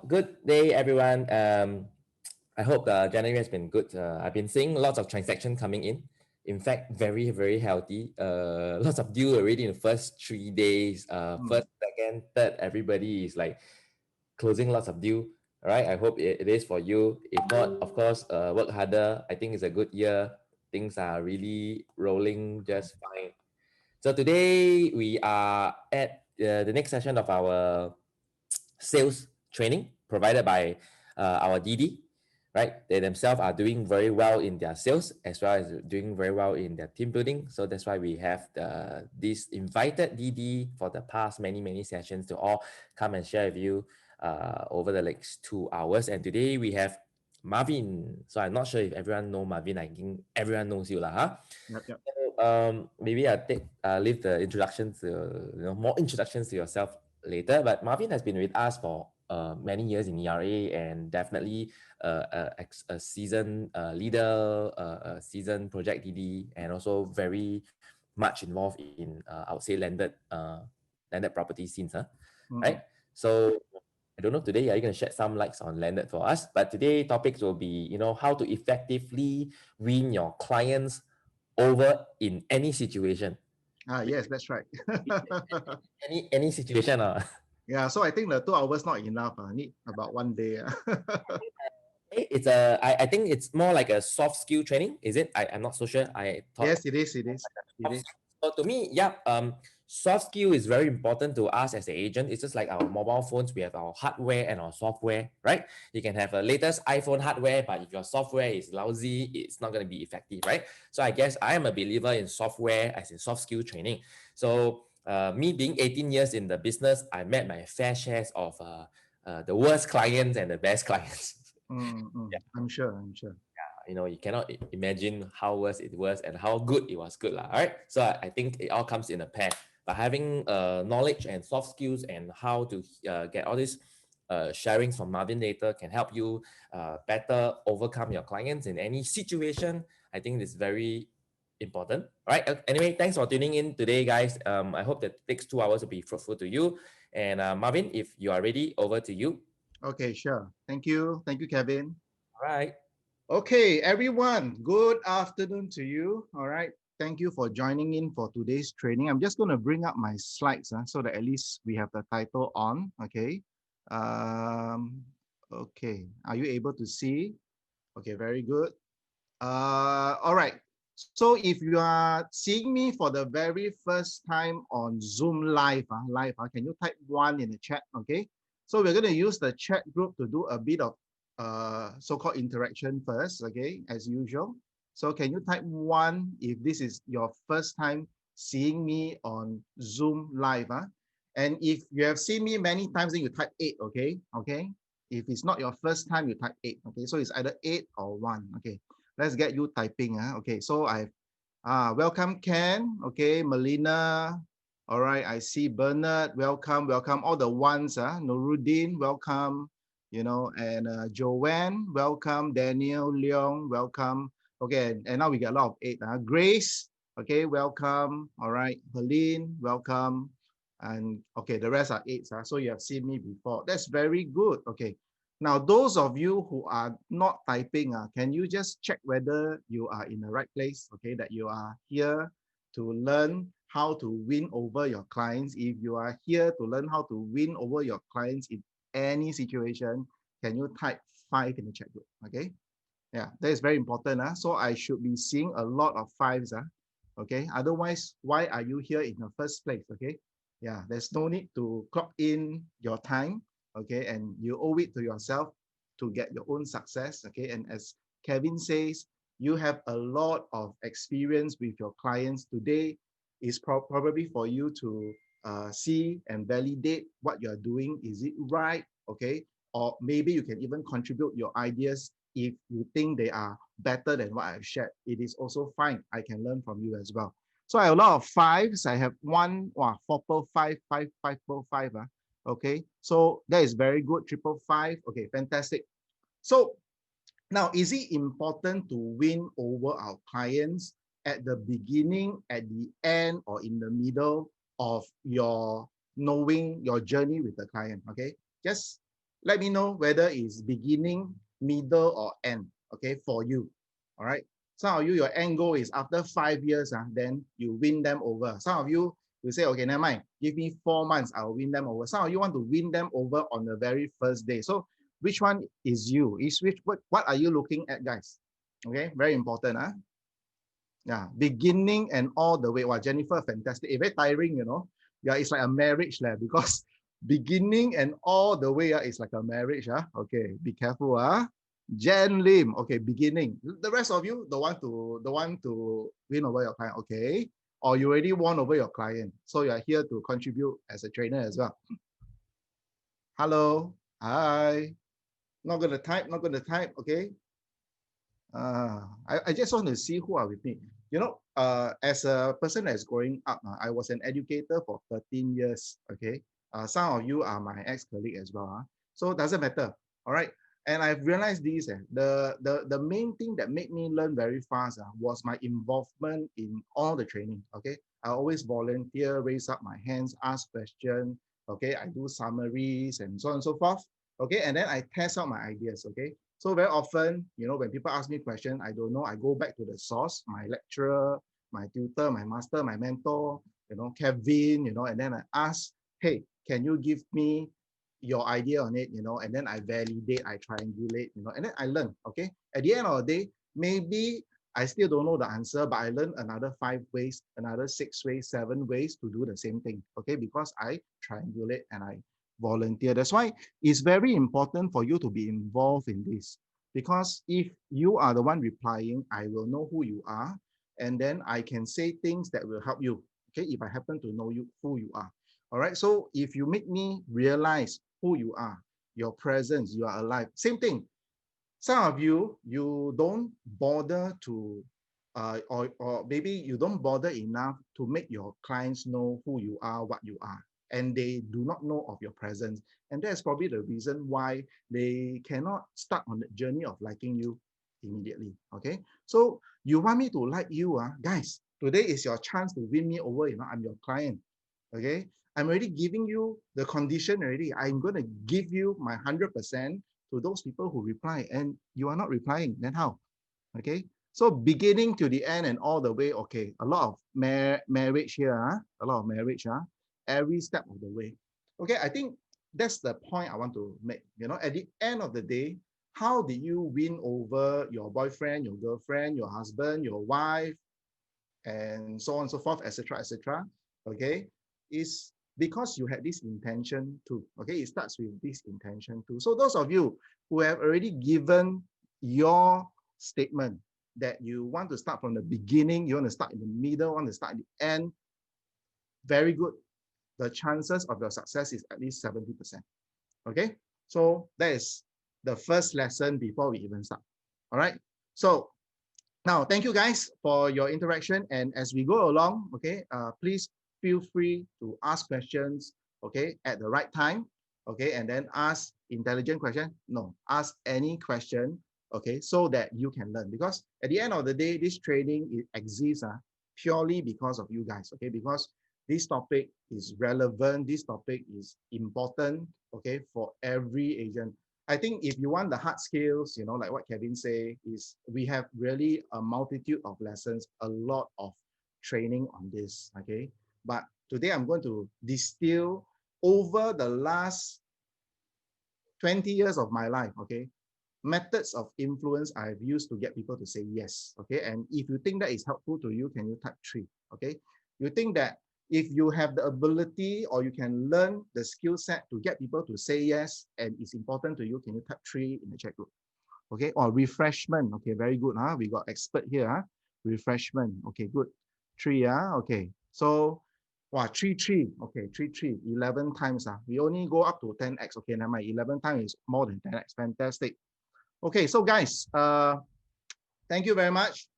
good day, everyone. I hope January has been good. I've been seeing lots of transactions coming in. In fact, very, very healthy. Lots of deal already in the first 3 days. Mm. First, second, third, everybody is like closing lots of deal. All right. I hope it is for you. If not, of course, work harder. I think it's a good year. Things are really rolling just fine. So today we are at the next session of our sales training provided by our DD, right? They themselves are doing very well in their sales as well as doing very well in their team building. So that's why we have this invited DD for the past many sessions to all come and share with you over the next 2 hours. And today we have Marvin. So I'm not sure if everyone know Marvin. I think everyone knows you lah, huh? Yep, yep. Maybe I take leave the introduction to more introductions to yourself later. But Marvin has been with us for many years in ERA and definitely a seasoned leader, a seasoned project DD, and also very much involved in I would say landed property scenes, huh? Right? Mm-mm. So I don't know today are you going to shed some lights on landed for us? But today topics will be how to effectively win your clients over in any situation. Yes, that's right. Any situation. Yeah, so I think the 2 hours not enough. I need about one day. I think it's more like a soft skill training, is it? I'm not so sure. I thought Yes, it is. It is. It soft is. skill. So to me, yeah, soft skill is very important to us as an agent. It's just like our mobile phones, we have our hardware and our software, right? You can have a latest iPhone hardware, but if your software is lousy, it's not going to be effective, right? So I guess I am a believer in software as in soft skill training. So me being 18 years in the business, I met my fair shares of the worst clients and the best clients. I'm sure. I'm sure. You cannot imagine how worse it was and how good it was good lah. All right, so I think it all comes in a pair. But having knowledge and soft skills and how to get all these sharings from Marvin later can help you better overcome your clients in any situation. I think it's very important. All right, anyway, thanks for tuning in today, guys. I hope that next 2 hours will be fruitful to you. And Marvin, if you are ready, over to you. Okay, sure. Thank you. Thank you, Kevin. All right. Okay, everyone. Good afternoon to you. All right. Thank you for joining in for today's training. I'm just going to bring up my slides so that at least we have the title on. Okay. Um, okay. Are you able to see? Okay, very good. All right. So if you are seeing me for the very first time on Zoom live, can you type 1 in the chat? Okay. So we're going to use the chat group to do a bit of so-called interaction first, okay, as usual. So can you type 1 if this is your first time seeing me on Zoom live? And if you have seen me many times, then you type 8, okay? Okay. If it's not your first time, you type 8, okay? So it's either 8 or 1, okay? Let's get you typing. Okay, so I've welcome Ken, okay, Melina. All right, I see Bernard, welcome, all the ones, Nuruddin, welcome, and Joanne, welcome, Daniel, Leong, welcome. Okay, and now we get a lot of 8. Grace, okay, welcome. All right, Helene, welcome. And okay, the rest are 8s. So you have seen me before. That's very good. Okay. Now, those of you who are not typing, can you just check whether you are in the right place, okay, that you are here to learn how to win over your clients. If you are here to learn how to win over your clients in any situation, can you type 5 in the chat group, okay? Yeah, that is very important. So I should be seeing a lot of 5s, okay? Otherwise, why are you here in the first place, okay? Yeah, there's no need to clock in your time, okay? And you owe it to yourself to get your own success, okay? And as Kevin says, you have a lot of experience with your clients. Today is probably for you to see and validate what you're doing. Is it right, okay? Or maybe you can even contribute your ideas if you think they are better than what I've shared. It is also fine. I can learn from you as well. So I have a lot of 5s. I have 1, 4, 5, 5, 5, 4, 5. Okay, so that is very good. 555. Okay, fantastic. So now, is it important to win over our clients at the beginning, at the end, or in the middle of your knowing your journey with the client? Okay, just Let me know whether it's beginning, middle, or end, okay, for you. All right. Some of you, your end goal is after 5 years, then you win them over. Some of you, you say, okay, never mind, give me 4 months, I'll win them over. Some of you want to win them over on the very first day. So which one is you? What are you looking at, guys? Okay, very important. Yeah, beginning and all the way. Wow, Jennifer, fantastic. Very tiring, you know. Yeah, it's like a marriage because beginning and all the way it's like a marriage. Okay, be careful. Jen Lim, okay, beginning. The rest of you don't want to win over your client, okay? Or you already won over your client. So you're here to contribute as a trainer as well. Hello. Hi. Not gonna type, okay? I just want to see who are with me. You know, as a person that's growing up, I was an educator for 13 years, okay? Some of you are my ex-colleague as well. So it doesn't matter, all right? And I've realized this, the main thing that made me learn very fast was my involvement in all the training, okay? I always volunteer, raise up my hands, ask questions, okay? I do summaries and so on and so forth, okay? And then I test out my ideas, okay? So very often, you know, when people ask me questions, I don't know, I go back to the source, my lecturer, my tutor, my master, my mentor, you know, Kevin, you know, and then I ask, hey, can you give me your idea on it, you know, and then I validate, I triangulate, you know, and then I learn, okay? At the end of the day, maybe I still don't know the answer, but I learned another 5 ways, another 6 ways, 7 ways to do the same thing, okay? Because I triangulate and I volunteer. That's why it's very important for you to be involved in this, because if you are the one replying, I will know who you are, and then I can say things that will help you, okay, if I happen to know you who you are. All right, so if you make me realize who you are, your presence, you are alive, same thing. Some of you, you don't bother to or maybe you don't bother enough to make your clients know who you are, what you are, and they do not know of your presence. And that's probably the reason why they cannot start on the journey of liking you immediately, okay? So you want me to like you, guys, today is your chance to win me over, you know, I'm your client, okay? I'm already giving you the condition already. I'm going to give you my 100% to those people who reply, and you are not replying, then how? Okay, so beginning to the end and all the way, okay, a lot of marriage here, a lot of marriage, every step of the way. Okay, I think that's the point I want to make. You know, at the end of the day, how did you win over your boyfriend, your girlfriend, your husband, your wife, and so on and so forth, etc., etc. Okay, is because you had this intention too. Okay, it starts with this intention too. So those of you who have already given your statement that you want to start from the beginning, you want to start in the middle, want to start at the end, very good. The chances of your success is at least 70%. Okay, so that is the first lesson before we even start. All right, so now, thank you guys for your interaction. And as we go along, okay, please feel free to ask questions, okay, at the right time, okay, and then ask intelligent question. No, ask any question, okay, so that you can learn. Because at the end of the day, this training it exists purely because of you guys, okay, because this topic is relevant, this topic is important, okay, for every agent. I think if you want the hard skills, you know, like what Kevin say, is we have really a multitude of lessons, a lot of training on this, okay? But today I'm going to distill over the last 20 years of my life, okay? Methods of influence I've used to get people to say yes, okay? And if you think that is helpful to you, can you type 3, okay? You think that if you have the ability or you can learn the skill set to get people to say yes and it's important to you, can you type 3 in the chat group? Okay, or refreshment, okay, very good, we got expert here, refreshment, okay, good, 3, okay, so, wow, 3, 3, okay, 3, 3, 11 times, we only go up to 10x, okay, never mind, 11 times is more than 10x, fantastic. Okay, so guys, thank you very much.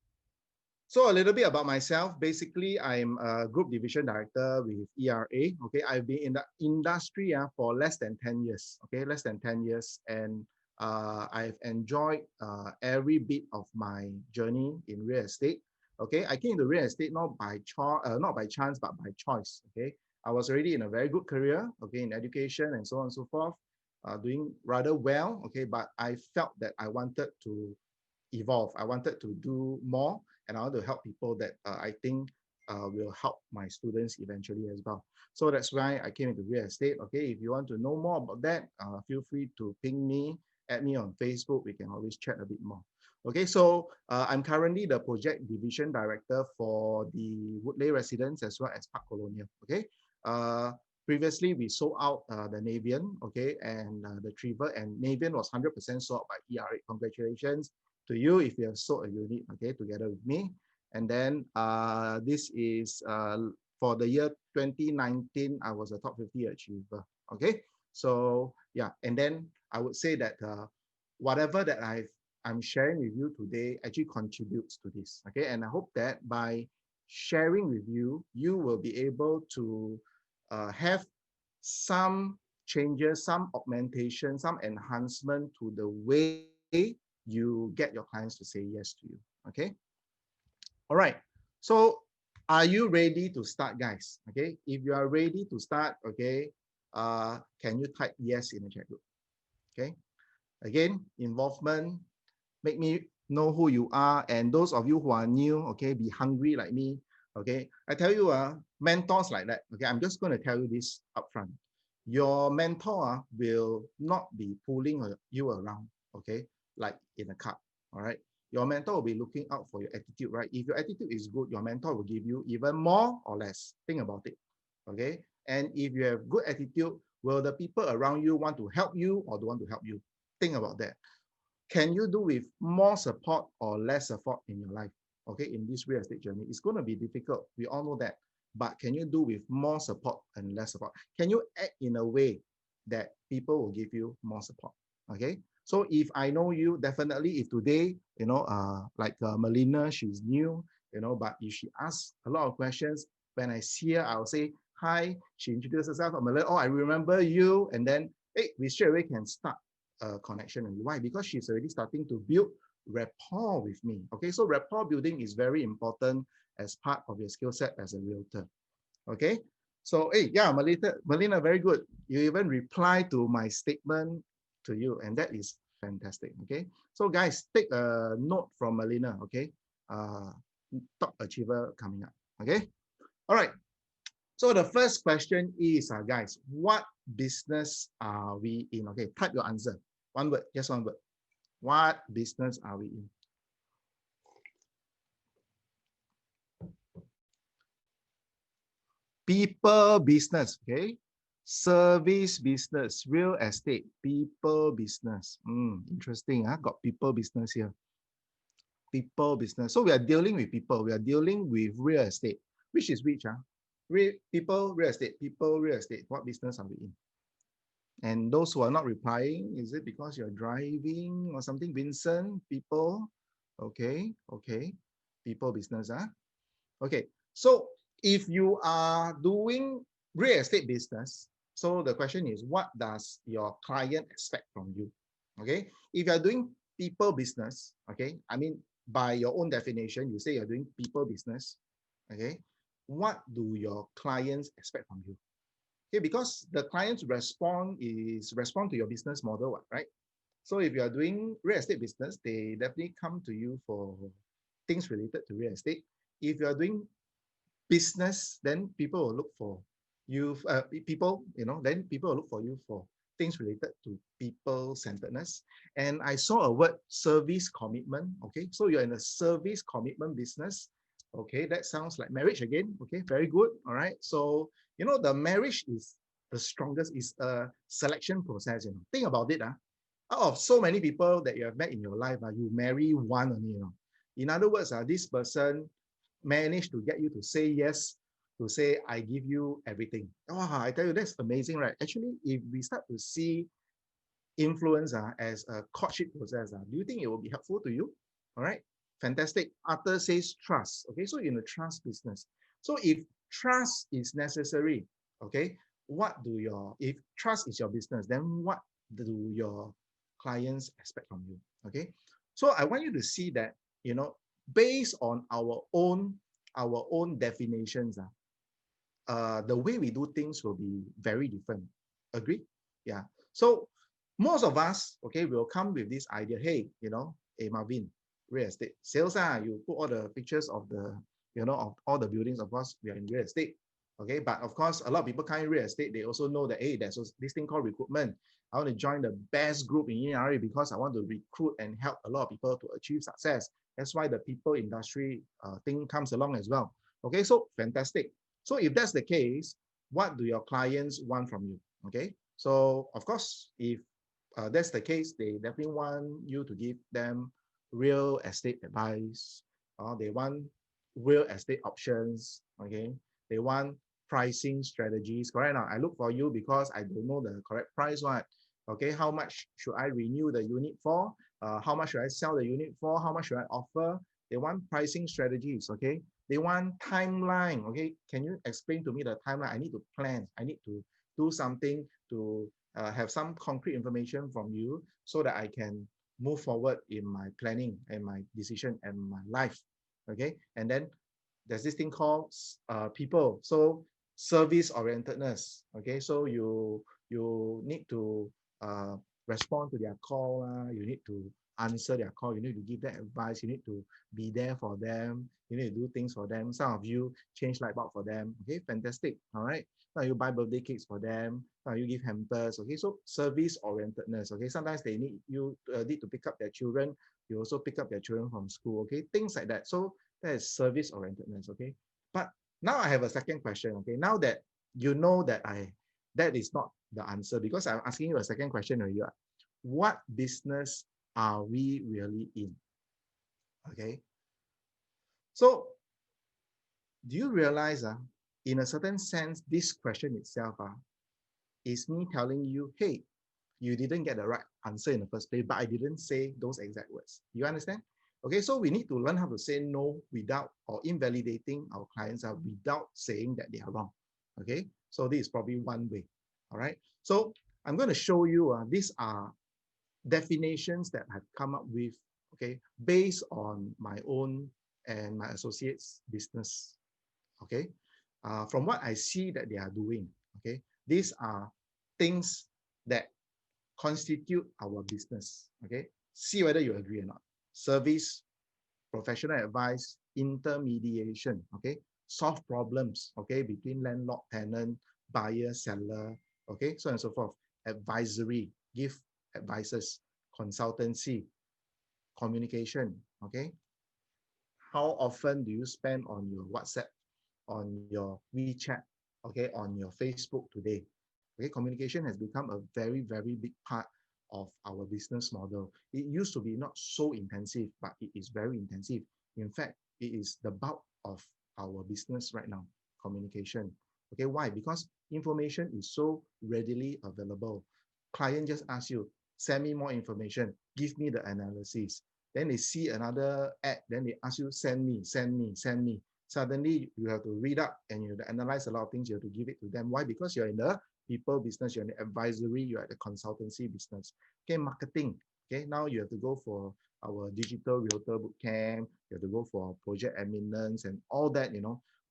So a little bit about myself. Basically, I'm a group division director with ERA. Okay, I've been in the industry for less than 10 years. Okay, less than 10 years. And I've enjoyed every bit of my journey in real estate. Okay, I came into real estate not by chance, but by choice. Okay, I was already in a very good career, okay, in education and so on and so forth. doing rather well, okay, but I felt that I wanted to evolve. I wanted to do more, and I want to help people that I think will help my students eventually as well. So that's why I came into real estate. Okay, if you want to know more about that, feel free to ping me, add me on Facebook. We can always chat a bit more. Okay, so I'm currently the project division director for the Woodley residence as well as Park Colonial. Okay, previously we sold out the Navian, okay, and the Trevor, and Navian was 100% sold by ERA. Congratulations to you if you have sold a unit, okay, together with me. And then this is for the year 2019, I was a top 50 achiever, okay. So yeah, and then I would say that whatever that I'm sharing with you today actually contributes to this, okay. And I hope that by sharing with you, you will be able to have some changes, some augmentation, some enhancement to the way you get your clients to say yes to you, okay? All right, so are you ready to start, guys? Okay, if you are ready to start, okay, can you type yes in the chat group? Okay, again, involvement, make me know who you are, and those of you who are new, okay, be hungry like me, okay. I tell you, mentors like that, okay, I'm just going to tell you this upfront. Your mentor will not be pulling you around, okay, like in a car, all right. Your mentor will be looking out for your attitude, right? If your attitude is good, your mentor will give you even more or less. Think about it, okay. And if you have good attitude, will the people around you want to help you or don't want to help you? Think about that. Can you do with more support or less support in your life? Okay, in this real estate journey, it's going to be difficult. We all know that. But can you do with more support and less support? Can you act in a way that people will give you more support? Okay. So if I know you, definitely if today, like Melina, she's new, but if she asks a lot of questions, when I see her, I'll say, hi, she introduced herself, Melina, oh, I remember you. And then, hey, we straight away can start connection. And why? Because she's already starting to build rapport with me. Okay, so rapport building is very important as part of your skill set as a realtor. Okay, so hey, yeah, Melina, very good. You even reply to my statement to you, and that is fantastic. Okay, so guys, take a note from Melina. Okay, top achiever coming up. Okay, all right. So the first question is, guys, what business are we in? Okay, type your answer. One word, just one word. What business are we in? People business, okay? Service business, real estate, people business. Interesting, huh? Got people business here. People business. So we are dealing with people. We are dealing with real estate. Which is which, huh? People, real estate, people, real estate. What business are we in? And those who are not replying, is it because you're driving or something? Vincent, people, okay, okay, people business, huh? Okay, so if you are doing real estate business, so the question is, what does your client expect from you? Okay, if you're doing people business, okay, I mean, by your own definition, you say you're doing people business, okay, what do your clients expect from you? Okay, because the client's respond to your business model, right? So if you are doing real estate business, they definitely come to you for things related to real estate. If you are doing business, then people will look for you, then people will look for you for things related to people-centeredness. And I saw a word, service commitment. Okay, so you're in a service commitment business. Okay, that sounds like marriage again. Okay, very good. All right, so the marriage is the strongest, is a selection process. Think about it. Out of so many people that you have met in your life, you marry one only. In other words, this person managed to get you to say yes, to say, I give you everything. Oh, I tell you, that's amazing, right? Actually, if we start to see influence as a courtship process, do you think it will be helpful to you? All right, fantastic. Arthur says trust. Okay, so in the trust business. So if trust is necessary, okay, if trust is your business, then what do your clients expect from you? Okay, so I want you to see that, based on our own definitions, the way we do things will be very different. Agree? Yeah. So most of us, okay, will come with this idea. Hey, hey Marvin, real estate sales, you put all the pictures of the, of all the buildings. Of course, we are in real estate. Okay, but of course, a lot of people come in real estate. They also know that, hey, there's this thing called recruitment. I want to join the best group in ERA because I want to recruit and help a lot of people to achieve success. That's why the people industry thing comes along as well. Okay, so fantastic. So if that's the case, what do your clients want from you? Okay, so of course, if that's the case, they definitely want you to give them real estate advice. They want real estate options. Okay, they want pricing strategies. Correct now. I look for you because I don't know the correct price. What? Okay, how much should I renew the unit for? How much should I sell the unit for? How much should I offer? They want pricing strategies. Okay, they want timeline. Okay, can you explain to me the timeline? I need to plan. I need to do something to have some concrete information from you so that I can move forward in my planning and my decision and my life. Okay, and then there's this thing called people. So service orientedness. Okay, so you need to uh, respond to their call. You need to answer their call. You need to give them advice. You need to be there for them. You need to do things for them. Some of you change light bulb for them. Okay, fantastic. All right. Now you buy birthday cakes for them. Now you give hampers. Okay, so service orientedness. Okay, sometimes they need you need to pick up their children. You also pick up their children from school. Okay, things like that. So that is service orientedness. Okay, but now I have a second question. Okay, now that you know that that is not the answer because I'm asking you a second question. What business are we really in? Okay, so do you realize in a certain sense, this question itself is me telling you, hey, you didn't get the right answer in the first place, but I didn't say those exact words. You understand? Okay, so we need to learn how to say no without or invalidating our clients without saying that they are wrong. Okay, so this is probably one way. All right, so I'm going to show you these are definitions that I've come up with, okay, based on my own and my associates' business. Okay, from what I see that they are doing. Okay, these are things that constitute our business. Okay, see whether you agree or not. Service, professional advice, intermediation. Okay, solve problems. Okay, between landlord, tenant, buyer, seller. Okay, so on and so forth. Advisory, give advices. Consultancy, communication. Okay, how often do you spend on your WhatsApp, on your WeChat, okay, on your Facebook today? Okay, communication has become a very, very big part of our business model. It used to be not so intensive, but it is very intensive. In fact, it is the bulk of our business right now, communication. Okay, why? Because information is so readily available. Client just asks you, send me more information, give me the analysis. Then they see another ad, then they ask you, send me, send me, send me. Suddenly you have to read up and you have to analyze a lot of things. You have to give it to them. Why? Because you're in the people business, you're in the advisory, you're at the consultancy business. Okay, marketing. Okay, now you have to go for our digital realtor boot camp. You have to go for project eminence and all that,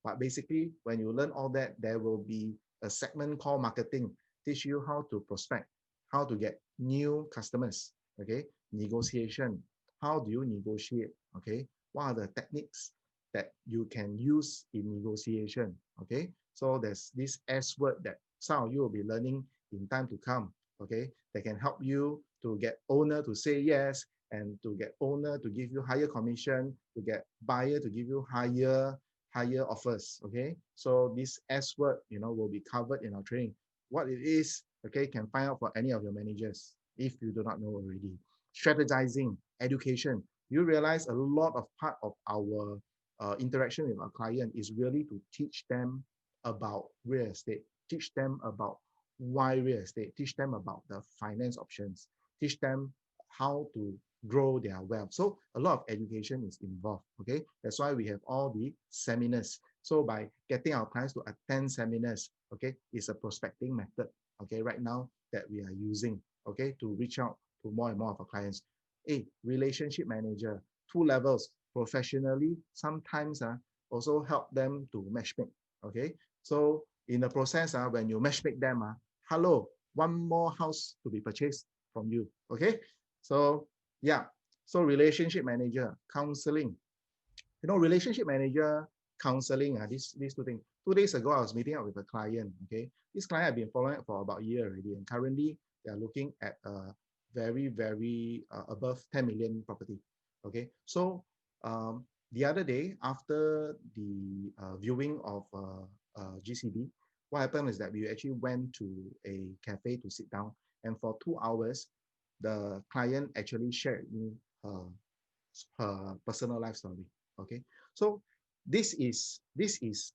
But basically, when you learn all that, there will be a segment called marketing, teach you how to prospect, how to get new customers. Okay, negotiation. How do you negotiate? Okay, what are the techniques that you can use in negotiation? Okay, so there's this S word that some of you will be learning in time to come. Okay, that can help you to get owner to say yes and to get owner to give you higher commission, to get buyer to give you higher offers. Okay, so this S word, will be covered in our training. What it is, okay, can find out for any of your managers if you do not know already. Strategizing, education. You realize a lot of part of our interaction with our client is really to teach them about real estate, teach them about why real estate, teach them about the finance options, teach them how to grow their wealth. So a lot of education is involved. Okay, that's why we have all the seminars. So by getting our clients to attend seminars, okay, is a prospecting method. Okay, right now that we are using, okay, to reach out to more and more of our clients. A relationship manager, 2 levels, professionally, sometimes also help them to matchmake. Okay, so in the process, when you matchmake them, hello, one more house to be purchased. from you. Okay, so yeah, so relationship manager, counseling. Relationship manager, counseling, these two things. 2 days ago, I was meeting up with a client. Okay, this client I've been following for about a year already, and currently they are looking at a very above 10 million property. Okay, so the other day after the viewing of GCD, what happened is that we actually went to a cafe to sit down, and for 2 hours, the client actually shared with me her personal life story. Okay, so this is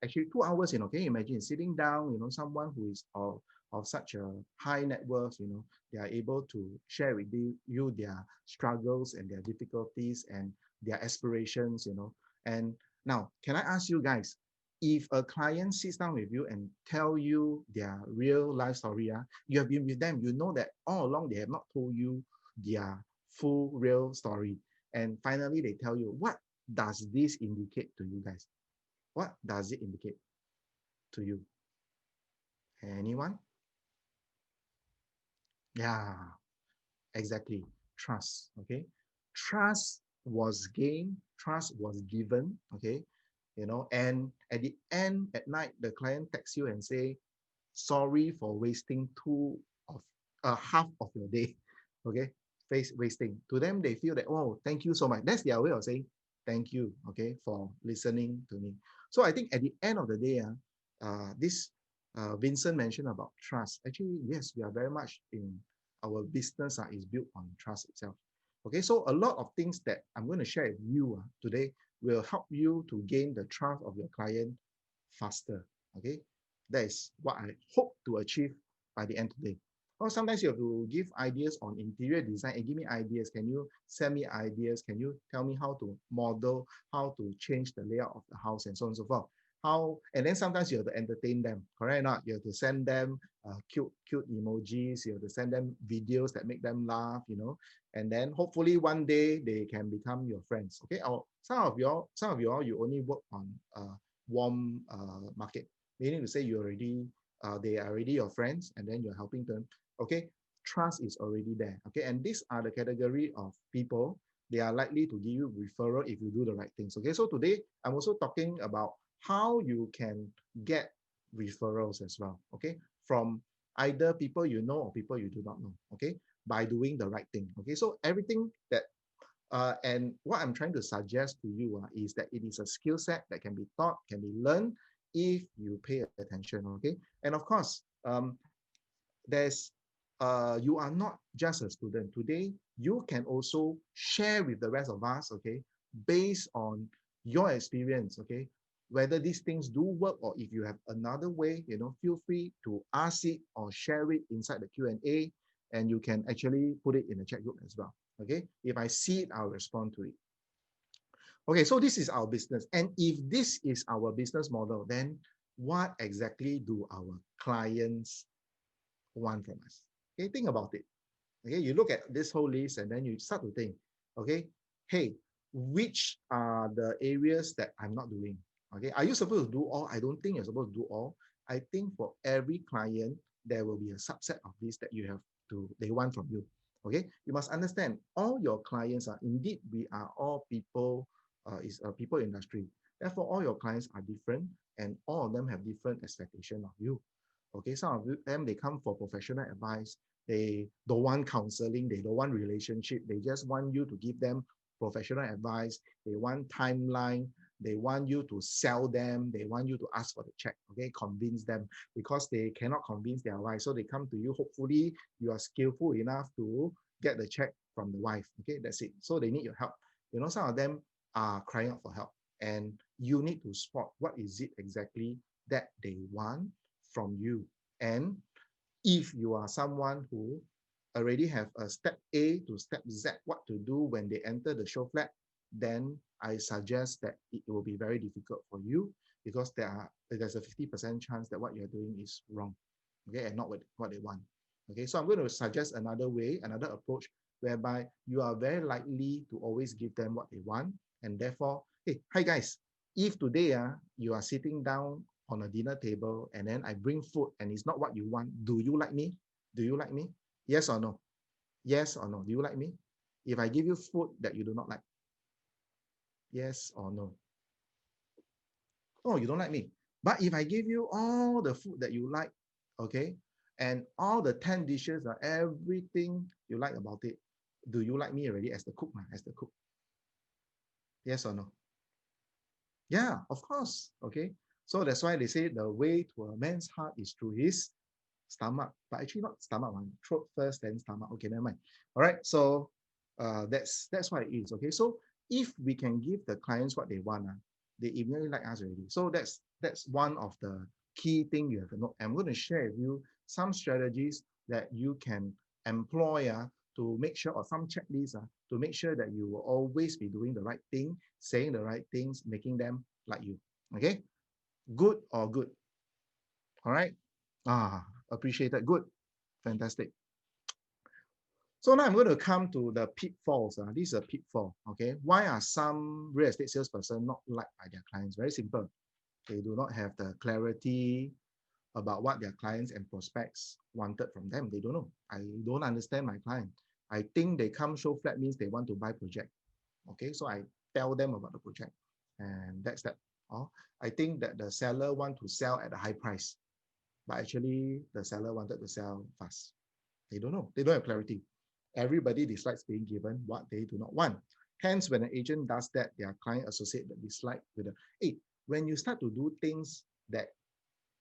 actually 2 hours. Can you imagine sitting down? Someone who is of such a high net worth. They are able to share with you their struggles and their difficulties and their aspirations. And now, can I ask you guys, if a client sits down with you and tell you their real life story, you have been with them, you know that all along they have not told you their full real story. And finally, they tell you, what does this indicate to you guys? What does it indicate to you? Anyone? Yeah, exactly. Trust. Okay. Trust was gained, trust was given. Okay. And at the end at night, the client texts you and say, sorry for wasting half of your day. Okay, face wasting. To them, they feel that, oh, thank you so much. That's their way of saying thank you, okay, for listening to me. So I think at the end of the day, this Vincent mentioned about trust. Actually, yes, we are very much in our business is built on trust itself. Okay, so a lot of things that I'm going to share with you today will help you to gain the trust of your client faster. Okay, that is what I hope to achieve by the end of the day. Or sometimes you have to give ideas on interior design and give me ideas. Can you send me ideas? Can you tell me how to model, how to change the layout of the house and so on and so forth? And then sometimes you have to entertain them, correct or not? You have to send them cute emojis. You have to send them videos that make them laugh, and then hopefully one day they can become your friends. Okay, or some of y'all, you only work on warm market, meaning to say they are already your friends, and then you're helping them. Okay, trust is already there. Okay, and these are the category of people. They are likely to give you referral if you do the right things. Okay, so today I'm also talking about how you can get referrals as well. Okay, from either people you know or people you do not know. Okay, by doing the right thing. Okay, so everything that and what I'm trying to suggest to you is that it is a skill set that can be taught, can be learned if you pay attention. Okay, and of course, there's you are not just a student today. You can also share with the rest of us. Okay, based on your experience. Okay, whether these things do work or if you have another way, feel free to ask it or share it inside the Q&A, and you can actually put it in the chat group as well. Okay, if I see it, I'll respond to it. Okay, so this is our business. And if this is our business model, then what exactly do our clients want from us? Okay, think about it. Okay, you look at this whole list and then you start to think, okay, hey, which are the areas that I'm not doing? Okay, are you supposed to do all? I don't think you're supposed to do all. I think for every client, there will be a subset of this that they want from you. Okay, you must understand all your clients are indeed, we are all people, is a people industry. Therefore, all your clients are different and all of them have different expectation of you. Okay, some of them, they come for professional advice. They don't want counseling. They don't want relationship. They just want you to give them professional advice. They want timeline. They want you to sell them. They want you to ask for the check. Okay, convince them because they cannot convince their wife. So they come to you. Hopefully, you are skillful enough to get the check from the wife. Okay, that's it. So they need your help. Some of them are crying out for help, and you need to spot what is it exactly that they want from you. And if you are someone who already have a step A to step Z, what to do when they enter the show flat, then I suggest that it will be very difficult for you because there's a 50% chance that what you're doing is wrong, okay, and not what they want. Okay, so I'm going to suggest another way, another approach, whereby you are very likely to always give them what they want, and therefore, hey, hi guys, if today you are sitting down on a dinner table and then I bring food and it's not what you want, do you like me? Do you like me? Yes or no? Yes or no? Do you like me? If I give you food that you do not like, yes or no? Oh, you don't like me. But if I give you all the food that you like, okay, and all the 10 dishes are everything you like about it, do you like me already as the cook, as the cook? Yes or no? Yeah, of course. Okay. So that's why they say the way to a man's heart is through his stomach, but actually not stomach one, throat first, then stomach. Okay, never mind. All right. So that's what it is. Okay. So if we can give the clients what they want, they immediately like us already. So that's one of the key thing you have to know. I'm going to share with you some strategies that you can employ to make sure, or some checklists to make sure that you will always be doing the right thing, saying the right things, making them like you. Okay, good or good. All right. Appreciated. Good. Fantastic. So now I'm going to come to the pitfalls. This is a pitfall. Okay. Why are some real estate salesperson not liked by their clients? Very simple. They do not have the clarity about what their clients and prospects wanted from them. They don't know. I don't understand my client. I think they come show flat means they want to buy project. Okay. So I tell them about the project, and that's that. Oh, I think that the seller want to sell at a high price, but actually the seller wanted to sell fast. They don't know. They don't have clarity. Everybody dislikes being given what they do not want. Hence, when an agent does that, their client associate the dislike with the, hey, when you start to do things that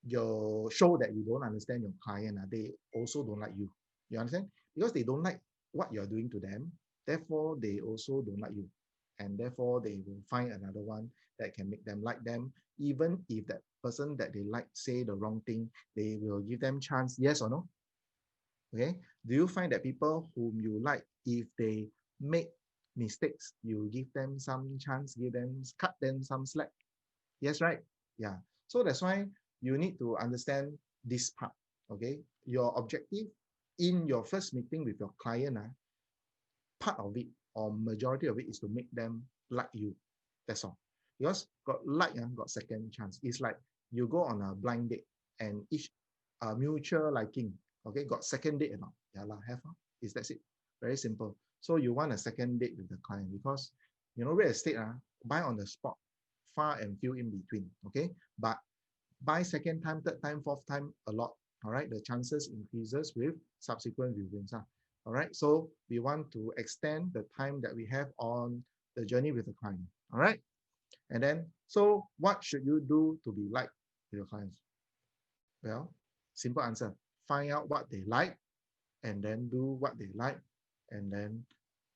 you show that you don't understand your client, they also don't like you. You understand? Because they don't like what you're doing to them. Therefore, they also don't like you. And therefore, they will find another one that can make them like them. Even if that person that they like say the wrong thing, they will give them chance, yes or no? Okay. Do you find that people whom you like, if they make mistakes, you give them some chance, give them, cut them some slack? Yes, right? Yeah. So that's why you need to understand this part. Okay. Your objective in your first meeting with your client, part of it or majority of it is to make them like you. That's all. Because got like, got second chance. It's like you go on a blind date and each mutual liking. Okay, got second date or not? Yeah, lah, have. Is that's it. Very simple. So you want a second date with the client because real estate buy on the spot, far and few in between. Okay, but buy second time, third time, fourth time a lot. All right, the chances increases with subsequent viewings. All right, so we want to extend the time that we have on the journey with the client. All right, and then so what should you do to be liked with your clients? Well, simple answer: find out what they like, and then do what they like, and then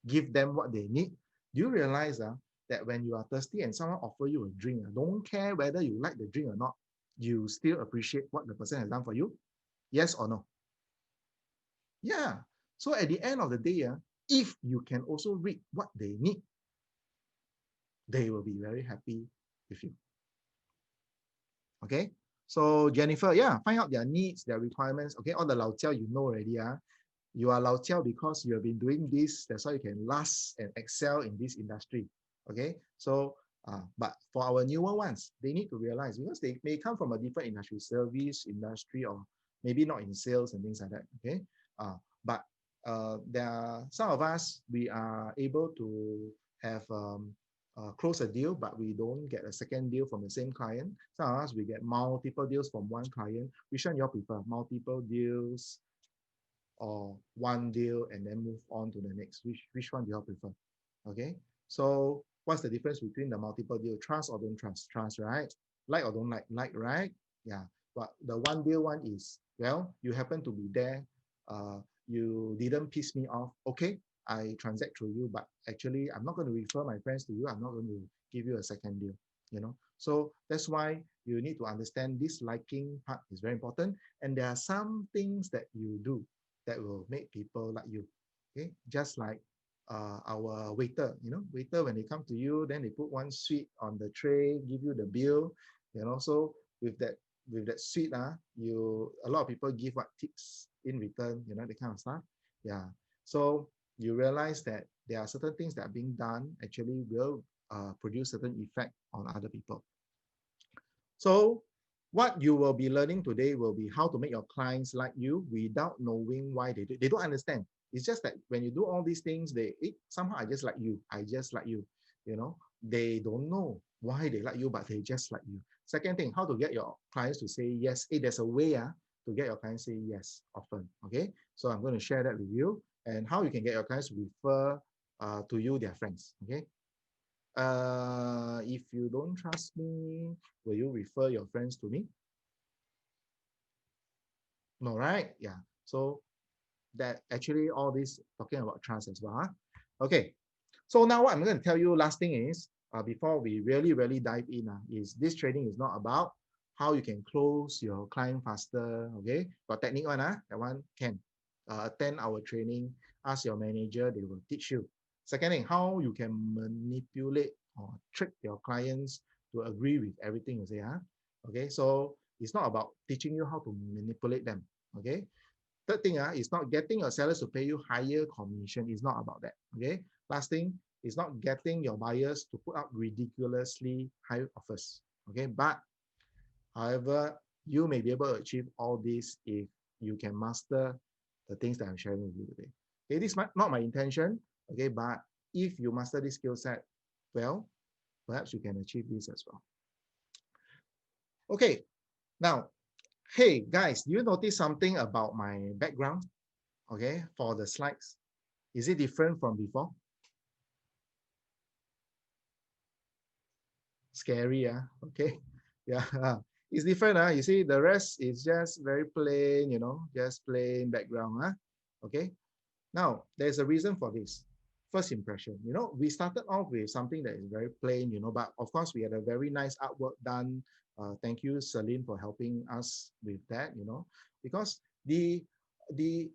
give them what they need. Do you realize that when you are thirsty and someone offer you a drink, don't care whether you like the drink or not, you still appreciate what the person has done for you? Yes or no? Yeah. So at the end of the day, if you can also read what they need, they will be very happy with you. Okay. So Jennifer, yeah, find out their needs, their requirements. Okay, all the lao jiao you know already. You are lao jiao because you have been doing this. That's why you can last and excel in this industry. Okay, so but for our newer ones, they need to realize because they may come from a different industry, service industry, or maybe not in sales and things like that. Okay, but there are some of us, we are able to have close a deal, but we don't get a second deal from the same client. Some of us, we get multiple deals from one client. Which one you all prefer? Multiple deals or one deal and then move on to the next? Which one do you all prefer? Okay. So what's the difference between the multiple deal? Trust or don't trust? Trust, right? Like or don't like? Like, right? Yeah. But the one deal one is, well, you happen to be there. You didn't piss me off. Okay, I transact through you, but actually I'm not going to refer my friends to you. I'm not going to give you a second deal, So that's why you need to understand this liking part is very important. And there are some things that you do that will make people like you. Okay, just like our waiter, waiter, when they come to you, then they put one sweet on the tray, give you the bill, so with that sweet, a lot of people give what tips in return, that kind of stuff. Yeah. So you realize that there are certain things that are being done actually will produce certain effect on other people. So what you will be learning today will be how to make your clients like you without knowing why they do. They don't understand. It's just that when you do all these things, somehow I just like you. I just like you. You know, they don't know why they like you, but they just like you. Second thing, how to get your clients to say yes. There's a way to get your clients to say yes often. Okay, so I'm going to share that with you, and how you can get your clients to refer to you their friends. Okay, if you don't trust me, will you refer your friends to me? No, right? Yeah. So that actually all this talking about trust as well. Huh? Okay. So now what I'm going to tell you last thing is, before we really dive in, is this training is not about how you can close your client faster. Okay. Got technique one, that one can. Attend our training, ask your manager, they will teach you. Second thing, how you can manipulate or trick your clients to agree with everything you say. Okay. So it's not about teaching you how to manipulate them. Okay. Third thing is not getting your sellers to pay you higher commission. It's not about that. Okay. Last thing is not getting your buyers to put up ridiculously high offers. Okay. But however, you may be able to achieve all this if you can master the things that I'm sharing with you today. Okay. This is not my intention. Okay. But if you master this skill set well, perhaps you can achieve this as well. Okay. Now, hey guys, do you notice something about my background? Okay. For the slides. Is it different from before? Scary, okay. Yeah, it's different. You see, the rest is just very plain, just plain background. Okay. Now, there's a reason for this. First impression, we started off with something that is very plain, but of course, we had a very nice artwork done. Thank you, Celine, for helping us with that, because the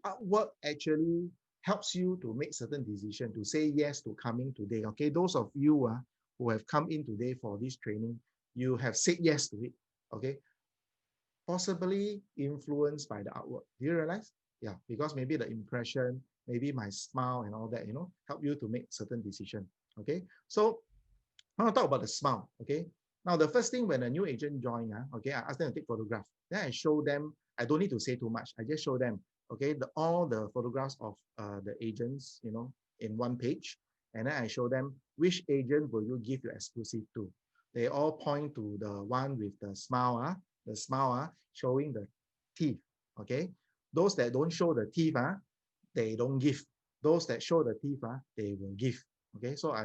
artwork actually helps you to make certain decision, to say yes to coming today. Okay, those of you who have come in today for this training, you have said yes to it. Okay, possibly influenced by the artwork. Do you realize? Yeah, because maybe the impression, maybe my smile and all that, help you to make certain decision. Okay, so I want to talk about the smile. Okay, now the first thing when a new agent join, okay, I ask them to take photograph. Then I show them. I don't need to say too much. I just show them. Okay, all the photographs of the agents, in one page, and then I show them which agent will you give your exclusive to. They all point to the one with the smile, showing the teeth. Okay, those that don't show the teeth, they don't give. Those that show the teeth, they will give. Okay, so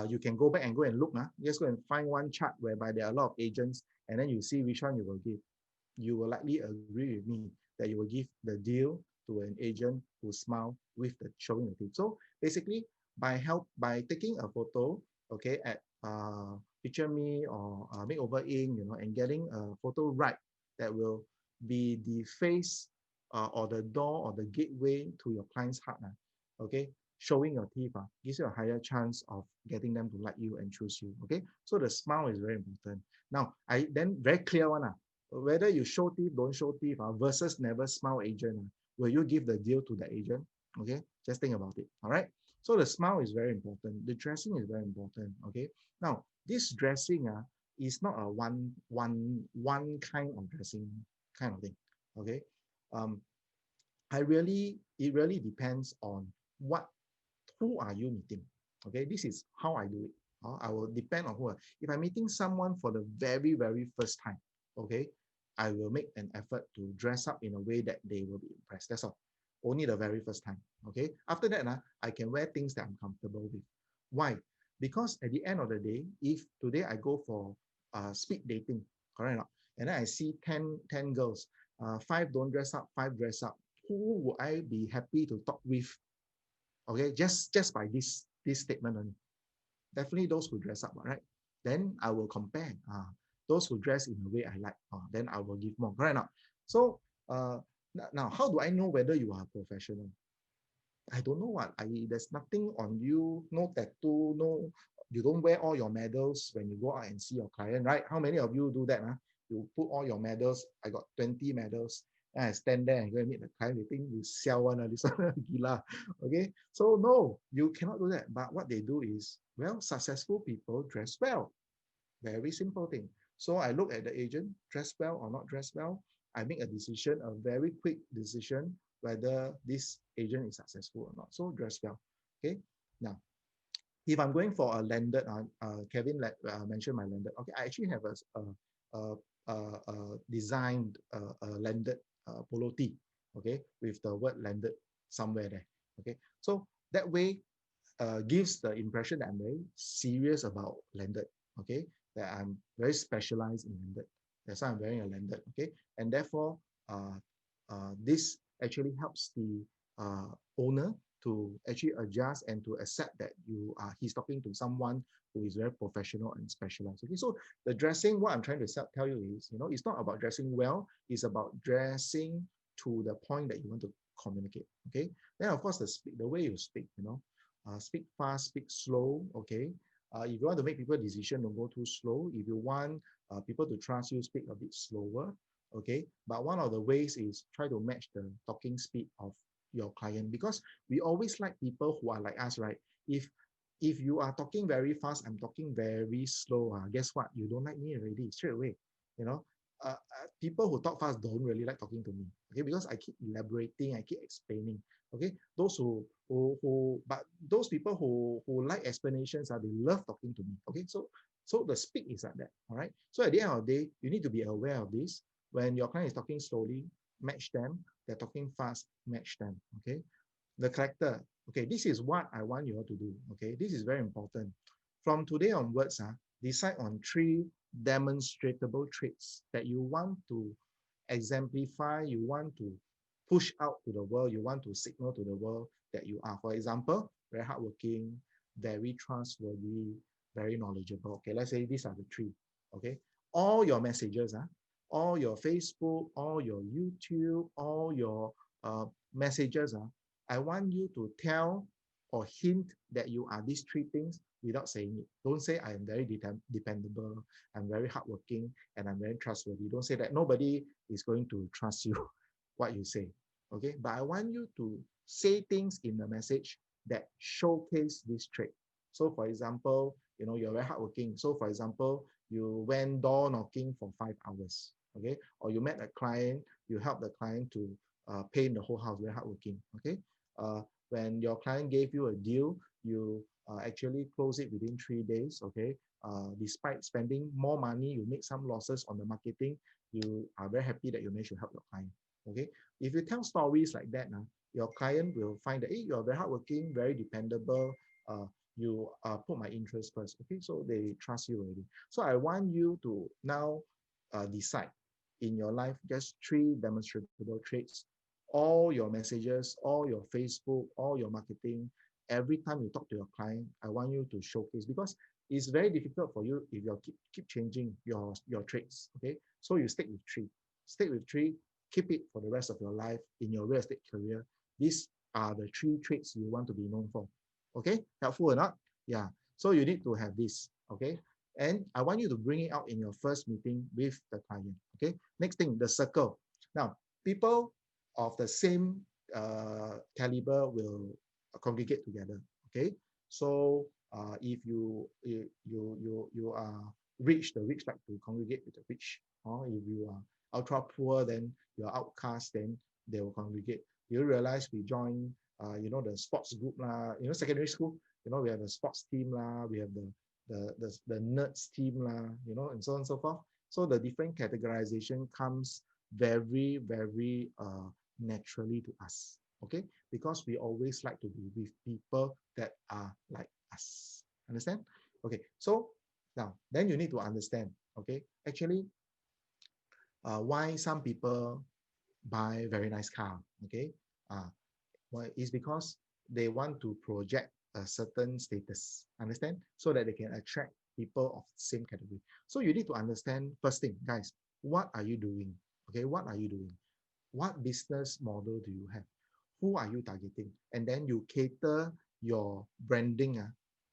you can go back and go and look. Just go and find one chart whereby there are a lot of agents, and then you see which one you will give. You will likely agree with me that you will give the deal to an agent who smile with the showing the teeth. So basically, by taking a photo, okay, at Picture Me or Makeover Inc., and getting a photo right that will be the face or the door or the gateway to your client's heart. Okay, showing your teeth gives you a higher chance of getting them to like you and choose you. Okay, so the smile is very important. Now, I then very clear one. Whether you show teeth, don't show teeth versus never smile agent, will you give the deal to the agent? Okay, just think about it. All right. So the smile is very important. The dressing is very important. Okay. Now, this dressing is not a one kind of dressing kind of thing. Okay. Um, it really depends on who are you meeting. Okay, this is how I do it. I will depend on who. If I'm meeting someone for the very first time, okay, I will make an effort to dress up in a way that they will be impressed. That's all. Only the very first time. Okay. After that, I can wear things that I'm comfortable with. Why? Because at the end of the day, if today I go for speed dating, correct or not? And then I see 10 girls, 5 don't dress up, 5 dress up. Who would I be happy to talk with? Okay, just by this statement only. Definitely those who dress up, right? Then I will compare. Those who dress in the way I like, then I will give more. Right now. So now, how do I know whether you are a professional? I don't know what. There's nothing on you, no tattoo, no. You don't wear all your medals when you go out and see your client, right? How many of you do that? You put all your medals. I got 20 medals. And I stand there and go and meet the client. They think you sell one, this one, gila. Okay, so no, you cannot do that. But what they do is, well, successful people dress well. Very simple thing. So I look at the agent, dress well or not dress well. I make a decision, a very quick decision. whether this agent is successful or not. So dress well. Okay. Now, if I'm going for a landed, Kevin mentioned my landed. Okay, I actually have a designed a landed polo tee. Okay, with the word landed somewhere there. Okay, so that way gives the impression that I'm very serious about landed. Okay, that I'm very specialized in landed. That's why I'm wearing a landed. Okay, and therefore, this actually helps the owner to actually adjust and to accept that he's talking to someone who is very professional and specialized. Okay, so the dressing, what I'm trying to tell you is, it's not about dressing well, it's about dressing to the point that you want to communicate. Okay, then of course the way you speak, speak fast, speak slow. Okay, if you want to make people decision, don't go too slow. If you want people to trust you, speak a bit slower. Okay, but one of the ways is try to match the talking speed of your client, because we always like people who are like us, right? If you are talking very fast, I'm talking very slow, guess what? You don't like me already straight away. You know, people who talk fast don't really like talking to me. Okay, because I keep elaborating, I keep explaining. Okay, those but those people who like explanations, they love talking to me. Okay, so the speed is like that. All right. So at the end of the day, you need to be aware of this. When your client is talking slowly, match them. They're talking fast, match them. Okay. The character. Okay, this is what I want you all to do. Okay, this is very important. From today onwards, decide on 3 demonstrable traits that you want to exemplify, you want to push out to the world, you want to signal to the world that you are. For example, very hardworking, very trustworthy, very knowledgeable. Okay, let's say these are the 3. Okay, all your messages, all your Facebook, all your YouTube, all your messages, I want you to tell or hint that you are these 3 things without saying it. Don't say I am very dependable, I'm very hardworking, and I'm very trustworthy. Don't say that. Nobody is going to trust you what you say. Okay, but I want you to say things in the message that showcase this trait. So for example, you're very hardworking. So for example, you went door knocking for 5 hours. Okay, or you met a client, you help the client to paint the whole house, very hardworking. Okay, when your client gave you a deal, you actually close it within 3 days. Okay, despite spending more money, you make some losses on the marketing, you are very happy that you managed to help your client. Okay, if you tell stories like that, your client will find that, hey, you're very hardworking, very dependable, you put my interest first. Okay, so they trust you already. So I want you to now decide in your life just 3 demonstrable traits. All your messages, all your Facebook, all your marketing, every time you talk to your client, I want you to showcase, because it's very difficult for you if you keep changing your traits. Okay, so you stick with 3. Stick with 3, keep it for the rest of your life in your real estate career. These are the 3 traits you want to be known for. Okay, helpful or not? Yeah, so you need to have this. Okay, and I want you to bring it out in your first meeting with the client. Okay, next thing, the circle. Now, people of the same caliber will congregate together. Okay, so if you are rich, the rich like to congregate with the rich. Or if you are ultra poor, then you're outcast, then they will congregate. You realize we join, the sports group lah. Secondary school, we have the sports team lah, we have the nerds team lah, and so on and so forth. So the different categorization comes very, very naturally to us. Okay, because we always like to be with people that are like us. Understand? Okay, so now then you need to understand. Okay, actually, why some people buy very nice car. Okay, well, it's because they want to project a certain status. Understand? So that they can attract people of same category. So you need to understand first thing, guys. What are you doing? Okay, what are you doing? What business model do you have? Who are you targeting? And then you cater your branding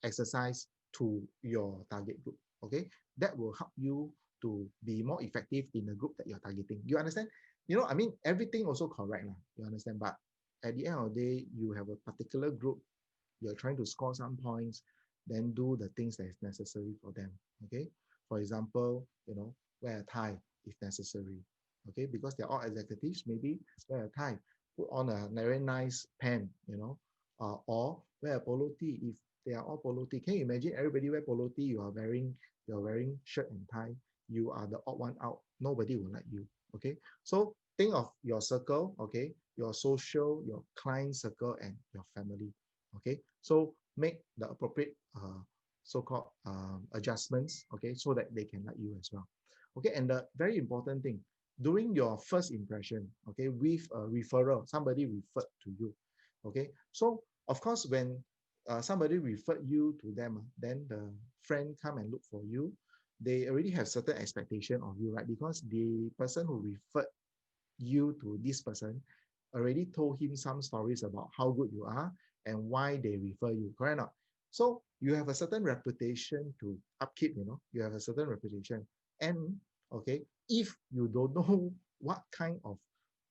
exercise to your target group. Okay, that will help you to be more effective in the group that you're targeting. You understand? Everything also correct. You understand? But at the end of the day, you have a particular group, you're trying to score some points, then do the things that is necessary for them. Okay. For example, wear a tie if necessary. Okay, because they're all executives, maybe wear a tie. put on a very nice pen, or wear a polo tee. If they are all polo tee, can you imagine everybody wear polo tee? You're wearing shirt and tie. You are the odd one out. Nobody will like you. Okay, so think of your circle. Okay, your social, your client circle, and your family. Okay, so make the appropriate so-called adjustments. Okay, so that they can like you as well. Okay, and the very important thing, during your first impression, okay, with a referral, somebody referred to you, okay, so of course when somebody referred you to them, then the friend come and look for you, they already have certain expectation of you, right? Because the person who referred you to this person already told him some stories about how good you are and why they refer you, correct or not? So you have a certain reputation to upkeep, you have a certain reputation. And okay, if you don't know what kind of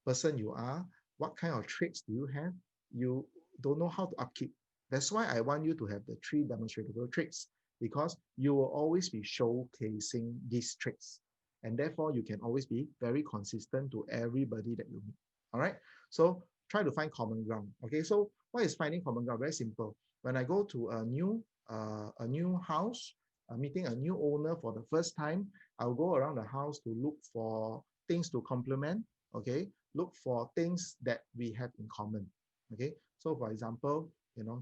person you are, what kind of traits do you have, you don't know how to upkeep. That's why I want you to have the 3 demonstrable traits, because you will always be showcasing these traits, and therefore you can always be very consistent to everybody that you meet. All right, so try to find common ground. Okay, so what is finding common ground? Very simple. When I go to a new house, meeting a new owner for the first time, I'll go around the house to look for things to complement. Okay, look for things that we have in common. Okay, so for example,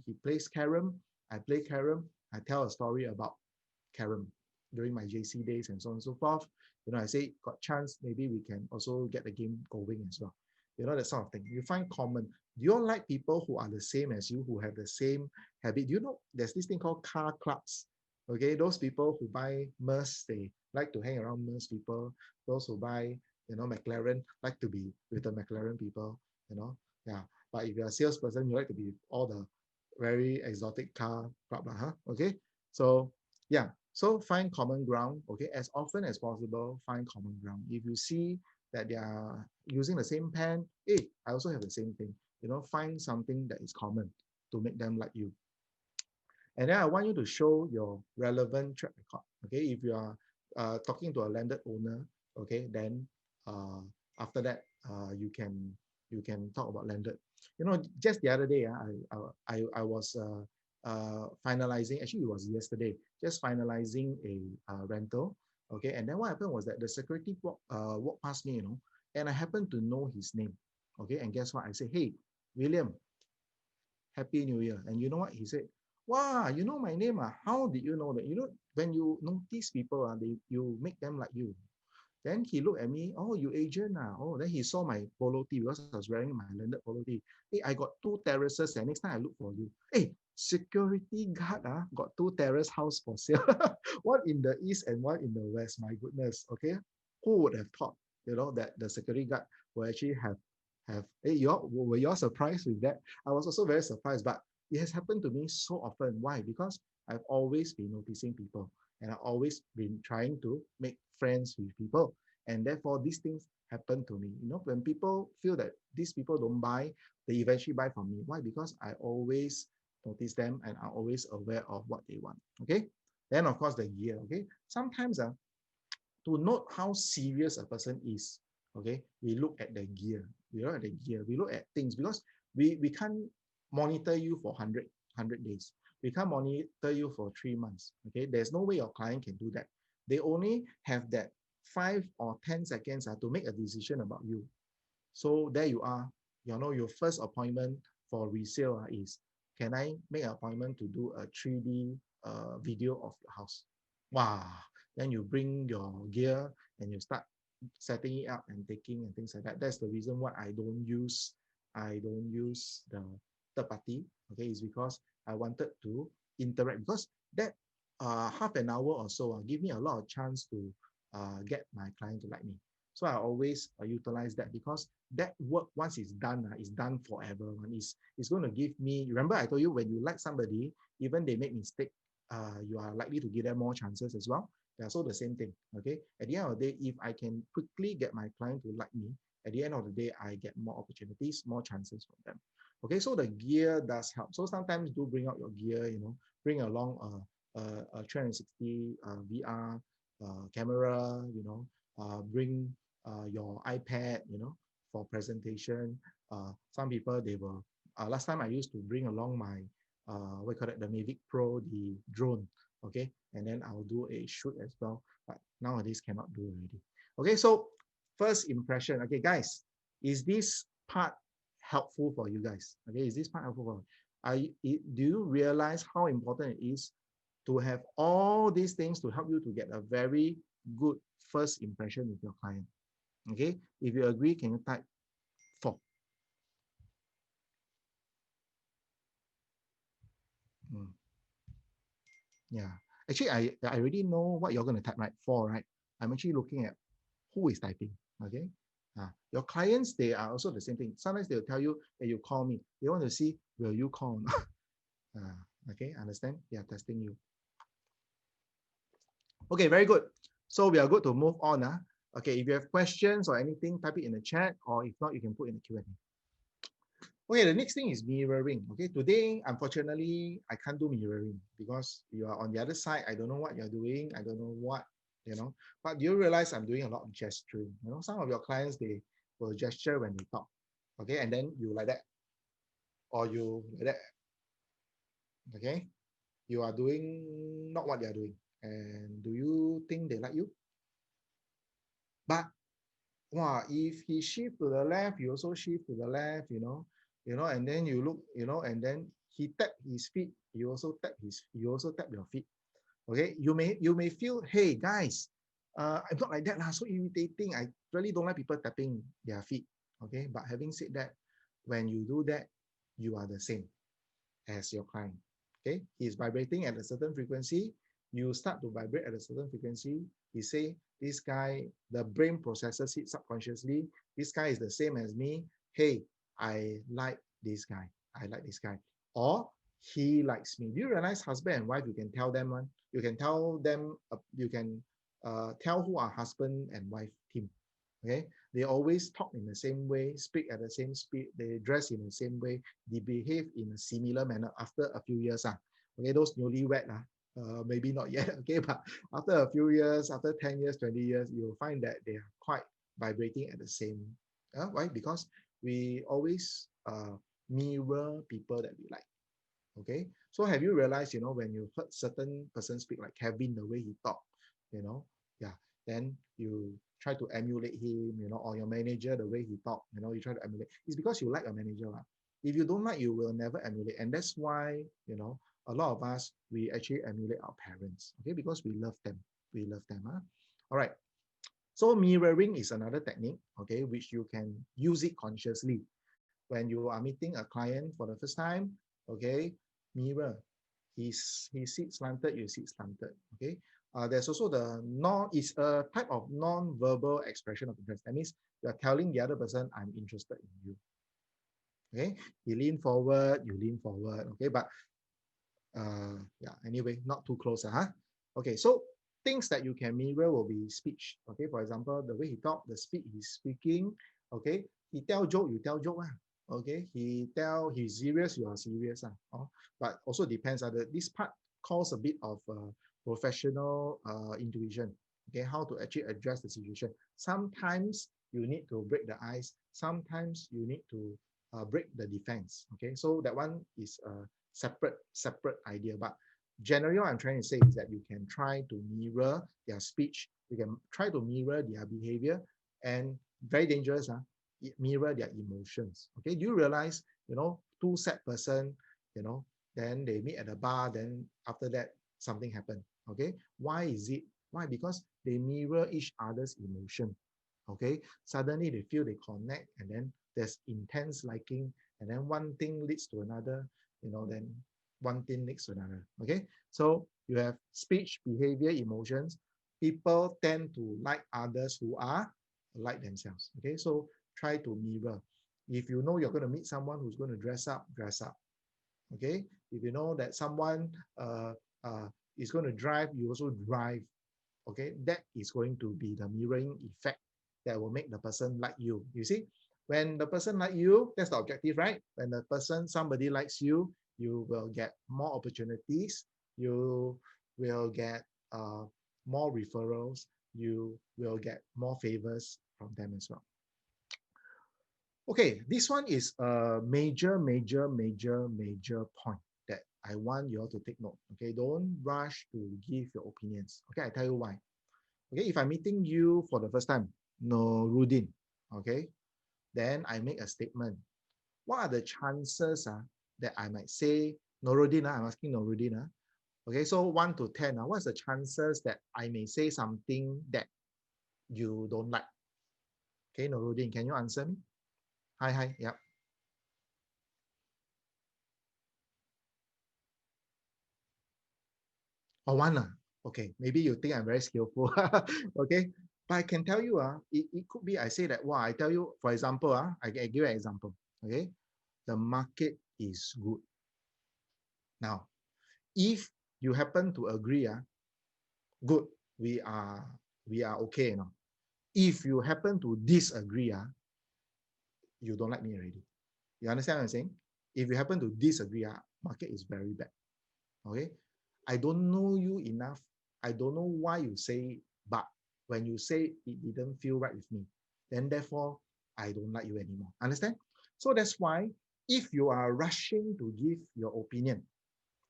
he plays carom, I play carom, I tell a story about carom during my JC days and so on and so forth. I say, got chance, maybe we can also get the game going as well. That sort of thing. You find common. Do you like people who are the same as you, who have the same habit? Do you know there's this thing called car clubs? Okay, those people who buy Merc, they like to hang around Merc people. Those who buy, McLaren, like to be with the McLaren people, yeah. But if you're a salesperson, you like to be all the very exotic car club, huh? Okay, so yeah, so find common ground. Okay, as often as possible, find common ground. If you see that they are using the same pen, hey, I also have the same thing. Find something that is common to make them like you. And then I want you to show your relevant track record. Okay, if you are talking to a landed owner, okay, then after that you can talk about landed. Just the other day, I was finalizing. Actually, it was yesterday. Just finalizing a rental. Okay, and then what happened was that the security walked past me, and I happened to know his name. Okay, and guess what? I said, hey, William, Happy New Year. And you know what? He said, wow, you know my name. How did you know that? When you notice people, you make them like you. Then he looked at me, oh, you Asian. Oh, then he saw my polo tee because I was wearing my landed polo tee. Hey, I got 2 terraces, and next time I look for you. Hey, security guard got 2 terrace house for sale. One in the east and one in the west. My goodness. Okay. Who would have thought, that the security guard will actually have hey, were you all surprised with that? I was also very surprised, but it has happened to me so often. Why? Because I've always been noticing people, and I've always been trying to make friends with people. And therefore, these things happen to me. When people feel that these people don't buy, they eventually buy from me. Why? Because I always notice them and I'm always aware of what they want. Okay. Then, of course, the gear. Okay. Sometimes to note how serious a person is, okay, we look at the gear. We look at things, because we can't monitor you for 100 days. We can't monitor you for 3 months. Okay, there's no way your client can do that. They only have that 5 or 10 seconds to make a decision about you. So there you are. Your first appointment for resale is, can I make an appointment to do a 3D video of your house? Wow. Then you bring your gear and you start setting it up and taking and things like that. That's the reason why I don't use the third party. Okay, it's because I wanted to interact, because that half an hour or so give me a lot of chance to get my client to like me. So I always utilize that, because that work, once it's done forever. It's going to give me, remember I told you, when you like somebody, even they make mistake, you are likely to give them more chances as well. Yeah, so the same thing. Okay. At the end of the day, if I can quickly get my client to like me, at the end of the day, I get more opportunities, more chances from them. Okay, so the gear does help. So sometimes do bring out your gear, bring along a 360 VR camera, bring your iPad, for presentation. Some people, they will, last time I used to bring along my, what you call it, the Mavic Pro, the drone, okay? And then I'll do a shoot as well, but nowadays cannot do already. Okay, so first impression, okay, guys, is this part helpful for you guys? Okay, is this part helpful for you? Do you realize how important it is to have all these things to help you to get a very good first impression with your client? Okay, if you agree, can you type 4? Mm. Yeah, actually, I already know what you're going to type, right? 4, right? I'm actually looking at who is typing. Okay, your clients, they are also the same thing. Sometimes they'll tell you that you call me. They want to see, will you call? Okay, understand? They are testing you. Okay, very good. So we are good to move on. Okay, if you have questions or anything, type it in the chat, or if not, you can put in the Q&A. Okay, the next thing is mirroring. Okay, today, unfortunately, I can't do mirroring because you are on the other side. I don't know what you're doing. I don't know what, but you realize I'm doing a lot of gesturing. Some of your clients, they will gesture when they talk. Okay, and then you like that, or you like that. Okay, you are doing not what they are doing. And do you think they like you? But wow, if he shift to the left, you also shift to the left, and then you look, and then he tap his feet, you also tap your feet. Okay, you may feel, hey guys, I'm not like that, so irritating. I really don't like people tapping their feet. Okay, but having said that, when you do that, you are the same as your client. Okay, he's vibrating at a certain frequency. You start to vibrate at a certain frequency. He say, this guy, the brain processes it subconsciously. This guy is the same as me. Hey, I like this guy. I like this guy. Or he likes me. Do you realize husband and wife, you can tell them one? You can tell them, you can tell who are husband and wife team. Okay, they always talk in the same way, speak at the same speed, they dress in the same way, they behave in a similar manner after a few years. Okay, those newlywed, maybe not yet, okay, but after a few years, after 10 years, 20 years, you'll find that they are quite vibrating at the same. Why? Because we always mirror people that we like. Okay, so have you realized, when you heard certain person speak like Kevin, the way he talk, yeah, then you try to emulate him, or your manager, the way he talk, you try to emulate. It's because you like a manager. If you don't like, you will never emulate. And that's why, a lot of us, we actually emulate our parents, okay, because we love them. We love them. All right. So mirroring is another technique, okay, which you can use it consciously. When you are meeting a client for the first time, okay, mirror. He sits slanted, you sit slanted. Okay. There's also the it's a type of non-verbal expression of interest. That means you're telling the other person, I'm interested in you. Okay. You lean forward, you lean forward. Okay. But yeah, anyway, not too close. Okay. So things that you can mirror will be speech. Okay. For example, the way he talk, the speed he's speaking. Okay. He tell joke, you tell joke. Okay, he's serious, you are serious. But also depends on this part calls a bit of professional intuition. Okay, how to actually address the situation. Sometimes you need to break the ice. Sometimes you need to break the defense. Okay, so that one is a separate idea. But generally, what I'm trying to say is that you can try to mirror their speech. You can try to mirror their behavior, and very dangerous. Mirror their emotions. Okay, do you realize, two sad person, then they meet at a bar, then after that something happened. Okay, why is it? Why? Because they mirror each other's emotion. Okay, suddenly they feel they connect, and then there's intense liking, and then one thing leads to another, then one thing leads to another. Okay, so you have speech, behavior, emotions. People tend to like others who are like themselves. Okay, so try to mirror. If you know you're going to meet someone who's going to dress up, dress up. Okay, if you know that someone is going to drive, you also drive. Okay, that is going to be the mirroring effect that will make the person like you. You see, when the person like you, that's the objective, right? When somebody likes you, you will get more opportunities. You will get more referrals. You will get more favors from them as well. Okay, this one is a major point that I want you all to take note. Okay, don't rush to give your opinions. Okay, I tell you why. Okay, if I'm meeting you for the first time, no Rudin, okay, then I make a statement. What are the chances that I might say, Norudin, I'm asking Norudin, okay, so 1 to 10, what's the chances that I may say something that you don't like? Okay, Norudin, can you answer me? Hi, yeah. Oh, one, okay, maybe you think I'm very skillful, okay, but I can tell you, it could be I say that, wow, I tell you, for example, I give you an example, okay, the market is good. Now, if you happen to agree, good, we are okay, you know. If you happen to disagree, you don't like me already. You understand what I'm saying? If you happen to disagree, market is very bad. Okay, I don't know you enough. I don't know why you say, but when you say it didn't feel right with me, then therefore I don't like you anymore. Understand? So that's why if you are rushing to give your opinion,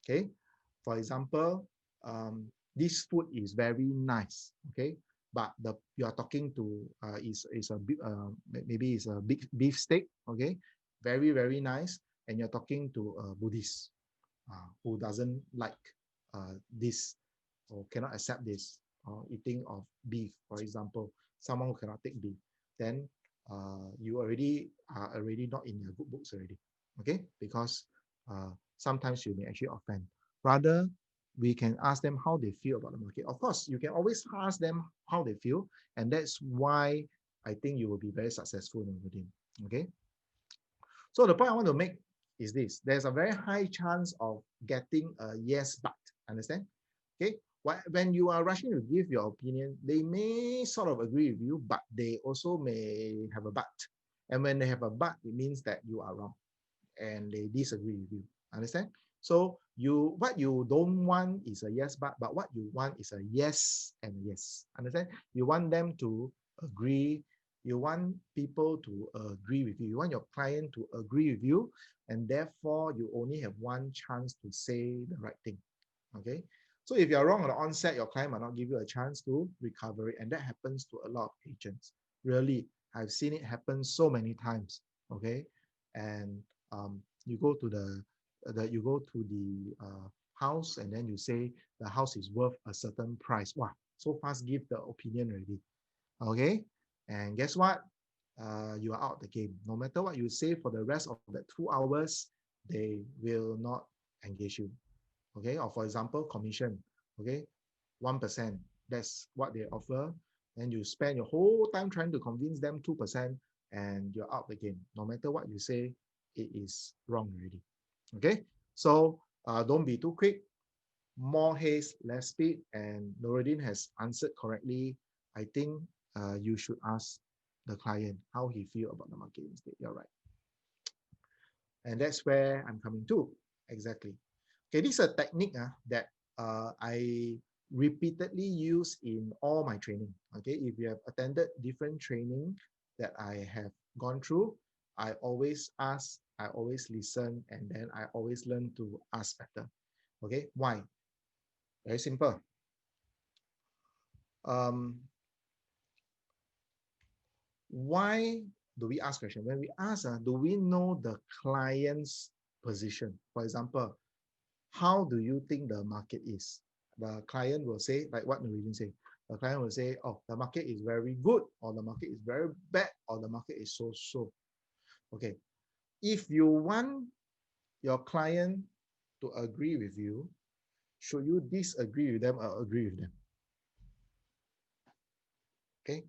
okay, for example, this food is very nice, okay, but the you are talking to is a maybe it's a big beef steak, okay, very nice, and you're talking to a Buddhist who doesn't like this or cannot accept this or eating of beef, for example, someone who cannot take beef, then you already are already not in your good books already, okay, because sometimes you may actually offend. Rather, we can ask them how they feel about the market. Of course, you can always ask them how they feel, and that's why I think you will be very successful in within. Okay. So the point I want to make is this: there's a very high chance of getting a yes but. Understand? Okay. When you are rushing to give your opinion, they may sort of agree with you, but they also may have a but. And when they have a but, it means that you are wrong and they disagree with you. Understand? So what you don't want is a yes but what you want is a yes and yes. Understand? You want them to agree. You want people to agree with you. You want your client to agree with you, and therefore you only have one chance to say the right thing. Okay. So if you're wrong at the onset, your client might not give you a chance to recover it, and that happens to a lot of agents. Really, I've seen it happen so many times. Okay, and you go to the house, and then you say the house is worth a certain price. Wow, so fast give the opinion already. Okay, and guess what? You are out the game. No matter what you say for the rest of that 2 hours, they will not engage you. Okay, or for example, commission. Okay, 1%. That's what they offer. And you spend your whole time trying to convince them 2%, and you're out the game. No matter what you say, it is wrong already. Okay, so don't be too quick. More haste, less speed. And Noradin has answered correctly. I think you should ask the client how he feel about the market instead. You're right. And that's where I'm coming to. Exactly. Okay, this is a technique that I repeatedly use in all my training. Okay, if you have attended different training that I have gone through, I always ask, I always listen, and then I always learn to ask better. Okay, why? Very simple. Um, why do we ask question? When we ask, do we know the client's position? For example, how do you think the market is? The client will say, like what Nuruddin say, the client will say, oh, the market is very good, or the market is very bad, or the market is so-so. Okay, if you want your client to agree with you, should you disagree with them or agree with them? Okay,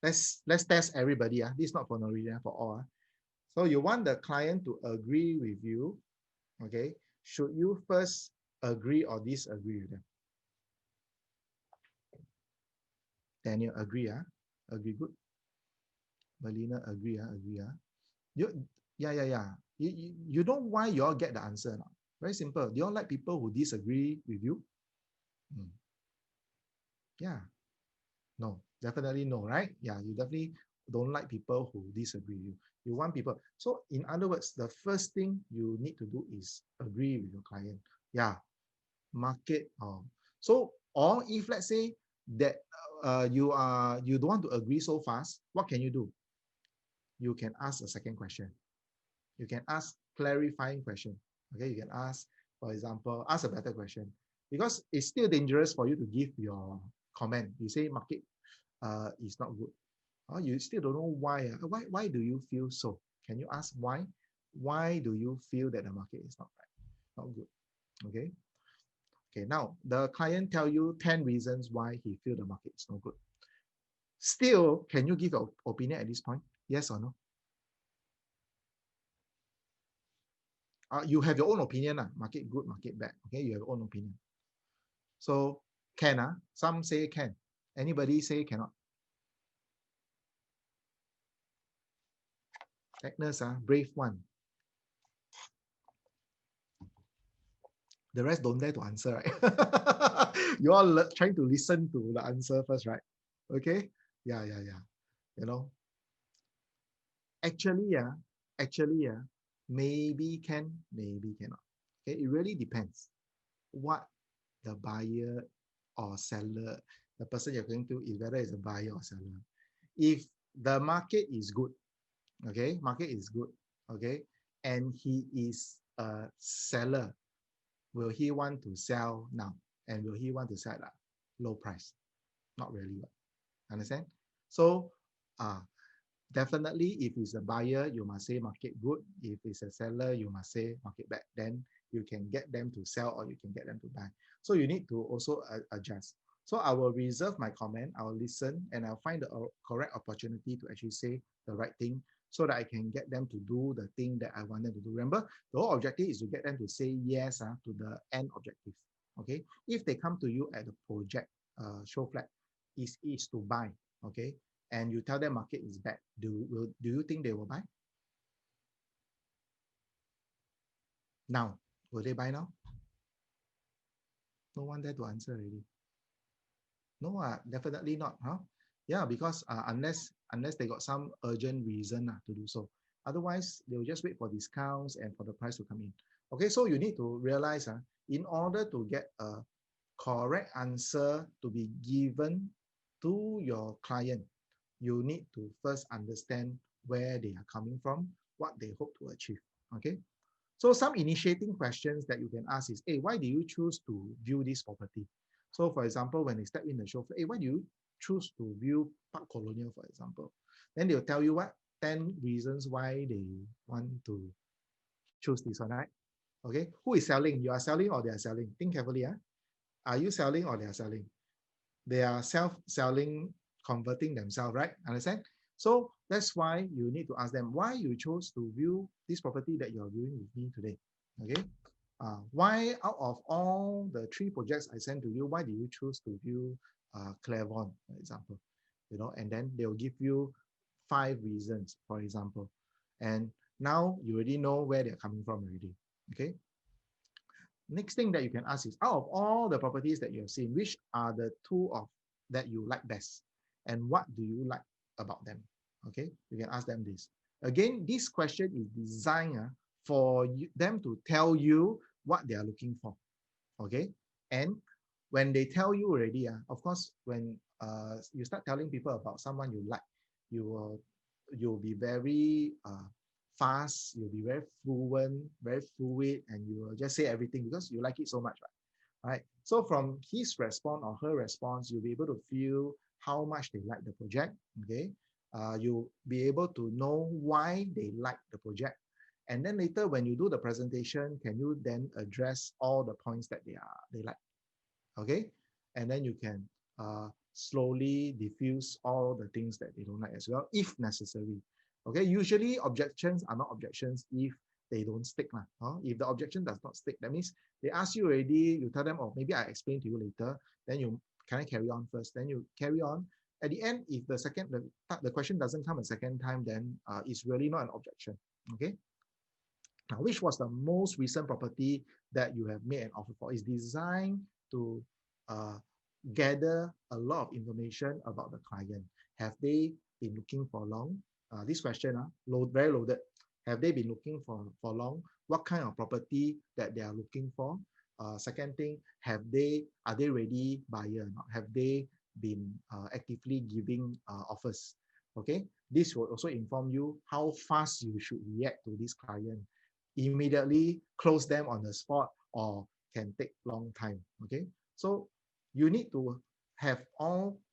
let's test everybody. This is not for Nuruddin, for all. So you want the client to agree with you, okay? Should you first agree or disagree with them? Daniel, agree, agree, good. Melina, agree, agree, You, yeah. You know why you all get the answer now? Very simple. Do you all like people who disagree with you? Yeah, no, definitely no, right? Yeah, you definitely don't like people who disagree with you. You want people. So in other words, the first thing you need to do is agree with your client. Yeah, market. So, or if let's say that you don't want to agree so fast, what can you do? You can ask a second question. You can ask clarifying question. Okay, you can ask, for example, ask a better question, because it's still dangerous for you to give your comment. You say market is not good. You still don't know why. Why do you feel so? Can you ask why? Why do you feel that the market is not right, not good? Okay. Okay. Now the client tell you 10 reasons why he feel the market is no good. Still, can you give your opinion at this point? Yes or no? You have your own opinion, market good, market bad. Okay, you have your own opinion. So can, some say can. Anybody say cannot? Agnes, brave one. The rest don't dare to answer, right? You all trying to listen to the answer first, right? Okay. Yeah. You know, actually, maybe can, maybe cannot. Okay, it really depends what the buyer or seller, the person you're going to, is whether it's a buyer or seller. If the market is good, okay, market is good, okay, and he is a seller, will he want to sell now? And will he want to sell at low price? Not really. Understand? So, definitely, if it's a buyer, you must say market good. If it's a seller, you must say market bad. Then you can get them to sell or you can get them to buy. So you need to also adjust. So I will reserve my comment, I will listen, and I'll find the correct opportunity to actually say the right thing so that I can get them to do the thing that I want them to do. Remember, the whole objective is to get them to say yes to the end objective. Okay. If they come to you at the project show flat, is to buy. Okay. And you tell them market is bad, do you think they will buy? Now, will they buy now? No one there to answer already. No, definitely not, huh? Yeah, because unless they got some urgent reason to do so. Otherwise, they will just wait for discounts and for the price to come in. Okay, so you need to realize in order to get a correct answer to be given to your client, you need to first understand where they are coming from, what they hope to achieve. Okay. So some initiating questions that you can ask is, hey, why do you choose to view this property? So for example, when they step in the show, hey, why do you choose to view Park Colonial, for example? Then they'll tell you what 10 reasons why they want to choose this one, right? Okay. Who is selling? You are selling or they are selling? Think carefully. Are you selling or they are selling? They are self-selling, converting themselves, right? Understand? So that's why you need to ask them why you chose to view this property that you're viewing with me today. Okay. Why out of all the 3 projects I sent to you, why do you choose to view Clairvon, for example? You know, and then they'll give you 5 reasons, for example. And now you already know where they're coming from already. Okay. Next thing that you can ask is, out of all the properties that you have seen, which are the 2 of that you like best? And what do you like about them? Okay, you can ask them this. Again, this question is designed for them to tell you what they are looking for. Okay, and when they tell you already, of course, when you start telling people about someone you like, you'll be very fast, you'll be very fluent, very fluid, and you will just say everything because you like it so much, right? So from his response or her response, you'll be able to feel how much they like the project, okay? You'll be able to know why they like the project. And then later when you do the presentation, can you then address all the points that they like, okay? And then you can slowly diffuse all the things that they don't like as well, if necessary. Okay, usually objections are not objections if they don't stick. If the objection does not stick, that means they ask you already, you tell them, oh, maybe I explain to you later, then you can I carry on first? Then you carry on. At the end, if the question doesn't come a second time, then it's really not an objection. Okay. Now, which was the most recent property that you have made an offer for? Is designed to gather a lot of information about the client. Have they been looking for long? This question, very loaded. Have they been looking for long? What kind of property that they are looking for? Second thing, are they ready buyer or not? Have they been actively giving offers? Okay, this will also inform you how fast you should react to this client. Immediately close them on the spot or can take long time. Okay, so you need to have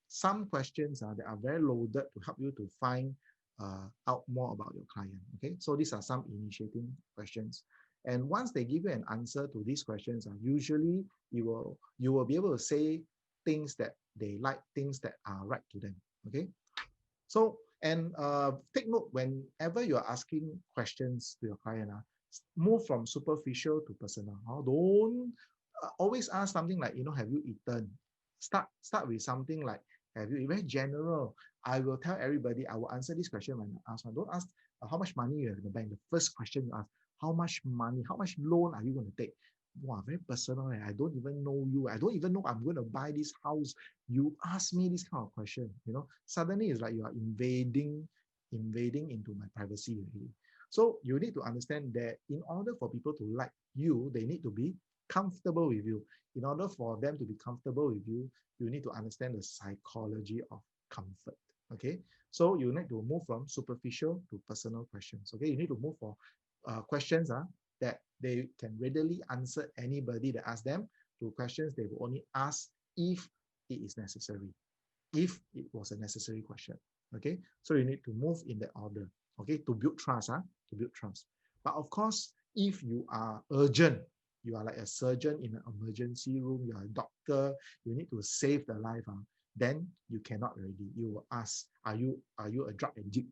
some questions that are very loaded to help you to find out more about your client. Okay, so these are some initiating questions. And once they give you an answer to these questions, usually you will be able to say things that they like, things that are right to them. Okay, so and take note whenever you're asking questions to your client, move from superficial to personal. Don't always ask something like, have you eaten? Start with something like, have you? Very general. I will tell everybody, I will answer this question when I ask. Don't ask how much money you have in the bank. The first question you ask, how much money, how much loan are you going to take? Wow, very personal. I don't even know you. I don't even know I'm going to buy this house. You ask me this kind of question, suddenly it's like you are invading into my privacy already. So you need to understand that in order for people to like you, they need to be comfortable with you. In order for them to be comfortable with you, you need to understand the psychology of comfort. Okay, so you need to move from superficial to personal questions. Okay, you need to move for questions that they can readily answer anybody that asks them, to questions they will only ask if it is necessary, if it was a necessary question. Okay, so you need to move in that order. Okay, to build trust, to build trust. But of course, if you are urgent, you are like a surgeon in an emergency room, you are a doctor, you need to save the life, then you cannot already. You will ask, are you a drug addict?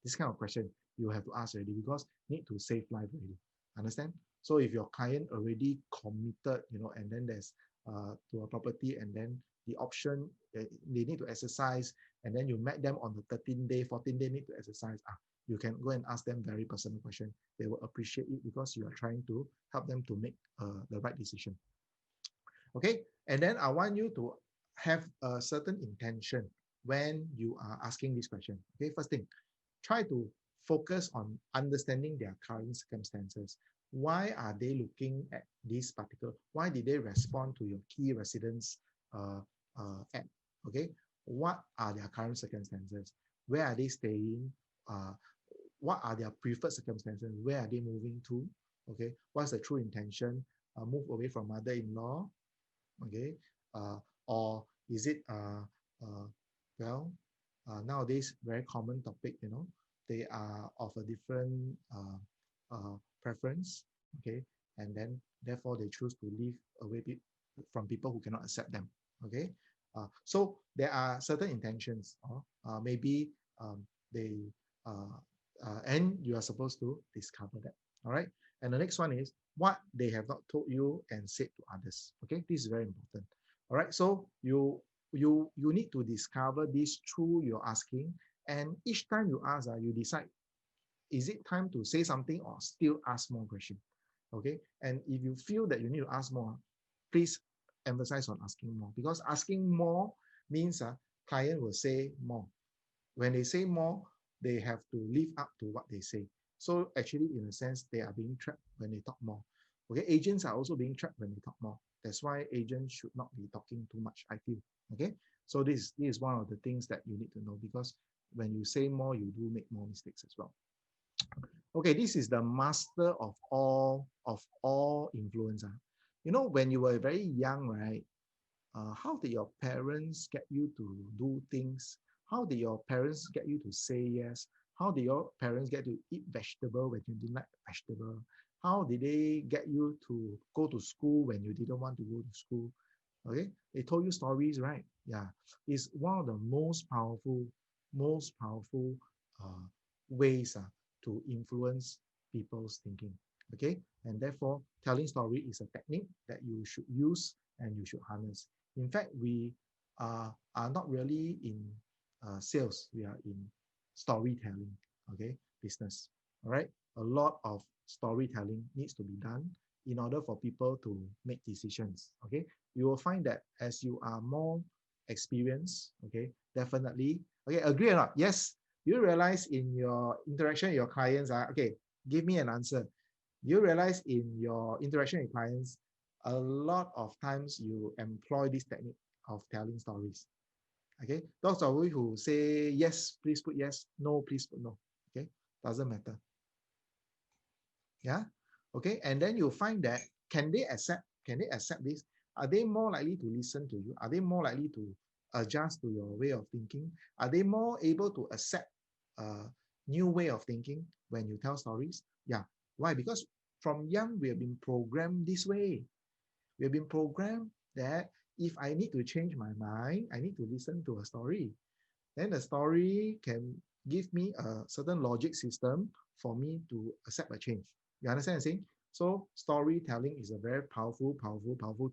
This kind of question you have to ask already, because you need to save life already. Understand? So if your client already committed, and then there's to a property, and then the option they need to exercise, and then you met them on the 13th day, 14th day need to exercise, you can go and ask them very personal question. They will appreciate it because you are trying to help them to make the right decision. Okay, and then I want you to have a certain intention when you are asking this question. Okay, first thing, try to focus on understanding their current circumstances. Why are they looking at this particular? Why did they respond to your key residence ad? Okay, what are their current circumstances? Where are they staying? What are their preferred circumstances? Where are they moving to? Okay, what's the true intention? Move away from mother-in-law. Okay, or is it nowadays very common topic, they are of a different preference, okay, and then therefore they choose to live away from people who cannot accept them. Okay, so there are certain intentions, maybe they and you are supposed to discover that. All right, and the next one is what they have not told you and said to others. Okay, this is very important. All right, so you need to discover this through your asking, and each time you ask, you decide, is it time to say something or still ask more questions? Okay, and if you feel that you need to ask more, please emphasize on asking more, because asking more means client will say more. When they say more, they have to live up to what they say. So actually, in a sense, they are being trapped when they talk more. Okay, agents are also being trapped when they talk more. That's why agents should not be talking too much, I feel. Okay, so this is one of the things that you need to know, because when you say more, you do make more mistakes as well. Okay, this is the master of all influence. When you were very young, right? How did your parents get you to do things? How did your parents get you to say yes? How did your parents get to eat vegetable when you didn't like vegetable? How did they get you to go to school when you didn't want to go to school? Okay, they told you stories, right? Yeah, it's one of the most powerful uh, ways to influence people's thinking. Okay, and therefore, telling story is a technique that you should use and you should harness. In fact, we are not really in sales. We are in storytelling, okay, business. All right, a lot of storytelling needs to be done in order for people to make decisions. Okay, you will find that as you are more experienced, okay, definitely, okay, agree or not? Yes, You realize in your interaction with your clients, okay, give me an answer. You realize in your interaction with clients, a lot of times you employ this technique of telling stories. Okay, those of you who say yes, please put yes, no, please put no. Okay, doesn't matter. Yeah, okay, and then you'll find that can they accept this? Are they more likely to listen to you? Are they more likely to adjust to your way of thinking? Are they more able to accept a new way of thinking when you tell stories? Yeah, why? Because from young we have been programmed this way. We have been programmed that if I need to change my mind, I need to listen to a story. Then the story can give me a certain logic system for me to accept a change. You understand what I'm saying? So storytelling is a very powerful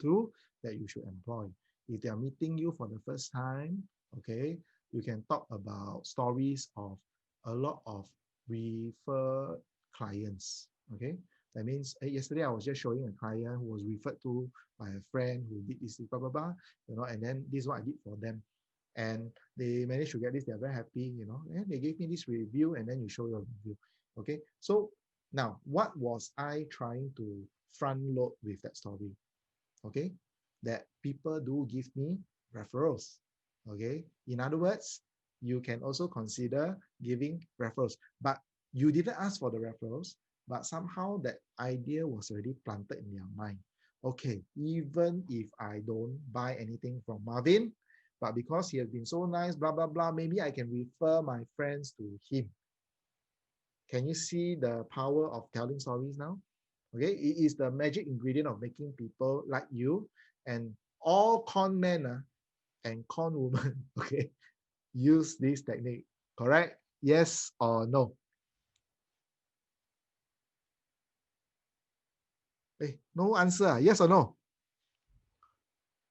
tool that you should employ. If they are meeting you for the first time, okay, you can talk about stories of a lot of refer clients. Okay, that means yesterday I was just showing a client who was referred to by a friend who did this, blah blah blah, and then this is what I did for them, and they managed to get this. They're very happy, and they gave me this review, and then you show your review. Okay, so now what was I trying to front load with that story? Okay, that people do give me referrals. Okay, in other words, you can also consider giving referrals, but you didn't ask for the referrals, but somehow that idea was already planted in your mind. Okay, even if I don't buy anything from Marvin, but because he has been so nice, blah blah blah, maybe I can refer my friends to him. Can you see the power of telling stories now? Okay, it is the magic ingredient of making people like you, and all con men and con women, okay, use this technique. Correct? Yes or no? Hey, no answer. Yes or no?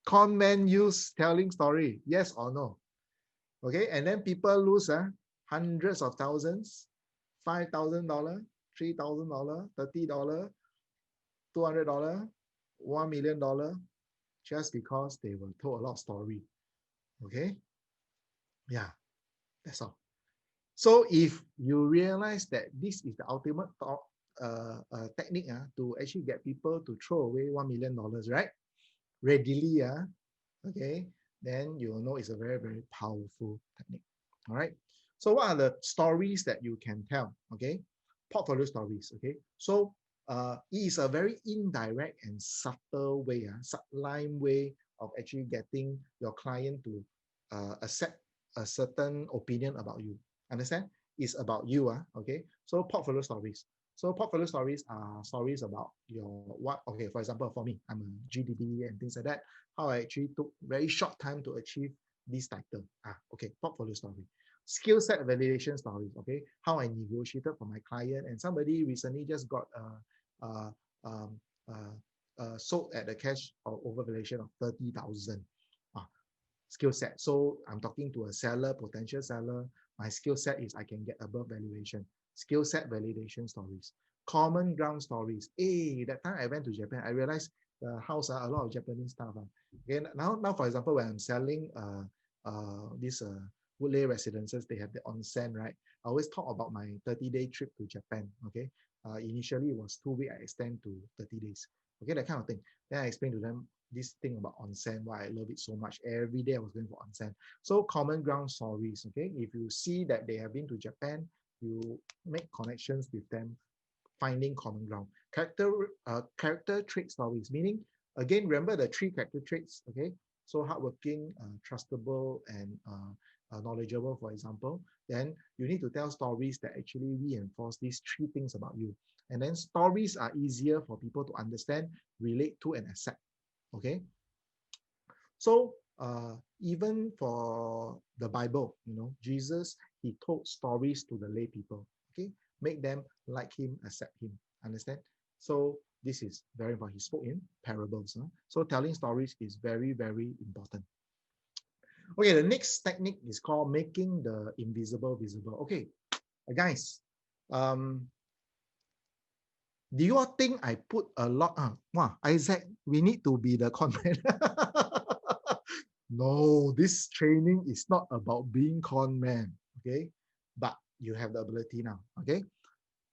Con men use telling story. Yes or no? Okay, and then people lose hundreds of thousands, $5,000, $3,000, $30, $200, $1 million, just because they were told a lot of story. Okay, yeah, that's all. So if you realize that this is the ultimate technique to actually get people to throw away $1 million, right? Readily, okay, then you will know it's a very, very powerful technique. All right. So what are the stories that you can tell? Okay, portfolio stories. Okay, so it is a very indirect and subtle way, sublime way of actually getting your client to accept a certain opinion about you. Understand? It's about you. Okay, so portfolio stories. So portfolio stories are stories about your what. Okay, for example, for me, I'm a GDD and things like that. How I actually took very short time to achieve this title. Okay, portfolio story. Skill set validation stories. Okay, how I negotiated for my client, and somebody recently just got uh, um, sold at the cash or over valuation of 30,000. Skill set. So I'm talking to a seller, potential seller. My skill set is I can get above valuation. Skill set validation stories. Common ground stories. Hey, that time I went to Japan, I realized the house a lot of Japanese stuff. Okay, now for example, when I'm selling this Woodley residences, they have the onsen, right? I always talk about my 30-day trip to Japan. Okay, initially it was 2 weeks, I extend to 30 days. Okay, that kind of thing. Then I explain to them this thing about onsen, why I love it so much. Every day I was going for onsen. So common ground stories. Okay, if you see that they have been to Japan, you make connections with them, finding common ground. Character trait stories, meaning again, remember the 3 character traits. Okay, so hardworking, trustable, and knowledgeable, for example. Then you need to tell stories that actually reinforce these 3 things about you. And then stories are easier for people to understand, relate to, and accept. Okay, so even for the Bible, Jesus, he told stories to the lay people. Okay, make them like him, accept him. Understand? So this is very important. He spoke in parables. So telling stories is very, very important. Okay, the next technique is called making the invisible visible. Okay, guys, do you all think I put a lot? Wow, Isaac, we need to be the conman. No, this training is not about being con man. Okay, but you have the ability now. Okay.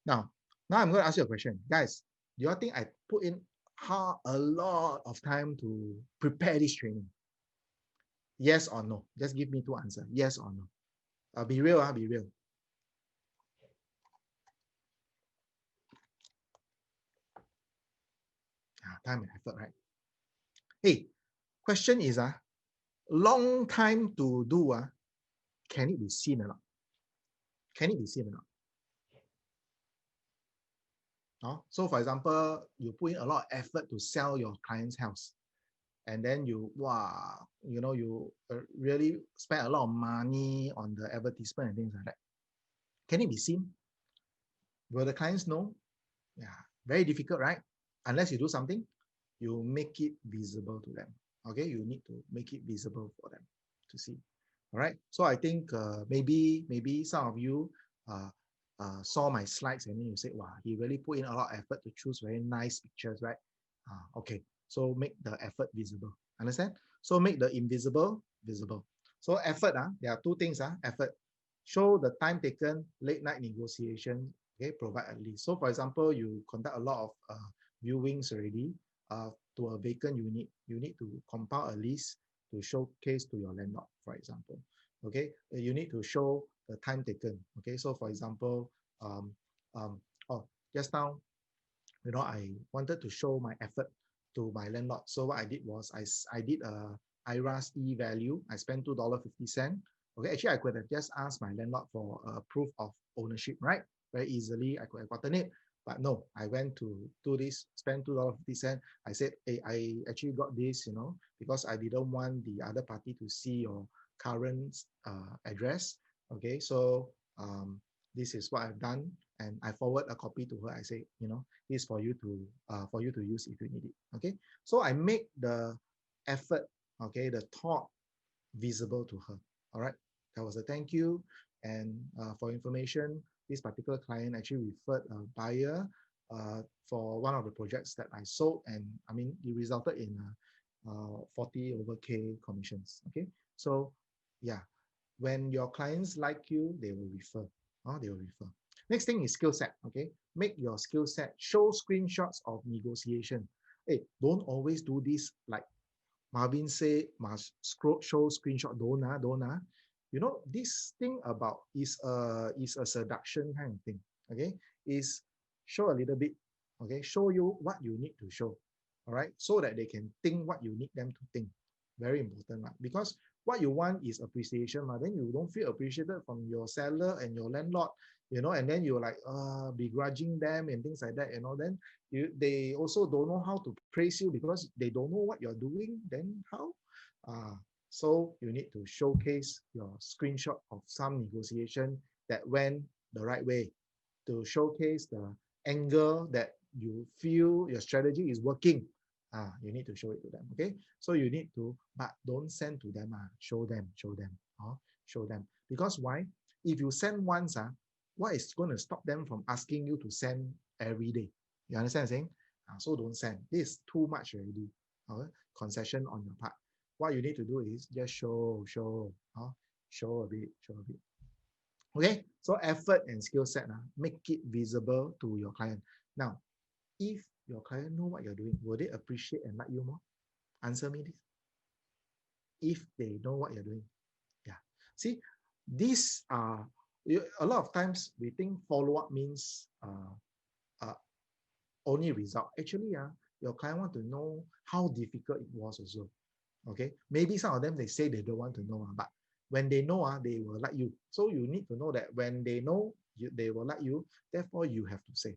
Now I'm going to ask you a question, guys. Do you think I put in a lot of time to prepare this training? Yes or no? Just give me two answers. Yes or no? Be real. Be real. Time and effort, right? Hey, question is long time to do can it be seen or not? Can it be seen or not? So for example, you put in a lot of effort to sell your client's house, and then you really spend a lot of money on the advertisement and things like that. Can it be seen? Will the clients know? Yeah, very difficult, right? Unless you do something, you make it visible to them. Okay, you need to make it visible for them to see. All right. So I think maybe some of you saw my slides and then you say, wow, he really put in a lot of effort to choose very nice pictures, right? Okay. So make the effort visible. Understand? So make the invisible visible. So effort, there are two things. Effort. Show the time taken, late night negotiation. Okay, provide at least. So for example, you conduct a lot of viewings already to a vacant unit. You need to compile a list to showcase to your landlord, for example. Okay, you need to show the time taken. Okay, so for example, just now, I wanted to show my effort to my landlord. So what I did was I did a IRAS e-value. I spent $2.50. Okay, actually I could have just asked my landlord for a proof of ownership, right? Very easily, I could have gotten it. But no, I went to do this, spend $2.50. I said, hey, I actually got this, because I didn't want the other party to see your current address. Okay, so this is what I've done, and I forward a copy to her. I say, this is for you to use if you need it. Okay, so I make the effort, okay, the thought visible to her. All right, that was a thank you. And for information, this particular client actually referred a buyer for one of the projects that I sold, and I mean it resulted in 40 over K commissions. Okay, so yeah, when your clients like you, they will refer. They will refer. Next thing is skill set. Okay, make your skill set. Show screenshots of negotiation. Hey, don't always do this like Marvin say must show screenshot. Don't. This thing about is a seduction kind of thing. Okay, is show a little bit. Okay, show you what you need to show. All right, so that they can think what you need them to think. Very important, right? Because what you want is appreciation, then you don't feel appreciated from your seller and your landlord, and then you're like begrudging them and things like that, then they also don't know how to praise you because they don't know what you're doing. Then how? So you need to showcase your screenshot of some negotiation that went the right way, to showcase the angle that you feel your strategy is working. You need to show it to them. Okay, so you need to, but don't send to them. Show them. Show them. Because why? If you send once, what is going to stop them from asking you to send every day? You understand what I'm saying? So don't send. This is too much already. Concession on your part. What you need to do is just show a bit. Okay, so effort and skill set, make it visible to your client. Now, if your client know what you're doing, will they appreciate and like you more? Answer me this. If they know what you're doing. Yeah. See, these are, a lot of times we think follow-up means only result. Actually, your client want to know how difficult it was also. Okay, maybe some of them, they say they don't want to know, but when they know, they will like you. So you need to know that when they know, they will like you. Therefore, you have to say.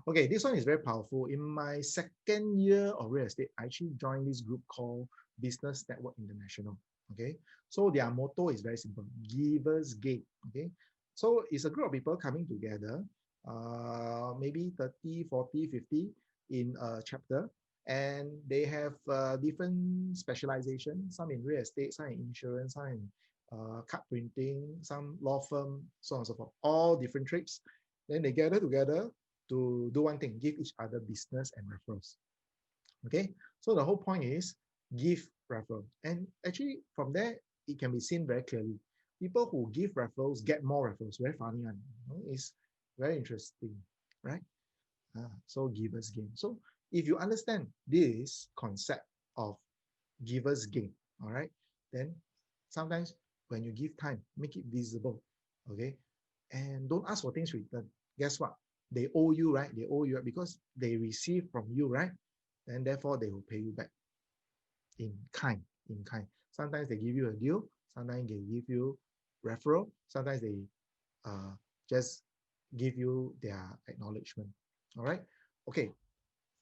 Okay, this one is very powerful. In my second year of real estate, I actually joined this group called Business Network International. Okay, so their motto is very simple: Givers Gate. Okay, so it's a group of people coming together, maybe 30, 40, 50 in a chapter, and they have different specialization, some in real estate, some in insurance, some in card printing, some law firm, so on and so forth, all different trades. Then they gather together to do one thing: give each other business and referrals. Okay, so the whole point is give referral. And actually from there, it can be seen very clearly. people who give referrals get more referrals. Very funny one. It's very interesting, right? So givers gain. So if you understand this concept of givers gain, all right, then sometimes when you give time, make it visible, okay, and don't ask for things return. Guess what? They owe you, right? They owe you because they receive from you, right? And therefore they will pay you back in kind, in kind. Sometimes they give you a deal, sometimes they give you referral, sometimes they uh, just give you their acknowledgement. All right. Okay.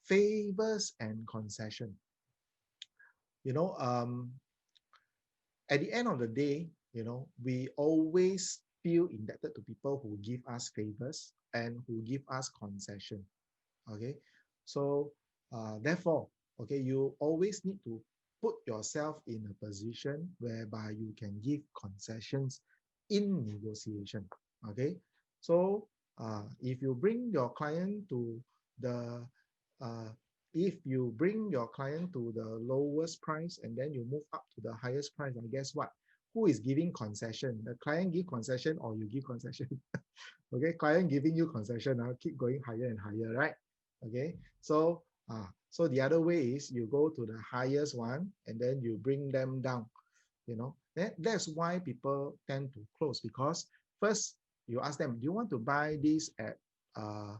Favors and concession. You know, at the end of the day, we always feel indebted to people who give us favors and who give us concession. Okay. So therefore, okay, you always need to put yourself in a position whereby you can give concessions in negotiation. Okay. So if you bring your client to the uh, if you bring your client to the lowest price and then you move up to the highest price, and guess what? Who is giving concession? The client give concession or you give concession? Okay, client giving you concession, keep going higher and higher, right? Okay, so the other way is you go to the highest one and then you bring them down. That's why people tend to close, because first you ask them, do you want to buy this at uh,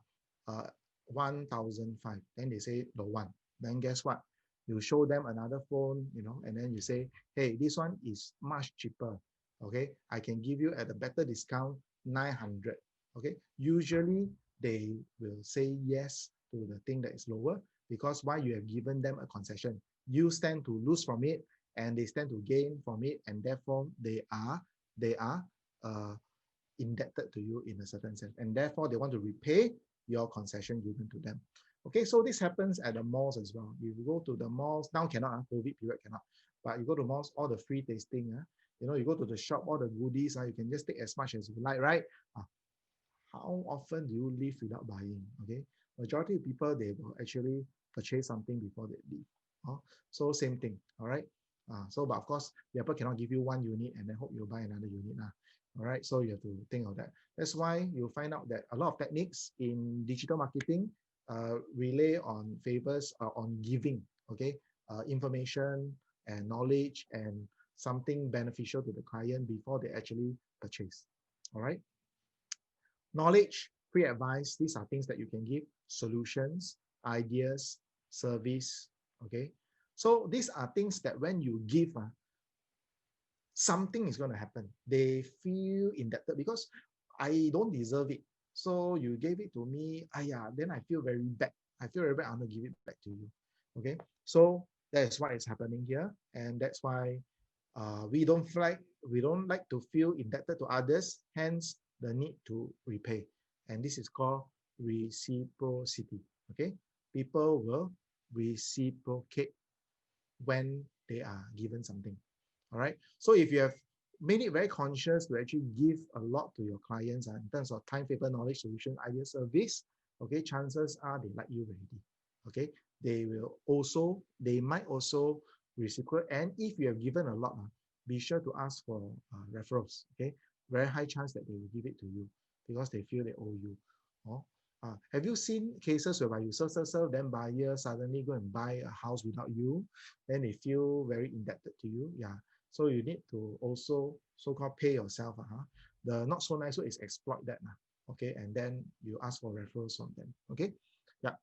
uh 1,005? Then they say the one. Then guess what? You show them another phone, and then you say, hey, this one is much cheaper. Okay, I can give you at a better discount 900. Okay, usually they will say yes to the thing that is lower, because why? You have given them a concession. You stand to lose from it and they stand to gain from it, and therefore they are uh, indebted to you in a certain sense, and therefore they want to repay your concession given to them. Okay, so this happens at the malls as well. If you go to the malls now, cannot, COVID period cannot, but you go to malls, all the free tasting, you go to the shop, all the goodies, you can just take as much as you like, right? How often do you leave without buying? Okay, majority of people, they will actually purchase something before they leave. So same thing. All right. But of course, the Apple cannot give you one unit and then hope you'll buy another unit. All right. So you have to think of that. That's why you find out that a lot of techniques in digital marketing relay on favors, on giving. Okay, information and knowledge and something beneficial to the client before they actually purchase. All right. Knowledge, free advice, these are things that you can give. Solutions, ideas, service, okay? So these are things that when you give, something is going to happen. They feel indebted because I don't deserve it. So you gave it to me, then I feel very bad. I feel very bad, I'm going to give it back to you, okay? So that is what is happening here. And that's why we don't like to feel indebted to others, hence the need to repay. And this is called reciprocity. Okay, people will reciprocate when they are given something. All right, so if you have made it very conscious to actually give a lot to your clients in terms of time, favor, knowledge, solution, idea, service, okay, chances are they like you already. Okay, they might also reciprocate. And if you have given a lot, be sure to ask for referrals. Okay, very high chance that they will give it to you because they feel they owe you. Have you seen cases whereby you serve, then buyer suddenly go and buy a house without you, then they feel very indebted to you? Yeah, so you need to also so-called pay yourself. The not so nice way is exploit that. Okay, and then you ask for referrals from them. Okay, yeah.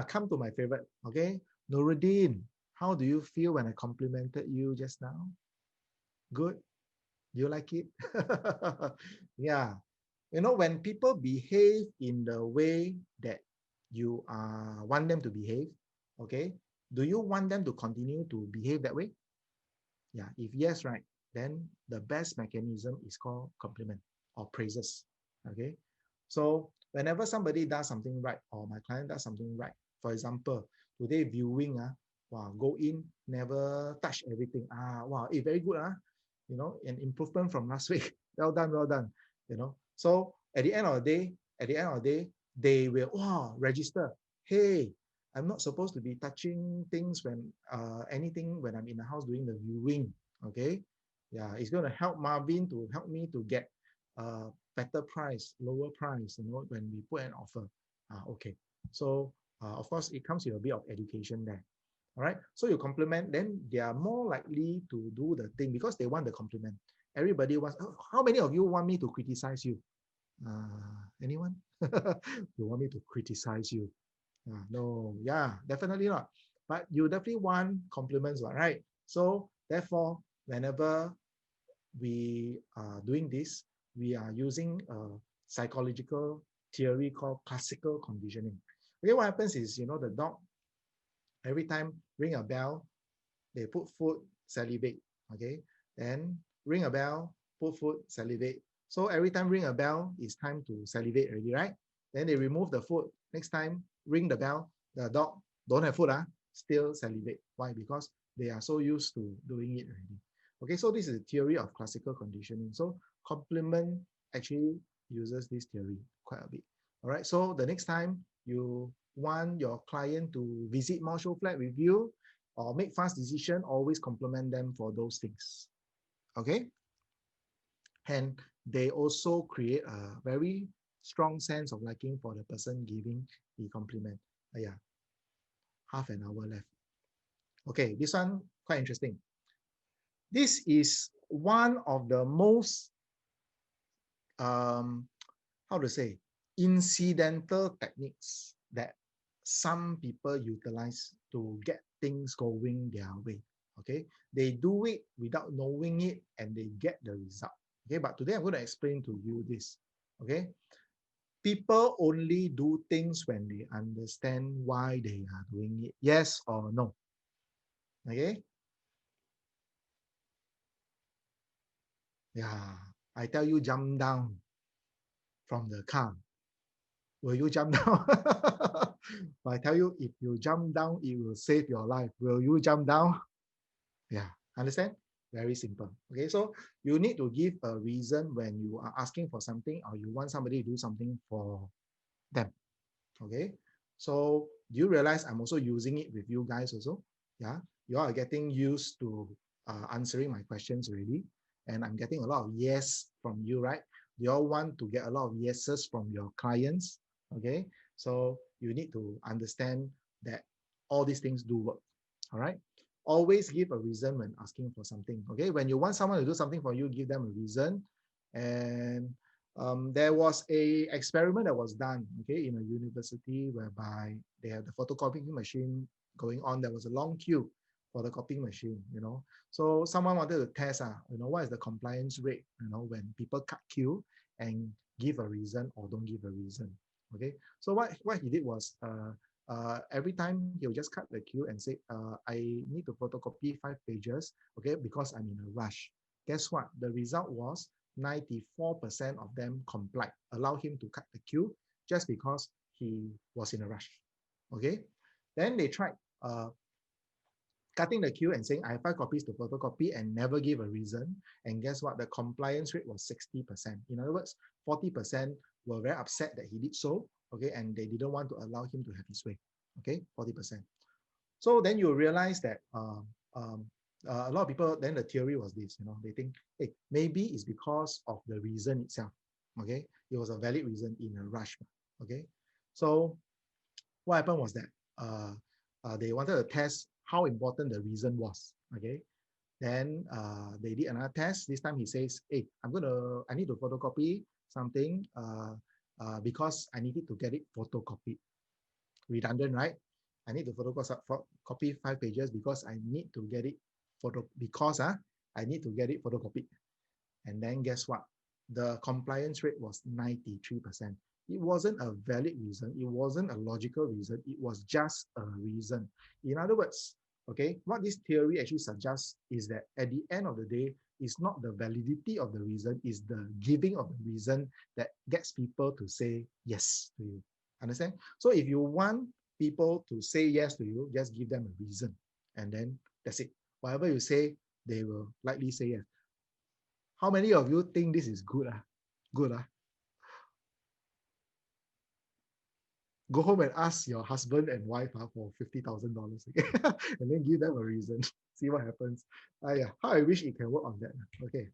Come to my favorite. Okay, Nuruddin, how do you feel when I complimented you just now? Good? Do you like it? Yeah. When people behave in the way that you want them to behave, okay, do you want them to continue to behave that way? Yeah, if yes, right, then the best mechanism is called compliment or praises. Okay, so whenever somebody does something right or my client does something right, for example, today viewing, wow, go in, never touch everything. Wow, very good, an improvement from last week. Well done, well done. So at the end of the day, they will register. Hey, I'm not supposed to be touching things when anything when I'm in the house doing the viewing. Okay, Yeah, it's going to help Marvin to help me to get a better price, lower price, when we put an offer. Okay. So of course, it comes with a bit of education there. All right. So you compliment, then they are more likely to do the thing because they want the compliment. Everybody wants. Oh, how many of you want me to criticize you? Anyone? You want me to criticize you? No, yeah, definitely not. But you definitely want compliments, right? So therefore, whenever we are doing this, we are using a psychological theory called classical conditioning. Okay, what happens is, the dog, every time ring a bell, they put food, salivate. Okay, then ring a bell, put food, salivate. So every time ring a bell, it's time to salivate already, right? Then they remove the food. Next time, ring the bell, the dog don't have food, still salivate. Why? Because they are so used to doing it already. Okay, so this is the theory of classical conditioning. So compliment actually uses this theory quite a bit. All right, so the next time you want your client to visit more show flat with you or make fast decision, always compliment them for those things. Okay, and they also create a very strong sense of liking for the person giving the compliment. Yeah, half an hour left. Okay, this one quite interesting. This is one of the most how to say, incidental techniques that some people utilize to get things going their way. Okay, they do it without knowing it and they get the result. Okay, but today I'm going to explain to you this. Okay, people only do things when they understand why they are doing it. Yes or no? Okay, yeah, I tell you, jump down from the car. Will you jump down? I tell you, if you jump down, it will save your life. Will you jump down? Yeah, understand? Very simple. Okay, so you need to give a reason when you are asking for something or you want somebody to do something for them. Okay, so do you realize I'm also using it with you guys also? Yeah, you are getting used to answering my questions already, and I'm getting a lot of yes from you, right? You all want to get a lot of yeses from your clients. Okay, so you need to understand that all these things do work. All right, always give a reason when asking for something. Okay, when you want someone to do something for you, give them a reason. And there was a experiment that was done, okay, in a university whereby they had the photocopying machine going on. There was a long queue for the copying machine, So someone wanted to test, what is the compliance rate, when people cut queue and give a reason or don't give a reason. Okay, so what he did was, every time he'll just cut the queue and say, I need to photocopy 5 pages, okay, because I'm in a rush. Guess what? The result was 94% of them complied, allow him to cut the queue just because he was in a rush. Okay, then they tried cutting the queue and saying, I have 5 copies to photocopy and never give a reason. And guess what? The compliance rate was 60%. In other words, 40% were very upset that he did so, okay, and they didn't want to allow him to have his way, okay, 40%. So then you realize that a lot of people, then the theory was this, they think, hey, maybe it's because of the reason itself, okay? It was a valid reason in a rush, okay? So what happened was that they wanted to test how important the reason was, okay? Then they did another test. This time he says, hey, I need to photocopy something because I needed to get it photocopied. Redundant, right? I need to photocopy 5 pages because I need to get it I need to get it photocopied. And then guess what? The compliance rate was 93%. It wasn't a valid reason. It wasn't a logical reason. It was just a reason. In other words, okay, what this theory actually suggests is that at the end of the day, it's not the validity of the reason, it's the giving of the reason that gets people to say yes to you. Understand? So if you want people to say yes to you, just give them a reason. And then that's it. Whatever you say, they will likely say yes. How many of you think this is good? Good. go home and ask your husband and wife for $50,000, okay? And then give them a reason. See what happens. Yeah, how I wish it can work on that. Okay.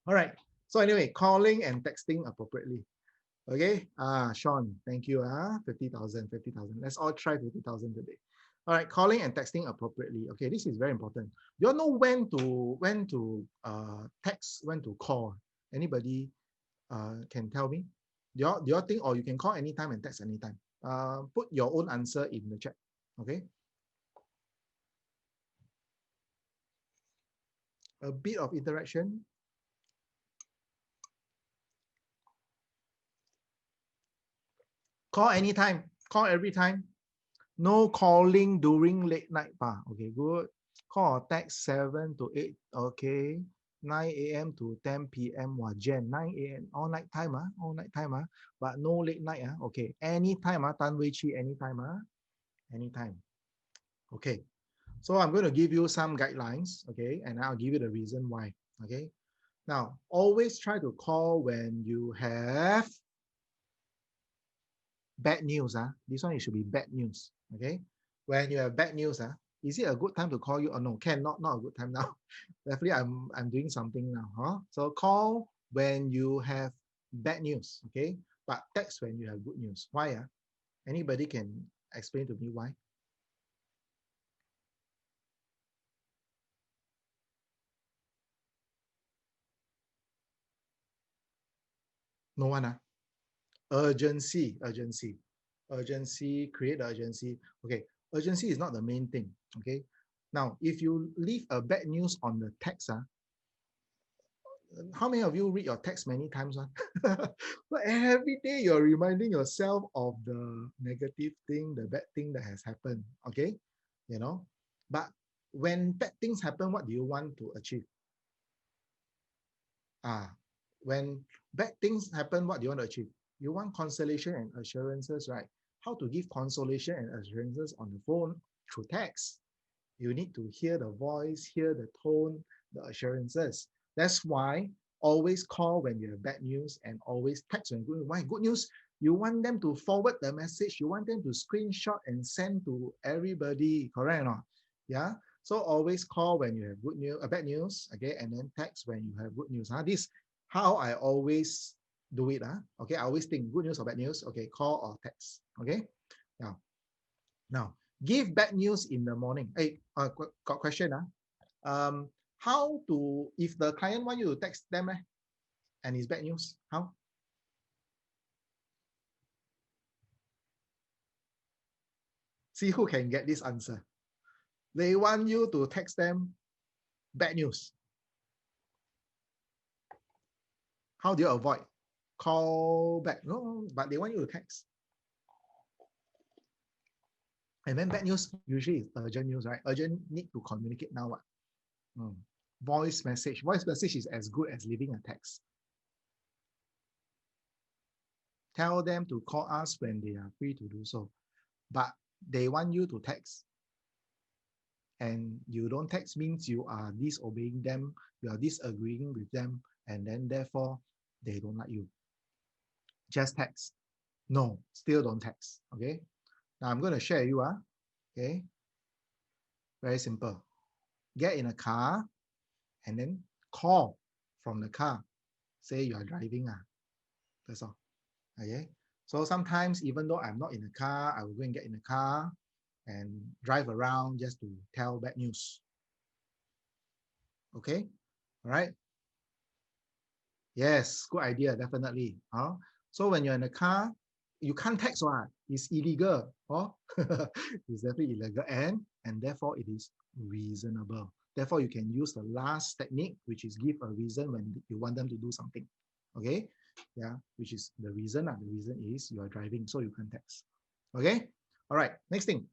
All right. So anyway, calling and texting appropriately. Okay. Sean, thank you. 50,000, 50,000. Let's all try 50,000 today. All right, calling and texting appropriately. Okay, this is very important. You all know when to text, when to call. Anybody can tell me? Do you all think, or you can call anytime and text anytime? Put your own answer in the chat. Okay. A bit of interaction. Call anytime. Call every time. No calling during late night. Okay, good. Call or text 7 to 8. Okay. 9 a.m. to 10 p.m. Jen, 9 a.m. all night time. All night time. But no late night. Okay. Anytime. Tan Wei Chi, anytime. Anytime. Okay. So I'm going to give you some guidelines. Okay. And I'll give you the reason why. Okay. Now, always try to call when you have bad news. This one, it should be bad news. Okay. When you have bad news, is it a good time to call you? Or no, not a good time now. Definitely, I'm doing something now. So call when you have bad news. Okay. But text when you have good news. Why? Anybody can explain to me why? No one. Urgency, create the urgency. Okay, urgency is not the main thing. Okay, now if you leave a bad news on the text, how many of you read your text many times? But every day you're reminding yourself of the negative thing, the bad thing that has happened. Okay, but when bad things happen, what do you want to achieve? When bad things happen, what do you want to achieve? You want consolation and assurances, right? How to give consolation and assurances on the phone? Through text. You need to hear the voice, hear the tone, the assurances. That's why always call when you have bad news and always text when good news. Why? Good news, you want them to forward the message. You want them to screenshot and send to everybody. Correct or not? Yeah. So always call when you have good news, bad news, okay, and then text when you have good news. This how I always do it. Okay, I always think good news or bad news. Okay, call or text. Okay. Now give bad news in the morning. Hey, got question. How to, if the client want you to text them and it's bad news, how? See who can get this answer. They want you to text them bad news. How do you avoid? Call back. No, but they want you to text. And then bad news usually is urgent news, right? Urgent, need to communicate now. Voice message. Voice message is as good as leaving a text. Tell them to call us when they are free to do so. But they want you to text. And you don't text means you are disobeying them, you are disagreeing with them, and then therefore they don't like you. Just text. No, still don't text. Okay. Now I'm going to share you. Okay. Very simple. Get in a car and then call from the car. Say you are driving. That's all. Okay. So sometimes, even though I'm not in the car, I will go and get in the car and drive around just to tell bad news. Okay. All right. Yes, good idea, definitely. So when you're in a car, you can't text. It's illegal. It's definitely illegal, and therefore it is reasonable. Therefore, you can use the last technique, which is give a reason when you want them to do something. Okay, yeah, which is the reason. The reason is you are driving, so you can text. Okay, all right. Next thing,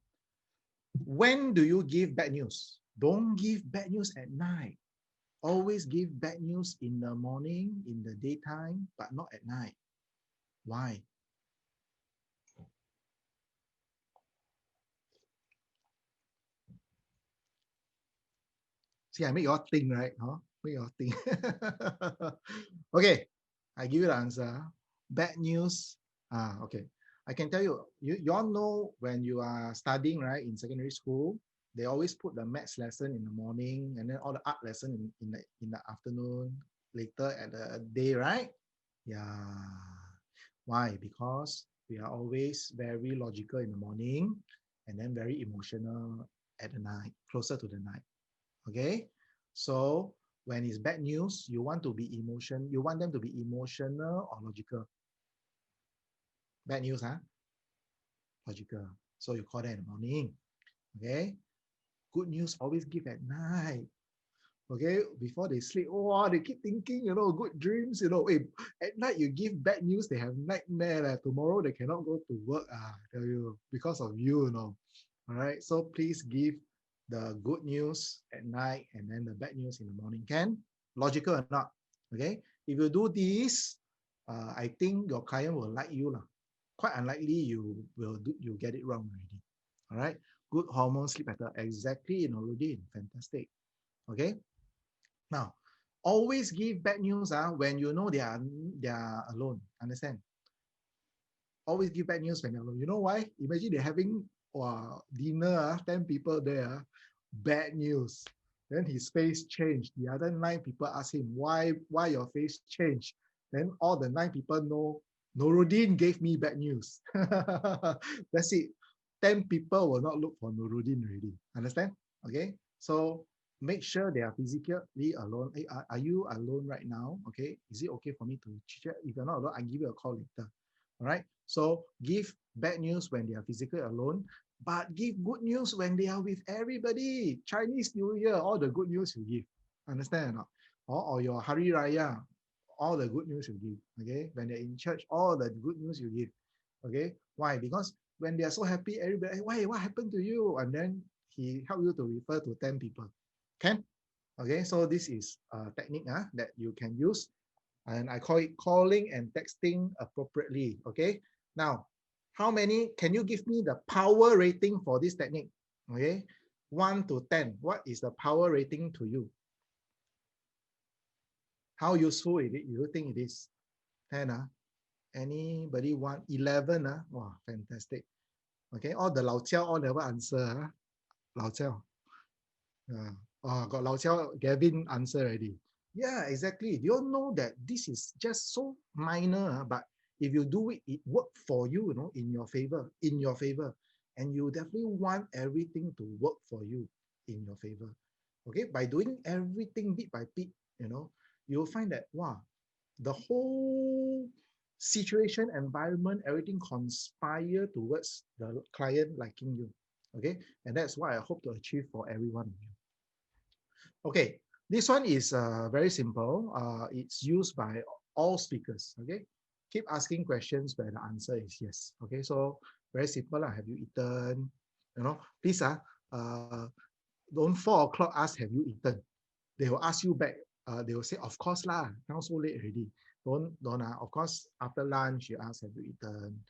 when do you give bad news? Don't give bad news at night. Always give bad news in the morning, in the daytime, but not at night. Why? See, I make you all think, right? Make you all think. Okay, I give you the answer. Bad news. Okay. I can tell you, you all know when you are studying, right, in secondary school, they always put the maths lesson in the morning and then all the art lesson in the afternoon, later at the day, right? Yeah. Why? Because we are always very logical in the morning and then very emotional at the night, closer to the night. Okay? So when it's bad news, you want you want them to be emotional or logical. Bad news, huh? Logical. So you call them in the morning. Okay? Good news always give at night. Okay, before they sleep, oh, they keep thinking, good dreams, hey, at night you give bad news, they have nightmare, tomorrow they cannot go to work, tell you, because of all right, so please give the good news at night and then the bad news in the morning. Can? Logical or not? Okay, if you do this, I think your client will like you. Quite unlikely you get it wrong already. All right, good hormone sleep pattern, exactly, routine, fantastic. Okay, now, always give bad news when you know they are alone. Understand? Always give bad news when they're alone. You know why? Imagine they're having dinner, 10 people there, bad news. Then his face changed. The other 9 people ask him, why your face changed? Then all the 9 people know, Nuruddin gave me bad news. That's it. 10 people will not look for Nuruddin already. Understand? Okay. So make sure they are physically alone. Hey, are you alone right now? Okay. Is it okay for me to check? If you're not alone, I'll give you a call later. All right. So give bad news when they are physically alone, but give good news when they are with everybody. Chinese New Year, all the good news you give. Understand or not? Or your Hari Raya, all the good news you give. Okay. When they're in church, all the good news you give. Okay. Why? Because when they are so happy, everybody, hey, why? What happened to you? And then he helped you to refer to 10 people. Can? Okay. So this is a technique that you can use. And I call it calling and texting appropriately. Okay. Now, how many, can you give me the power rating for this technique? Okay. 1 to 10. What is the power rating to you? How useful is it? You think it is? 10. Anybody want 11? Wow, fantastic. Okay. All the Lao Jiao all never answer. Lao Jiao. Got Lao Jiao, Gavin answer already. Yeah, exactly. You all know that this is just so minor, but if you do it, it work for you, in your favor, and you definitely want everything to work for you in your favor. Okay, by doing everything bit by bit, you'll find that wow, the whole situation, environment, everything conspire towards the client liking you. Okay, and that's what I hope to achieve for everyone of you. Okay, this one is very simple. It's used by all speakers. Okay, keep asking questions where the answer is yes. Okay, so very simple. Have you eaten? Please don't 4 o'clock ask have you eaten. They will ask you back. They will say of course lah. Now so late already. Don't of course after lunch you ask have you eaten.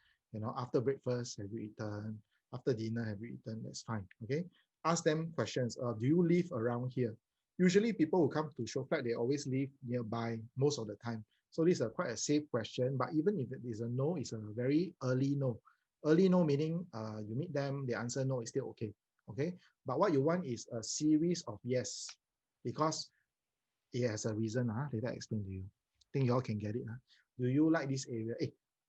After breakfast have you eaten. After dinner have you eaten. That's fine. Okay, ask them questions. Do you live around here? Usually people who come to show flat, they always live nearby most of the time. So this is quite a safe question, but even if it is a no, it's a very early no. Early no meaning you meet them, they answer no, it's still okay. Okay, but what you want is a series of yes, because it has a reason. Later I explain to you. Think you all can get it. Do you like this area?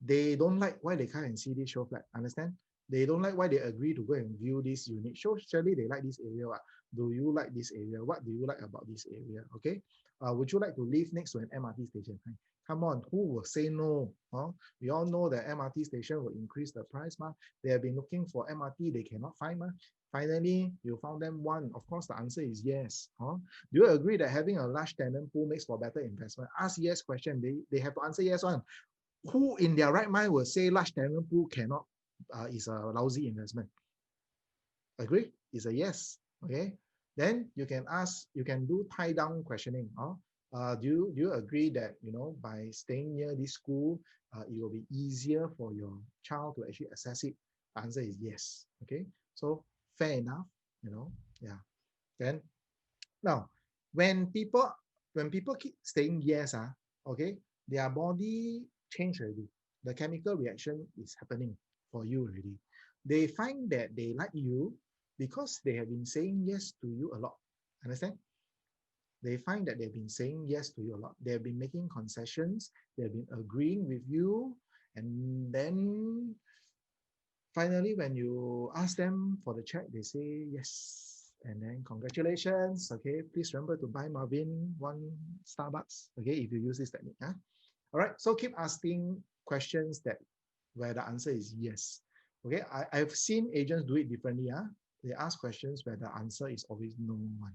They don't like why they come and see this show flat. Understand? They don't like why they agree to go and view this unit. Surely they like this area. Do you like this area? What do you like about this area? Okay. Would you like to live next to an MRT station? Come on, who will say no? We all know that MRT station will increase the price. They have been looking for MRT, they cannot find. Finally, you found them one. Of course, the answer is yes. Do you agree that having a large tenant pool makes for better investment? Ask yes question. They have to answer yes one. Who in their right mind will say large tenant pool cannot is a lousy investment? Agree? It's a yes. Okay. Then you can ask, you can do tie down questioning. Do you agree that by staying near this school, it will be easier for your child to actually access it? The answer is yes. Okay. So fair enough. Yeah. Then now, when people keep saying yes, okay, their body change already. The chemical reaction is happening. for you already. They find that they like you because they have been saying yes to you a lot. Understand? They find that they've been saying yes to you a lot. They've been making concessions. They've been agreeing with you. And then finally, when you ask them for the check, they say yes. And then congratulations. Okay, please remember to buy Marvin one Starbucks. Okay, if you use this technique. Huh? All right, so keep asking questions that where the answer is yes. Okay, I've seen agents do it differently. Huh? They ask questions where the answer is always no one.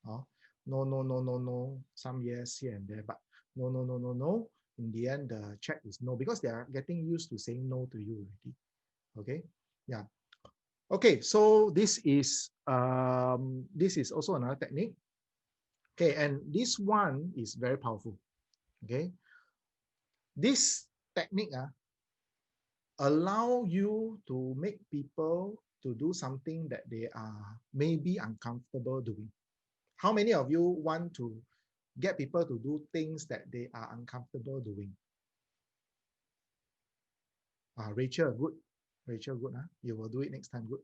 Oh, no, no, no, no, no. Some yes here and there, but no, no, no, no, no. In the end, the check is no because they are getting used to saying no to you already. Okay, yeah. Okay, so this is also another technique. Okay, and this one is very powerful. Okay, this technique allow you to make people to do something that they are maybe uncomfortable doing. How many of you want to get people to do things that they are uncomfortable doing? Rachel, good. Rachel, good. You will do it next time. Good.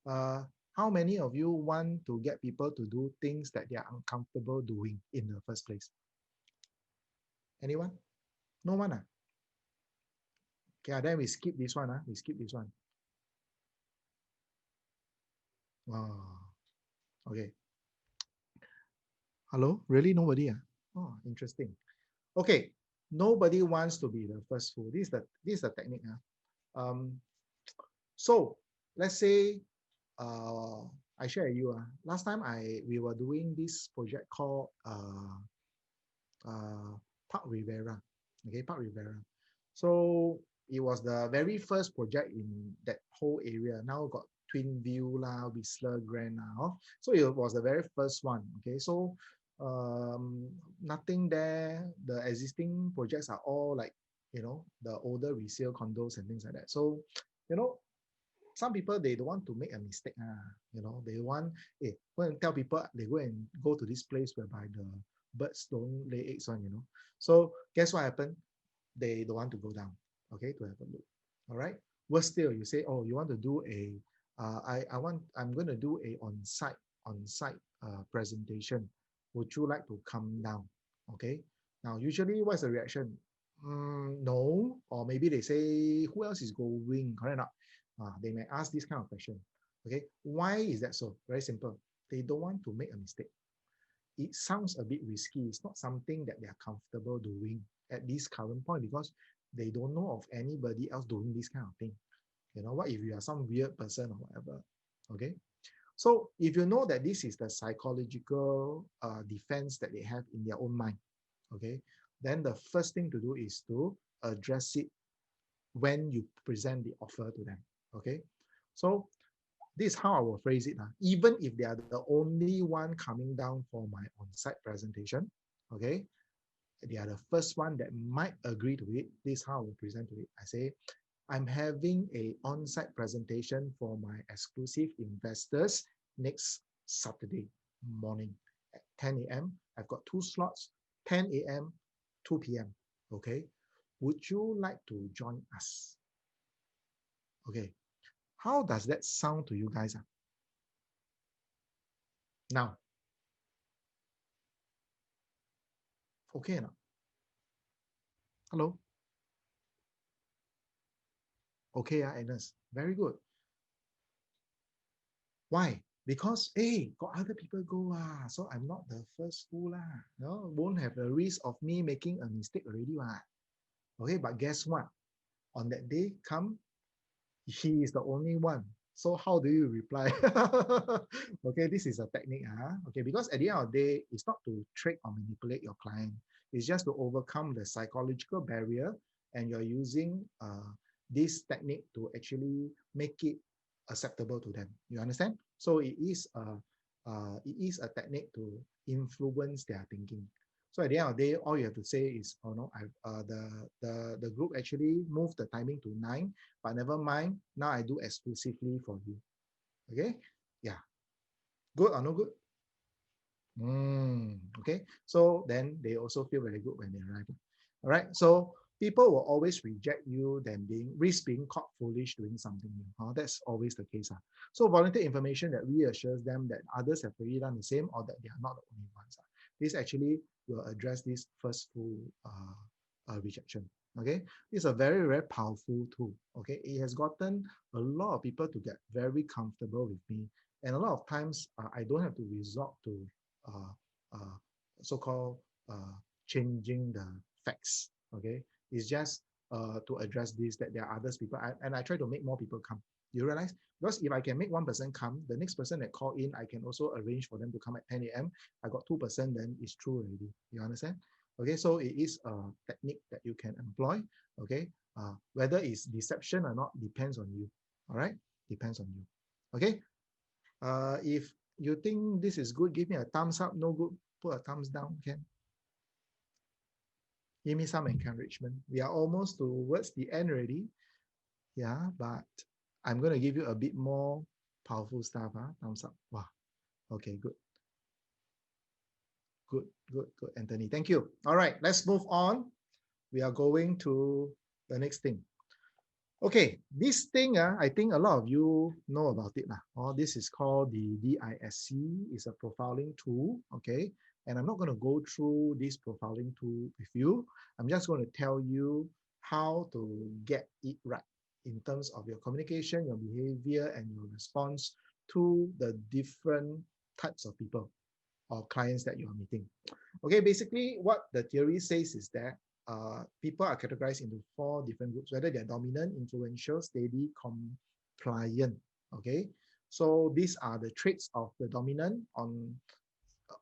How many of you want to get people to do things that they are uncomfortable doing in the first place? Anyone? No one? Okay, then we skip this one. We skip this one. Okay. Hello? Really nobody? Oh, interesting. Okay, nobody wants to be the first fool. This is the technique. So let's say I share with you. Last time we were doing this project called Park Rivera. Okay, Park Rivera. So it was the very first project in that whole area. Now got Twin View lah, Whistler Grand lah. So it was the very first one. Okay, so nothing there. The existing projects are all like, you know, the older resale condos and things like that. So, you know, some people, they don't want to make a mistake. You know, they want, go and tell people they go to this place whereby the birds don't lay eggs on, you know. So guess what happened? They don't want to go down, okay, to have a look. All right. Worse still, you say, oh, you want to do a, I'm going to do a on-site presentation. Would you like to come down? Okay. Now, usually, what's the reaction? No, or maybe they say, who else is going? Correct or not? They may ask this kind of question. Okay. Why is that so? Very simple. They don't want to make a mistake. It sounds a bit risky. It's not something that they are comfortable doing at this current point because they don't know of anybody else doing this kind of thing. You know, what if you are some weird person or whatever? Okay. So if you know that this is the psychological defense that they have in their own mind, okay, then the first thing to do is to address it when you present the offer to them. Okay. So this is how I will phrase it. Even if they are the only one coming down for my on-site presentation, okay, they are the first one that might agree to it. This is how I will present to it. I say, I'm having a on-site presentation for my exclusive investors next Saturday morning at 10 a.m. I've got 2 slots, 10 a.m., 2 p.m. Okay. Would you like to join us? Okay. How does that sound to you guys? Now, okay now. Hello? Okay, Agnes. Very good. Why? Because, hey, got other people go, so I'm not the first fool. No, won't have the risk of me making a mistake already. Okay, but guess what? On that day, he is the only one. So how do you reply? Okay, this is a technique. Okay, because at the end of the day, it's not to trick or manipulate your client. It's just to overcome the psychological barrier, and you're using this technique to actually make it acceptable to them. You understand? So it is a technique to influence their thinking. So at the end of the day, all you have to say is, oh no, the group actually moved the timing to 9, but never mind. Now I do exclusively for you. Okay? Yeah. Good or no good? Okay. So then they also feel very good when they arrive. All right. So people will always reject you than being caught foolish doing something new. That's always the case. So volunteer information that reassures them that others have already done the same or that they are not the only ones. This actually will address this first full rejection. Okay, it's a very, very powerful tool. Okay, it has gotten a lot of people to get very comfortable with me, and a lot of times I don't have to resort to uh, uh, so-called changing the facts. Okay, it's just to address this that there are others people, and I try to make more people come. You realize? Because if I can make one person come, the next person that call in, I can also arrange for them to come at 10 a.m. I got 2%, then it's true already. You understand? Okay, so it is a technique that you can employ. Okay, whether it's deception or not depends on you. All right, depends on you. Okay, if you think this is good, give me a thumbs up. No good, put a thumbs down. Can give me some encouragement. We are almost towards the end already. Yeah, but I'm going to give you a bit more powerful stuff. Thumbs up. Wow. Okay, good. Good, good, good, Anthony. Thank you. All right, let's move on. We are going to the next thing. Okay, this thing, I think a lot of you know about it. This is called the DISC. It's a profiling tool, okay? And I'm not going to go through this profiling tool with you. I'm just going to tell you how to get it right in terms of your communication, your behavior, and your response to the different types of people or clients that you are meeting. Okay, basically what the theory says is that people are categorized into 4 different groups, whether they're dominant, influential, steady, compliant. Okay, so these are the traits of the dominant on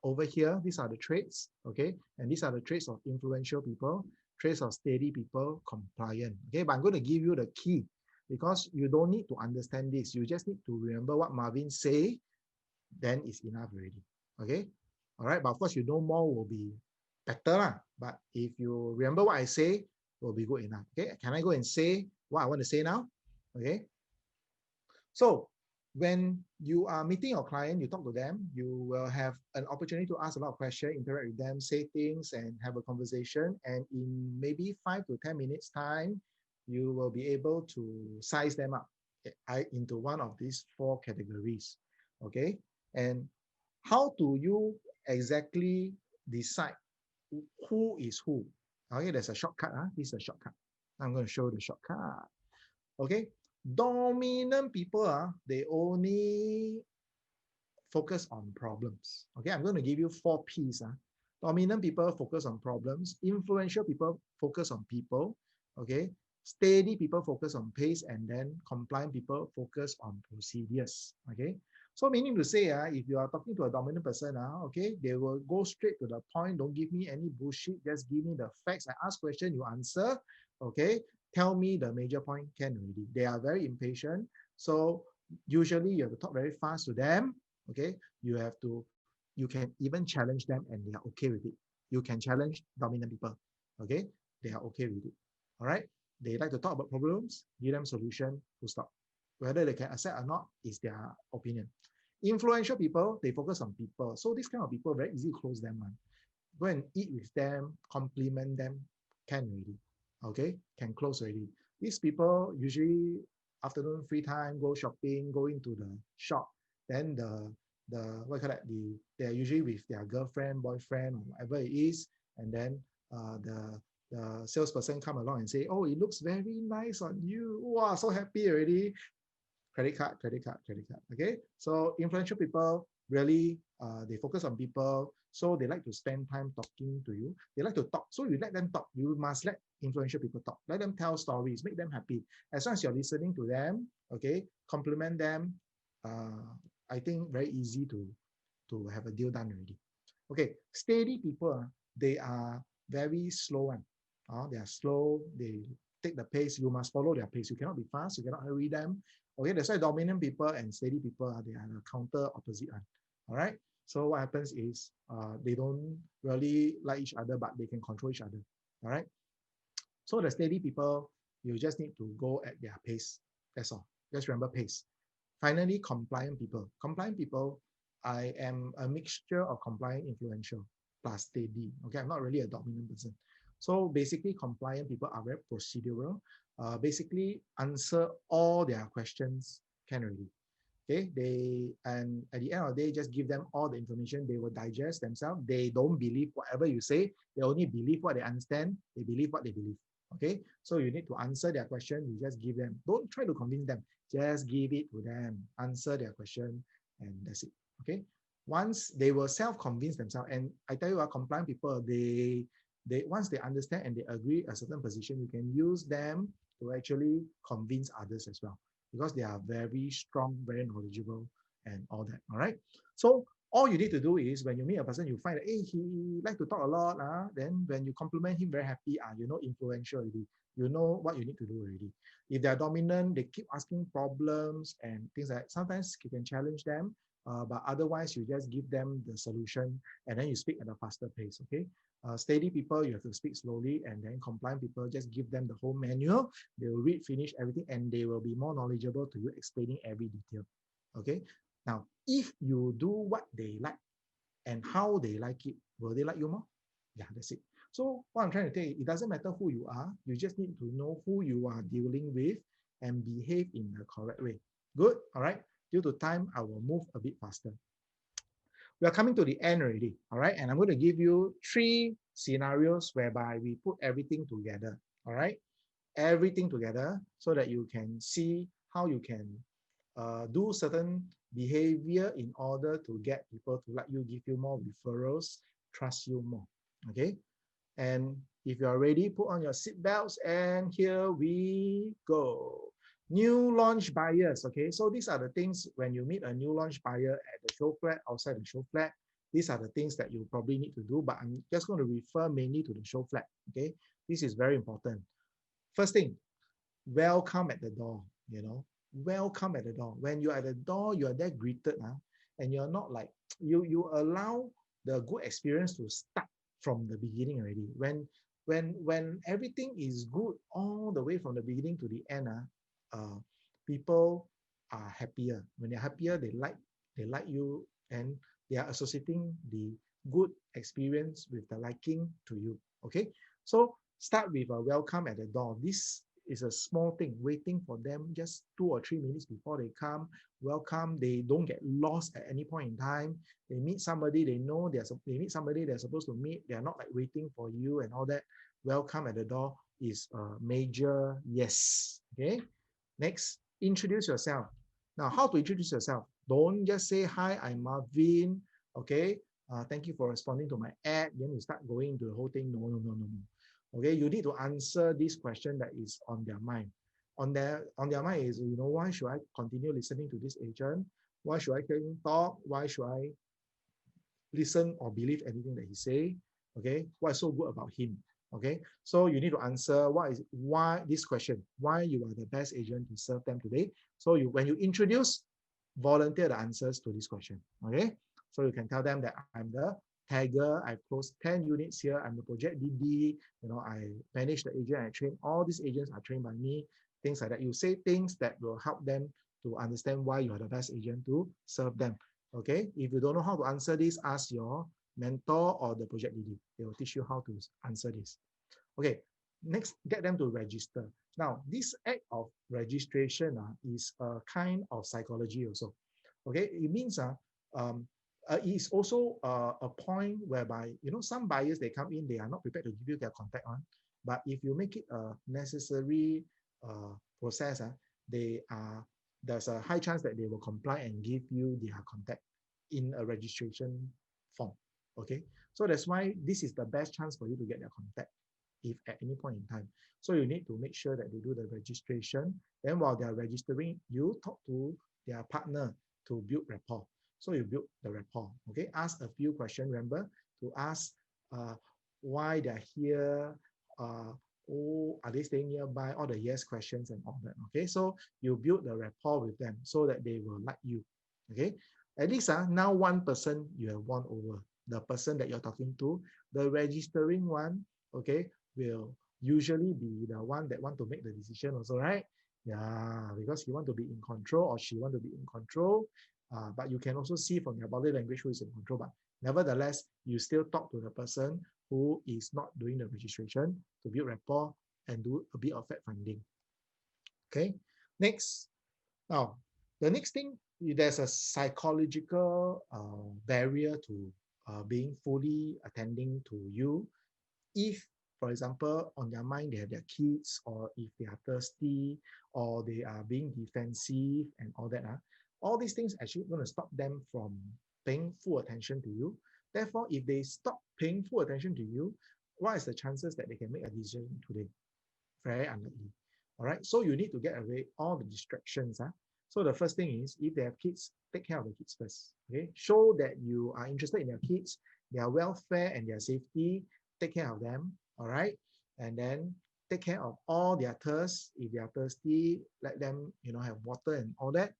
over here. These are the traits, okay, and these are the traits of influential people, traits of steady people, compliant. Okay, but I'm going to give you the key because you don't need to understand this. You just need to remember what Marvin say, then it's enough already. Okay, all right, but of course you know more will be better lah. But if you remember what I say, will be good enough. Okay, can I go and say what I want to say now? Okay, so when you are meeting your client, you talk to them, you will have an opportunity to ask a lot of questions, interact with them, say things, and have a conversation. And in maybe 5 to 10 minutes time, you will be able to size them up into one of these 4 categories. Okay, and how do you exactly decide who is who? Okay, there's a shortcut. This is a shortcut. I'm going to show the shortcut. Okay, dominant people, they only focus on problems. Okay, I'm going to give you 4 P's. Dominant people focus on problems. Influential people focus on people. Okay, steady people focus on pace, and then compliant people focus on procedures. Okay, so meaning to say, if you are talking to a dominant person, okay, they will go straight to the point. Don't give me any bullshit. Just give me the facts. I ask question, you answer. Okay, tell me the major point. Can already. They are very impatient. So usually you have to talk very fast to them. Okay, you can even challenge them and they are okay with it. You can challenge dominant people. Okay, they are okay with it. All right, they like to talk about problems, give them solution, full stop. Whether they can accept or not is their opinion. Influential people, they focus on people. So this kind of people, very easy to close them. Go and eat with them, compliment them, can already. Okay, can close already. These people usually afternoon free time, go shopping, go into the shop. Then the what call that, they're usually with their girlfriend, boyfriend, or whatever it is, and then the salesperson come along and say, oh, it looks very nice on you. Wow, so happy already. Credit card, credit card, credit card. Okay, so influential people really they focus on people, so they like to spend time talking to you. They like to talk, so you let them talk. You must let influential people talk. Let them tell stories, make them happy. As long as you're listening to them, okay, compliment them. I think very easy to have a deal done already. Okay, steady people, they are very slow one. They are slow. They take the pace. You must follow their pace. You cannot be fast. You cannot hurry them. Okay, that's why dominant people and steady people, they are the counter opposite one. All right. So what happens is they don't really like each other, but they can control each other. All right. So the steady people, you just need to go at their pace. That's all. Just remember pace. Finally, compliant people. Compliant people, I am a mixture of compliant, influential, plus steady. Okay, I'm not really a dominant person. So basically, compliant people are very procedural. Basically, answer all their questions can already. Okay, and at the end of the day, just give them all the information. They will digest themselves. They don't believe whatever you say. They only believe what they understand. They believe what they believe. Okay, so you need to answer their question. You just give them. Don't try to convince them. Just give it to them. Answer their question, and that's it. Okay. Once they will self-convince themselves, and I tell you, compliant people, they once they understand and they agree a certain position, you can use them to actually convince others as well, because they are very strong, very knowledgeable, and all that. All right. So all you need to do is when you meet a person, you find that hey, he like to talk a lot. Then when you compliment him, very happy. You know, influential already. You know what you need to do already. If they're dominant, they keep asking problems and things like that. Sometimes you can challenge them, but otherwise you just give them the solution and then you speak at a faster pace. Okay. Steady people, you have to speak slowly, and then compliant people, just give them the whole manual. They will read, finish everything, and they will be more knowledgeable to you, explaining every detail. Okay. Now, if you do what they like and how they like it, will they like you more? Yeah, that's it. So what I'm trying to say, it doesn't matter who you are. You just need to know who you are dealing with and behave in the correct way. Good. All right. Due to time, I will move a bit faster. We are coming to the end already. All right. And I'm going to give you 3 scenarios whereby we put everything together. All right. Everything together so that you can see how you can do certain behavior in order to get people to like you, give you more referrals, trust you more. Okay. And if you are ready, put on your seatbelts, and here we go. New launch buyers. Okay, so these are the things when you meet a new launch buyer at the show flat, outside the show flat. These are the things that you probably need to do, but I'm just going to refer mainly to the show flat. Okay, this is very important. First thing, welcome at the door. You know, welcome at the door. When you're at the door, you are there greeted, and you're not like you allow the good experience to start from the beginning already. When everything is good all the way from the beginning to the end, people are happier. When they're happier, they like you, and they are associating the good experience with the liking to you. Okay, so start with a welcome at the door. This is a small thing, waiting for them just 2 or 3 minutes before they come. Welcome. They don't get lost at any point in time. They meet somebody they know, they meet somebody they're supposed to meet. They're not like waiting for you and all that. Welcome at the door is a major yes. Okay. Next, introduce yourself. Now, how to introduce yourself? Don't just say, hi, I'm Marvin. Okay. Thank you for responding to my ad. Then you start going into the whole thing. No, no, no, no, no. Okay, you need to answer this question that is on their mind. On their mind is, why should I continue listening to this agent? Why should I hear him talk? Why should I listen or believe anything that he say? Okay, what's so good about him? Okay, so you need to answer why this question, why you are the best agent to serve them today. So when you introduce, volunteer the answers to this question. Okay, so you can tell them that I'm the tagger, I've closed 10 units here, I'm the project DD, I manage the agent, I train, all these agents are trained by me, things like that. You say things that will help them to understand why you are the best agent to serve them. Okay, if you don't know how to answer this, ask your mentor or the project DD. They will teach you how to answer this. Okay, next, get them to register. Now, this act of registration is a kind of psychology also. Okay, it means it's also a point whereby, some buyers, they come in, they are not prepared to give you their contact on. But if you make it a necessary process, there's a high chance that they will comply and give you their contact in a registration form. Okay, so that's why this is the best chance for you to get their contact if at any point in time. So you need to make sure that they do the registration. Then while they're registering, you talk to their partner to build rapport. So you build the rapport. Okay, ask a few questions. Remember to ask why they're here. Are they staying nearby? All the yes questions and all that. Okay, so you build the rapport with them so that they will like you. Okay, at least now one person you have won over. The person that you're talking to, the registering one, okay, will usually be the one that want to make the decision also, right? Yeah, because he want to be in control or she want to be in control. But you can also see from their body language who is in control. But nevertheless, you still talk to the person who is not doing the registration to build rapport and do a bit of fact finding. Okay, next. Now, the next thing, there's a psychological barrier to being fully attending to you. If, for example, on their mind, they have their kids, or if they are thirsty, or they are being defensive and all that, all these things actually going to stop them from paying full attention to you. Therefore, if they stop paying full attention to you, what is the chances that they can make a decision today? Very unlikely. All right. So you need to get away all the distractions. So the first thing is, if they have kids, take care of the kids first. Okay. Show that you are interested in their kids, their welfare and their safety. Take care of them. All right. And then take care of all their thirst. If they are thirsty, let them, have water and all that.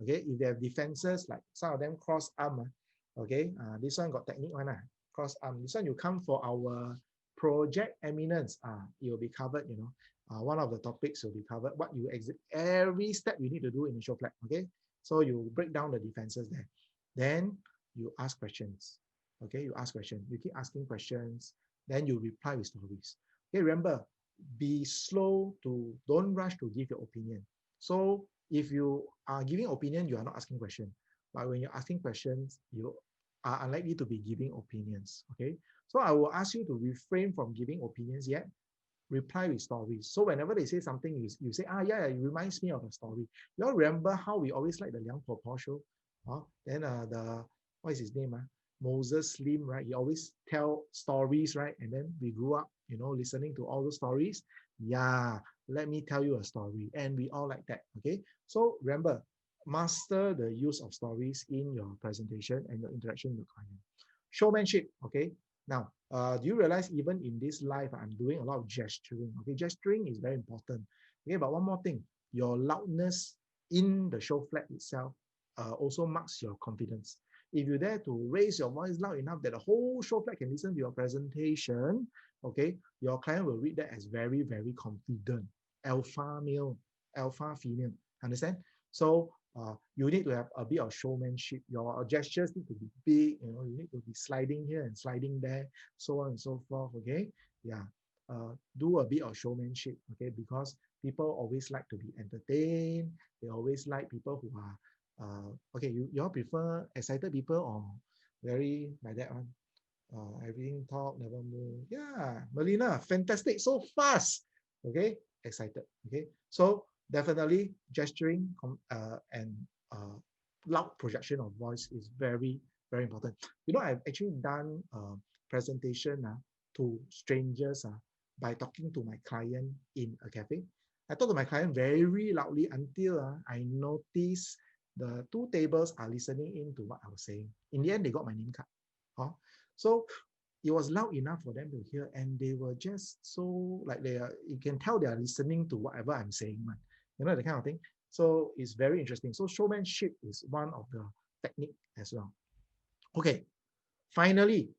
Okay. If they have defenses, like some of them cross arm. Okay. This one got technique one. Cross arm. This one you come for our project eminence. It will be covered, one of the topics will be covered. What you exit, every step you need to do in the show flag. Okay. So you break down the defenses there. Then you ask questions. Okay. You ask questions. You keep asking questions. Then you reply with stories. Okay. Remember, be slow don't rush to give your opinion. So if you are giving opinion, you are not asking questions. But when you're asking questions, you are unlikely to be giving opinions. Okay. So I will ask you to refrain from giving opinions yet. Reply with stories. So whenever they say something, you say, yeah, it reminds me of a story. You all remember how we always like the Liang Po Po show? Then what is his name? Moses Lim, right? He always tell stories, right? And then we grew up, listening to all the stories. Yeah, let me tell you a story. And we all like that, okay? So remember, master the use of stories in your presentation and your interaction with the client. Showmanship, okay? Now, do you realize even in this live, I'm doing a lot of gesturing, okay? Gesturing is very important, okay? But one more thing, your loudness in the show flag itself also marks your confidence. If you dare to raise your voice loud enough that the whole show flag can listen to your presentation, okay, your client will read that as very, very confident. Alpha male, alpha female, understand? So you need to have a bit of showmanship. Your gestures need to be big, you need to be sliding here and sliding there, so on and so forth, okay? Yeah, do a bit of showmanship, okay? Because people always like to be entertained. They always like people who are, okay, you all prefer excited people or very like that one? Everything talk, never move. Yeah, Melina, fantastic, so fast. Okay, excited. Okay, so definitely gesturing and loud projection of voice is very, very important. I've actually done a presentation to strangers by talking to my client in a cafe. I talk to my client very loudly until I noticed the two tables are listening in to what I was saying. In the end, they got my name card. So it was loud enough for them to hear, and they were just so like you can tell they are listening to whatever I'm saying, man. The kind of thing. So it's very interesting. So showmanship is one of the technique as well. Okay, finally,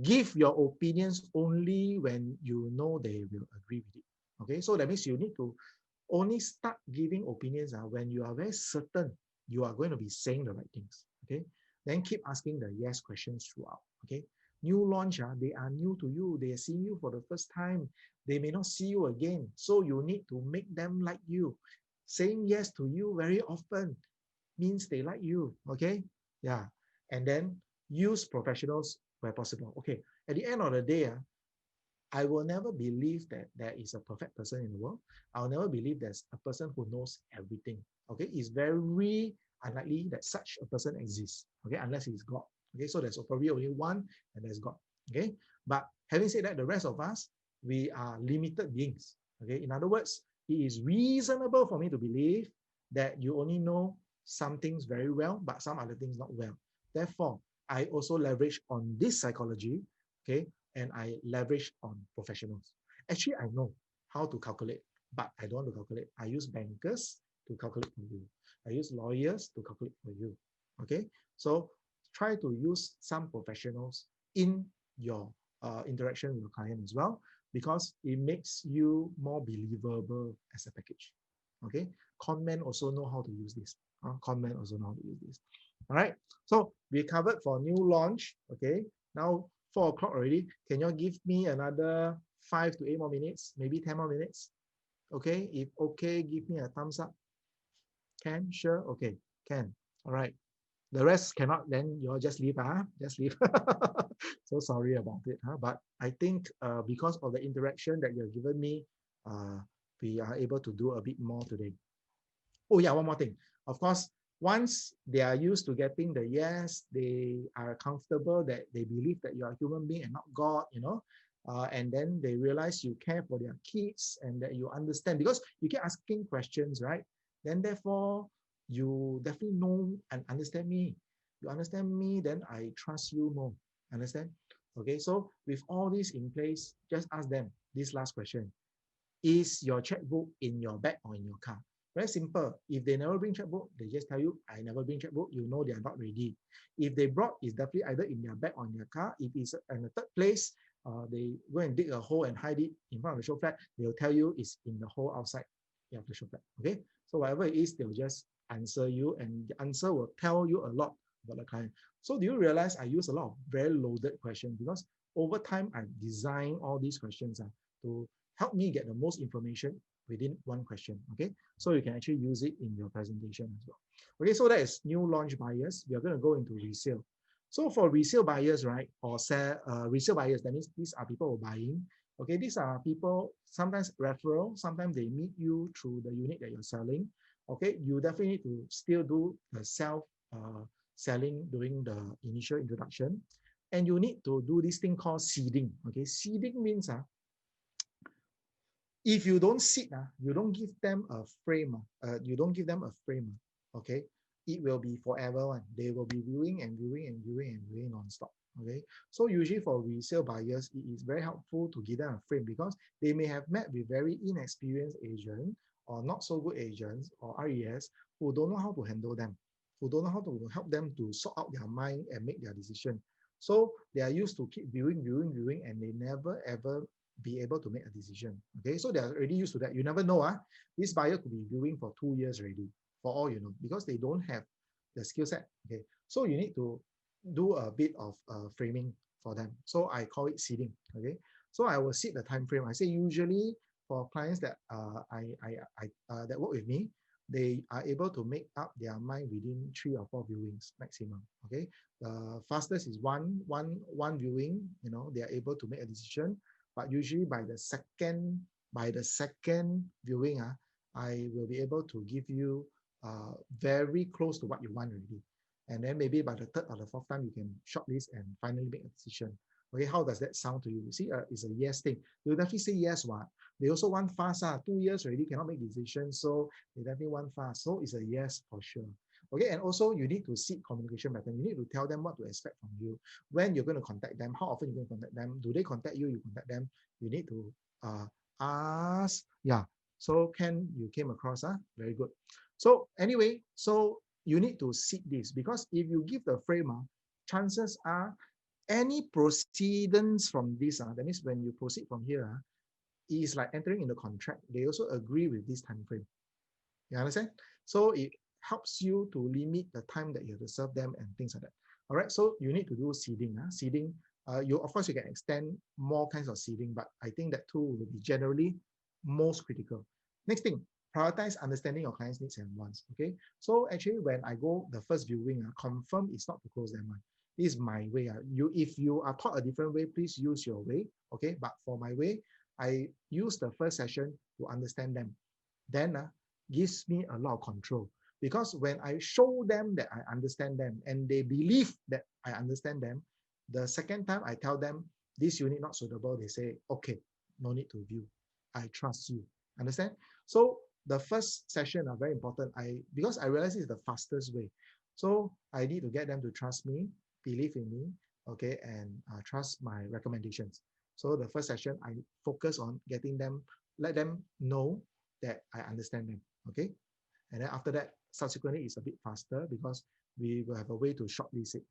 give your opinions only when you know they will agree with it. Okay, so that means you need to only start giving opinions when you are very certain you are going to be saying the right things. Okay, then keep asking the yes questions throughout. Okay, new launch, they are new to you. They are seeing you for the first time. They may not see you again. So you need to make them like you. Saying yes to you very often means they like you. Okay, yeah. And then use professionals where possible. Okay, at the end of the day, I will never believe that there is a perfect person in the world. I'll never believe there's a person who knows everything. Okay, it's very unlikely that such a person exists. Okay, unless he's God. Okay, so there's probably only one, and there's God. Okay, but having said that, the rest of us, we are limited beings. Okay, in other words, it is reasonable for me to believe that you only know some things very well, but some other things not well. Therefore, I also leverage on this psychology. Okay, and I leverage on professionals. Actually, I know how to calculate, but I don't want to calculate. I use bankers to calculate for you. I use lawyers to calculate for you. Okay, so try to use some professionals in your interaction with your client as well, because it makes you more believable as a package. Okay, conmen also know how to use this. Conmen also know how to use this. All right, so we covered for new launch. Okay, now 4 o'clock already. Can you give me another 5 to 8 more minutes, maybe 10 more minutes? Okay, if okay, give me a thumbs up. Can? Sure? Okay, can. All right. The rest cannot, then you all just leave, just leave. So sorry about it, but I think because of the interaction that you've given me, we are able to do a bit more today. Oh yeah, one more thing. Of course, once they are used to getting the yes, they are comfortable that they believe that you are a human being and not God, and then they realize you care for their kids and that you understand, because you keep asking questions, right? Then therefore, you definitely know and understand me. You understand me, then I trust you more. Understand? Okay, so with all this in place, just ask them this last question. Is your checkbook in your bag or in your car? Very simple. If they never bring checkbook, they just tell you, I never bring checkbook. You know they are not ready. If they brought, it's definitely either in their bag or in their car. If it's in the third place, they go and dig a hole and hide it in front of the show flag. They'll tell you it's in the hole outside of the show flag. Okay, so whatever it is, they'll just answer you, and the answer will tell you a lot about the client. So do you realize I use a lot of very loaded questions, because over time I design all these questions to help me get the most information within one question. Okay, so you can actually use it in your presentation as well. Okay, so that is new launch buyers. We are going to go into resale. So for resale buyers, right, or resale buyers, that means these are people who are buying. Okay, these are people, sometimes referral, sometimes they meet you through the unit that you're selling. Okay, you definitely need to still do the selling during the initial introduction. And you need to do this thing called seeding. Okay, seeding means if you don't seed, you don't give them a frame, okay, it will be forever one. They will be viewing and viewing and viewing and viewing non-stop. Okay, so usually for resale buyers, it is very helpful to give them a frame, because they may have met with very inexperienced agents or not so good agents or RES who don't know how to handle them, who don't know how to help them to sort out their mind and make their decision. So they are used to keep viewing, and they never ever be able to make a decision. Okay, so they are already used to that. You never know, this buyer could be viewing for 2 years already, for all you know, because they don't have the skill set. Okay, so you need to do a bit of framing for them. So I call it seeding. Okay, so I will seed the time frame. I say usually for clients that that work with me, they are able to make up their mind within 3 or 4 viewings maximum. Okay, the fastest is one viewing. They are able to make a decision. But usually by the second viewing, I will be able to give you very close to what you want already. And then maybe by the third or the fourth time, you can shortlist and finally make a decision. Okay, how does that sound to you? You see, it's a yes thing. You'll definitely say yes, what? They also want fast. 2 years already cannot make decisions, so they definitely want fast. So it's a yes for sure. Okay, and also you need to seek communication pattern. You need to tell them what to expect from you, when you're going to contact them, how often you're going to contact them, do they contact you, you contact them. You need to ask. Yeah, so Ken, you came across, very good. So anyway, so you need to seek this, because if you give the frame, chances are any proceedings from this, that means when you proceed from here, it is like entering in the contract. They also agree with this time frame. You understand? So it helps you to limit the time that you have to serve them and things like that. All right, so you need to do seeding. Seeding, of course you can extend more kinds of seeding, but I think that tool will be generally most critical. Next thing, prioritize understanding your client's needs and wants. Okay, so actually when I go the first viewing, confirm it's not to close them. This is my way. If you are taught a different way, please use your way. Okay, but for my way, I use the first session to understand them. Then gives me a lot of control, because when I show them that I understand them and they believe that I understand them, the second time I tell them this unit not suitable, they say, okay, no need to view. I trust you. Understand? So the first session are very important. Because I realize it's the fastest way. So I need to get them to trust me, believe in me, okay, and trust my recommendations. So the first session, I focus on getting them, let them know that I understand them, okay? And then after that, subsequently, it's a bit faster because we will have a way to shortlist it.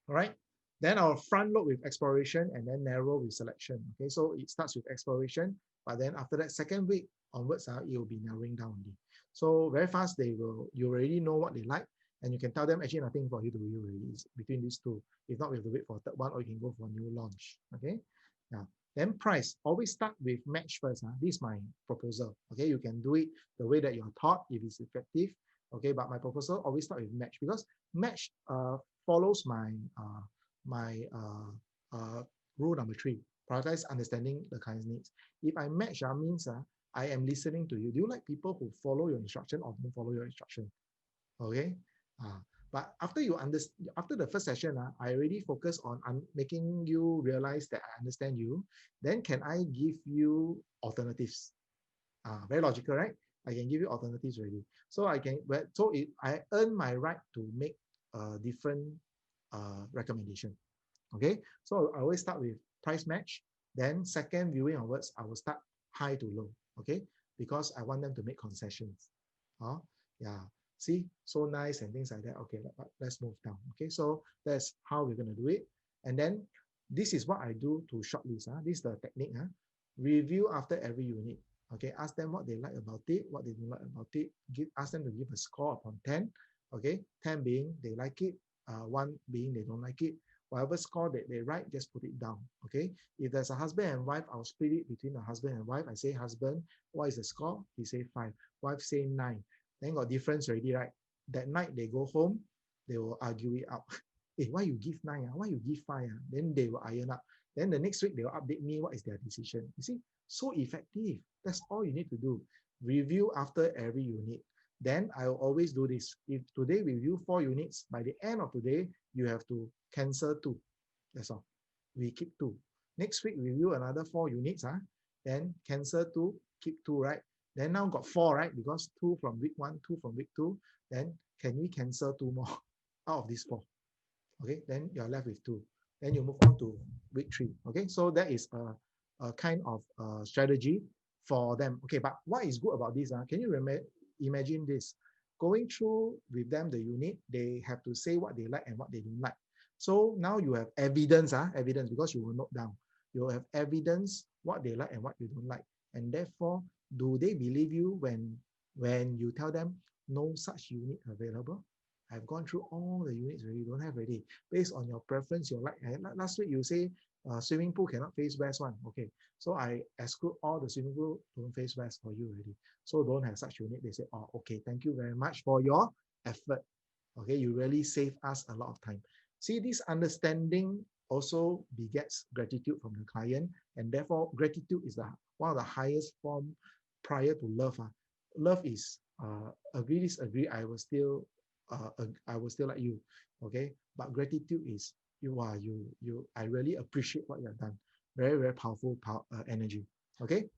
All right? Then our front load with exploration and then narrow with selection. Okay, so it starts with exploration, but then after that second week onwards, it will be narrowing down. So very fast, you already know what they like. And you can tell them actually nothing for you to do really. It's between these two. If not, we have to wait for a third one, or you can go for a new launch. Okay. Yeah. Then price, always start with match first. This is my proposal. Okay, you can do it the way that you're taught if it's effective. Okay, but my proposal always start with match, because match follows my rule number 3. Prioritize understanding the client's needs. If I match, means I am listening to you. Do you like people who follow your instruction or don't follow your instruction? Okay. But after after the first session, I already focus on making you realize that I understand you. Then can I give you alternatives? Very logical, right? I can give you alternatives already. So I earn my right to make a different recommendation. Okay. So I always start with price match. Then second viewing onwards, I will start high to low. Okay. Because I want them to make concessions. Yeah. See, so nice and things like that. Okay, let's move down. Okay, so that's how we're going to do it. And then this is what I do to shortlist. This is the technique. Review after every unit. Okay, ask them what they like about it, what they don't like about it. Ask them to give a score upon 10. Okay, 10 being they like it, 1 being they don't like it. Whatever score that they write, just put it down. Okay, if there's a husband and wife, I'll split it between the husband and wife. I say, husband, what is the score? He say 5. Wife say 9. Then got difference already, right? That night they go home, they will argue it out. Hey, why you give 9? Why you give 5? Then they will iron up. Then the next week they will update me what is their decision. You see, so effective. That's all you need to do. Review after every unit. Then I will always do this. If today we review 4 units, by the end of today, you have to cancel 2. That's all. We keep 2. Next week, review another 4 units. Then cancel 2, keep 2, right? Then now got 4, right? Because 2 from week 1, 2 from week 2. Then can we cancel 2 more out of these 4? Okay, then you're left with 2. Then you move on to week 3. Okay, so that is a kind of strategy for them. Okay, but what is good about this? Can you imagine this? Going through with them the unit, they have to say what they like and what they don't like. So now you have evidence, evidence, because you will note down. You will have evidence what they like and what you don't like. And therefore, do they believe you when you tell them no such unit available? I've gone through all the units already, don't have already. Based on your preference, your like. Last week you say swimming pool cannot face west one. Okay, so I exclude all the swimming pool don't face west for you already. So don't have such unit. They say, oh, okay, thank you very much for your effort. Okay, you really save us a lot of time. See, this understanding also begets gratitude from the client, and therefore gratitude is one of the highest form prior to love. Love is agree, disagree, I will still like you. Okay, but gratitude is I really appreciate what you have done. Very, very powerful energy. Okay,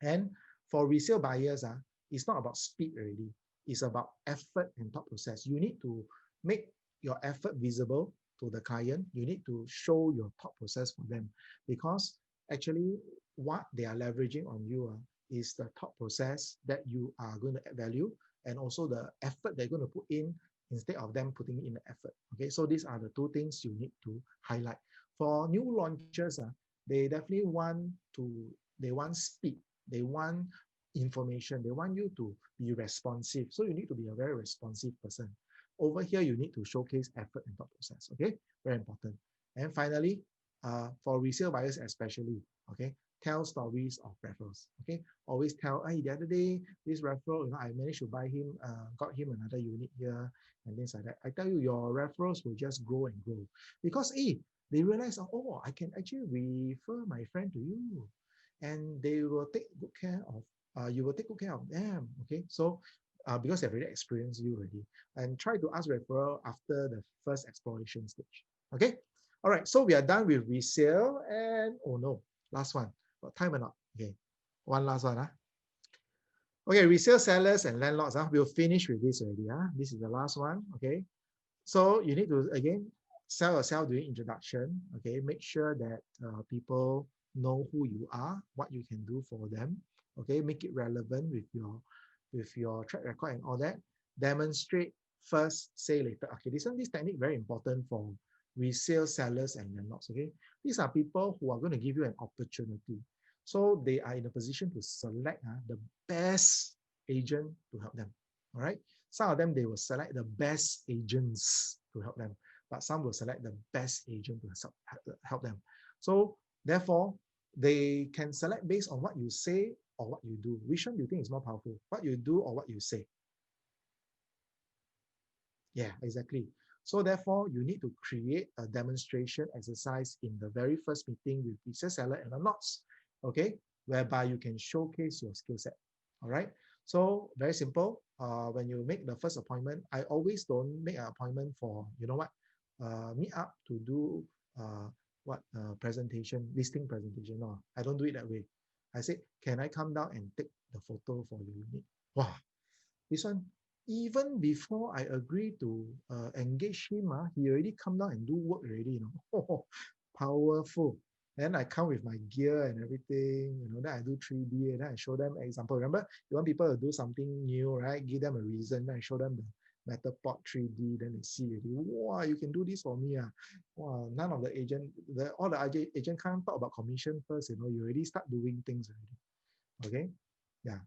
and for resale buyers, it's not about speed already. It's about effort and thought process. You need to make your effort visible to the client. You need to show your thought process for them, because actually what they are leveraging on you is the thought process that you are going to add value, and also the effort they're going to put in instead of them putting in the effort. Okay, so these are the 2 things you need to highlight. For new launchers, they definitely want speed. They want information. They want you to be responsive. So you need to be a very responsive person. Over here, you need to showcase effort and thought process. Okay, very important. And finally, for resale buyers especially, okay, tell stories of referrals. Okay, always tell, hey, the other day, this referral, I managed to buy him, got him another unit here, and things like that. I tell you, your referrals will just grow and grow, because they realize, oh, I can actually refer my friend to you, and they will take good care of, you will take good care of them. Okay, so because they've already experienced you already, and try to ask referral after the first exploration stage. Okay, all right, so we are done with resale, and oh no, last one. Got time or not? Okay, one last one. Okay, resale sellers and landlords. We'll finish with this already. This is the last one. Okay, so you need to again sell yourself during introduction. Okay, make sure that people know who you are, what you can do for them. Okay, make it relevant with your track record and all that. Demonstrate first, say later. Okay, this technique very important for resale sellers and landlords. Okay, these are people who are going to give you an opportunity, so they are in a position to select the best agent to help them. All right, Some of them, they will select the best agents to help them, but some will select the best agent to help them. So therefore, they can select based on what you say or what you do. Which one do you think is more powerful? What you do or what you say? Yeah, exactly. So therefore, you need to create a demonstration exercise in the very first meeting with research seller and lots, okay, whereby you can showcase your skill set. All right. So very simple. When you make the first appointment, I always don't make an appointment for, you know what, meet up to do presentation, listing presentation. No, I don't do it that way. I say, can I come down and take the photo for your unit? Wow, this one, even before I agree to engage him, he already come down and do work already, you know. Powerful. Then I come with my gear and everything, you know, then I do 3D and then I show them example. Remember, you want people to do something new, right? Give them a reason. Then I show them the Matterport 3D, then they see, wow, you can do this for me. Wow, none of the agent, all the agent can't talk about commission first, you know, you already start doing things already. Okay? Yeah.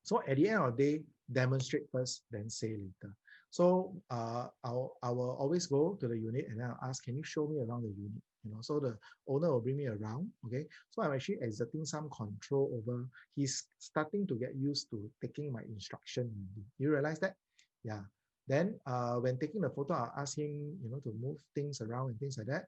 So at the end of the day, demonstrate first, then say later. So I will always go to the unit and then I'll ask, can you show me around the unit? You know, so the owner will bring me around. Okay, so I'm actually exerting some control over. He's starting to get used to taking my instruction. You realize that? Yeah. Then when taking the photo, I'll ask him, you know, to move things around and things like that.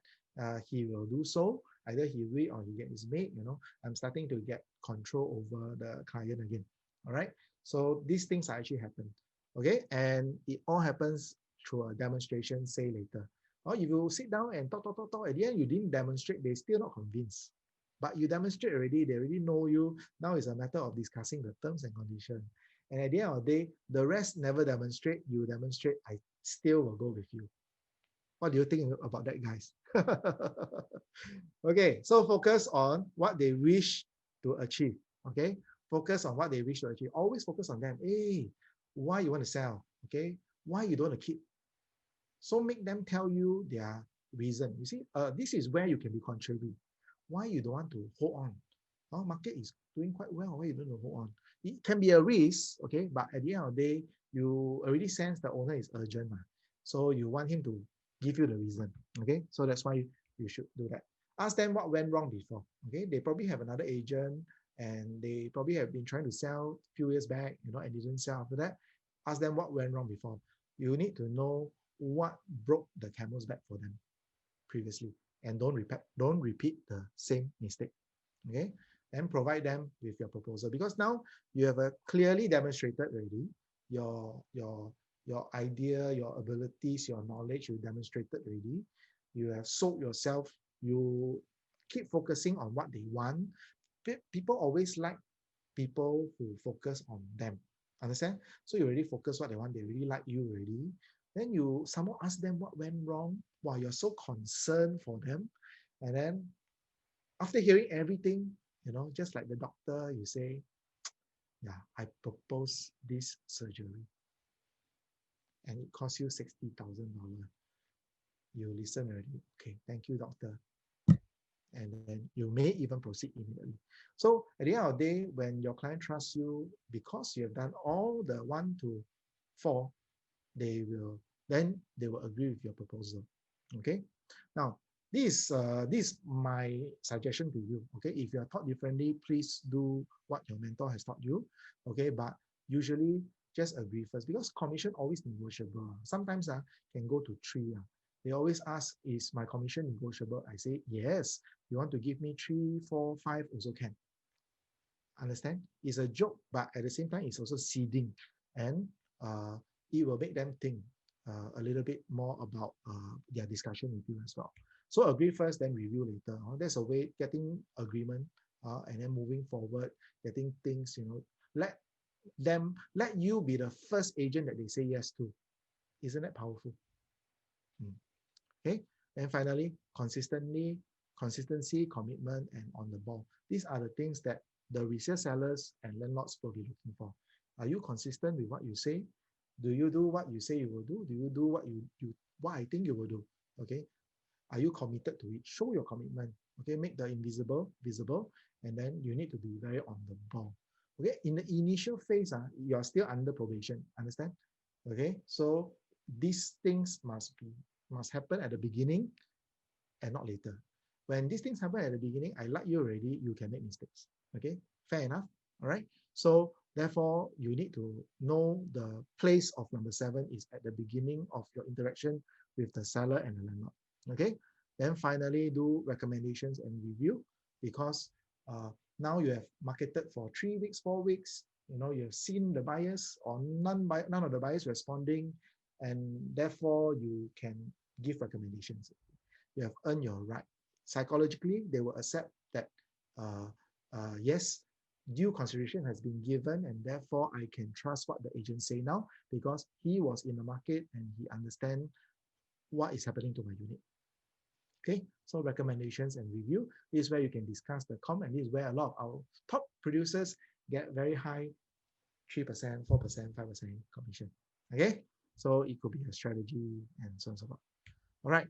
He will do so. Either he will or he get his mate. You know, I'm starting to get control over the client again. All right. So these things actually happen. Okay. And it all happens through a demonstration, say later. Or if you sit down and talk, at the end, you didn't demonstrate, they're still not convinced. But you demonstrate already, they already know you. Now it's a matter of discussing the terms and conditions. And at the end of the day, the rest never demonstrate, you demonstrate, I still will go with you. What do you think about that, guys? Okay, so focus on what they wish to achieve. Okay, focus on what they wish to achieve. Always focus on them. Hey, why you want to sell? Okay, why you don't want to keep? So make them tell you their reason. You see, this is where you can be contrary. Why you don't want to hold on? Our market is doing quite well. Why you don't want to hold on? It can be a risk, okay, but at the end of the day, you already sense the owner is urgent. So you want him to give you the reason. Okay, so that's why you should do that. Ask them what went wrong before. Okay, they probably have another agent and they probably have been trying to sell a few years back, you know, and didn't sell after that. Ask them what went wrong before. You need to know what broke the camel's back for them previously, and don't repeat the same mistake. Okay, and provide them with your proposal, because now you have a clearly demonstrated already your idea, your abilities, your knowledge. You demonstrated already. You have sold yourself. You keep focusing on what they want. People always like people who focus on them. Understand? So you already focus what they want. They really like you already. Then you someone ask them what went wrong. Wow, you're so concerned for them. And then after hearing everything, you know, just like the doctor, you say, yeah, I propose this surgery. And it costs you $60,000. You listen already. Okay, thank you, doctor. And then you may even proceed immediately. So at the end of the day, when your client trusts you, because you have done all the 1 to 4, they will agree with your proposal. Okay. Now, this is my suggestion to you. Okay, if you are taught differently, please do what your mentor has taught you. Okay, but usually just agree first, because commission always negotiable. Sometimes can go to 3. They always ask, is my commission negotiable? I say yes. You want to give me 3, 4, 5 also can. Understand? It's a joke, but at the same time, it's also seeding, and it will make them think a little bit more about their discussion with you as well. So agree first, then review later. That's a way getting agreement, and then moving forward, getting things, you know, let you be the first agent that they say yes to. Isn't that powerful? Okay. And finally, consistency, commitment, and on the ball. These are the things that the resale sellers and landlords will be looking for. Are you consistent with what you say? Do you do what you say you will do? Do you do what I think you will do? Okay. Are you committed to it? Show your commitment. Okay. Make the invisible visible, and then you need to be very on the ball. Okay. In the initial phase, you are still under probation. Understand? Okay, so these things must happen at the beginning and not later. When these things happen at the beginning, I like you already, you can make mistakes. Okay, fair enough. All right. So therefore, you need to know the place of number 7 is at the beginning of your interaction with the seller and the landlord. Okay. Then finally, do recommendations and review, because now you have marketed for 3 weeks, 4 weeks. You have seen the buyers or none of the buyers responding, and therefore you can give recommendations. You have earned your right. Psychologically, they will accept that, yes, due consideration has been given, and therefore I can trust what the agent say now, because he was in the market and he understands what is happening to my unit. Okay, so recommendations and review, this is where you can discuss the com, and this is where a lot of our top producers get very high 3%, 4%, 5% commission. Okay, so it could be a strategy and so on and so forth. All right.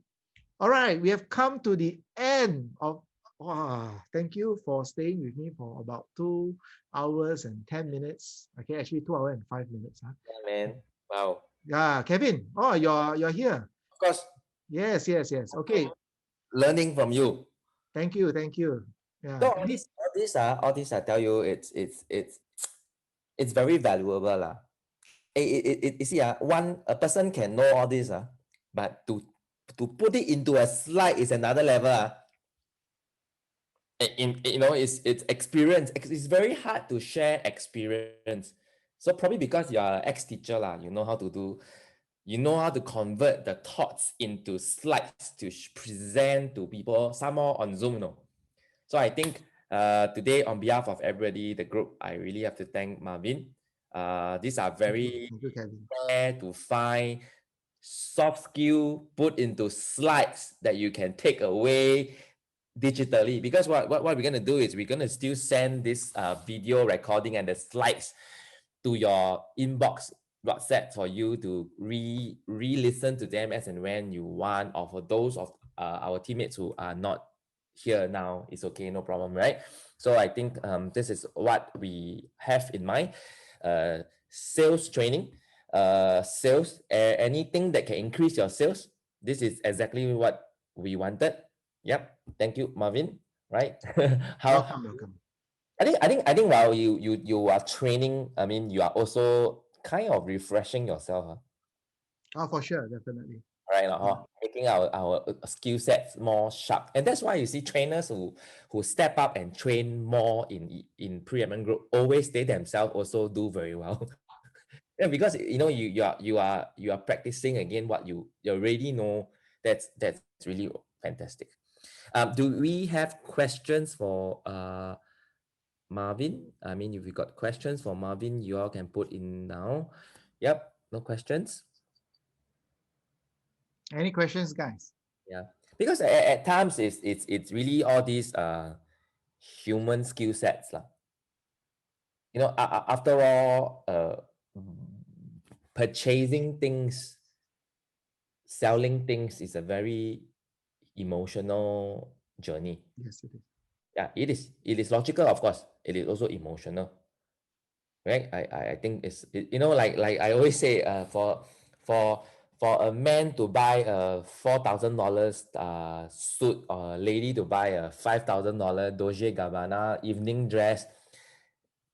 All right, we have come to the end of. Wow, thank you for staying with me for about 2 hours and 10 minutes. Okay, actually 2 hours and 5 minutes. Huh? Yeah, man. Wow. Yeah, Kevin. Oh, you're here. Of course, Yes, yes, yes. Okay. learning from you. Thank you, thank you. So Yeah. all this I tell you, it's very valuable lah. You see a person can know all this but to put it into a slide is another level it's experience. It's very hard to share experience. So probably because you are ex-teacher lah, you know how to convert the thoughts into slides to present to people, some more on Zoom, So I think today, on behalf of everybody, the group, I really have to thank Marvin. These are very Thank you, Kevin. rare to find soft skill put into slides that you can take away digitally. Because what we're going to do is we're going to still send this video recording and the slides to your inbox WhatsApp for you to re-listen to them as and when you want, or for those of our teammates who are not here now, it's okay, no problem, right? So I think this is what we have in mind. Sales training, sales, anything that can increase your sales. This is exactly what we wanted. Yep. Thank you, Marvin. Right? how Welcome. I think while you are training, I mean, you are also kind of refreshing yourself, Oh, for sure, definitely. right? Yeah. Making our skill sets more sharp, and that's why you see trainers who step up and train more in pre-admin group always they themselves also do very well. Yeah, because you are practicing again what you already know. That's really fantastic. Do we have questions for Marvin? I mean, if you got questions for Marvin, you all can put in now. Yep, no questions. Any questions, guys? Yeah, because at times it's really all these human skill sets lah. After all, purchasing things, selling things is a very emotional journey. Yes, it is. Yeah, it is. It is logical, of course. It is also emotional, right? I think like I always say, for for a man to buy a $4,000 suit, or a lady to buy a $5,000 Dolce Gabbana evening dress,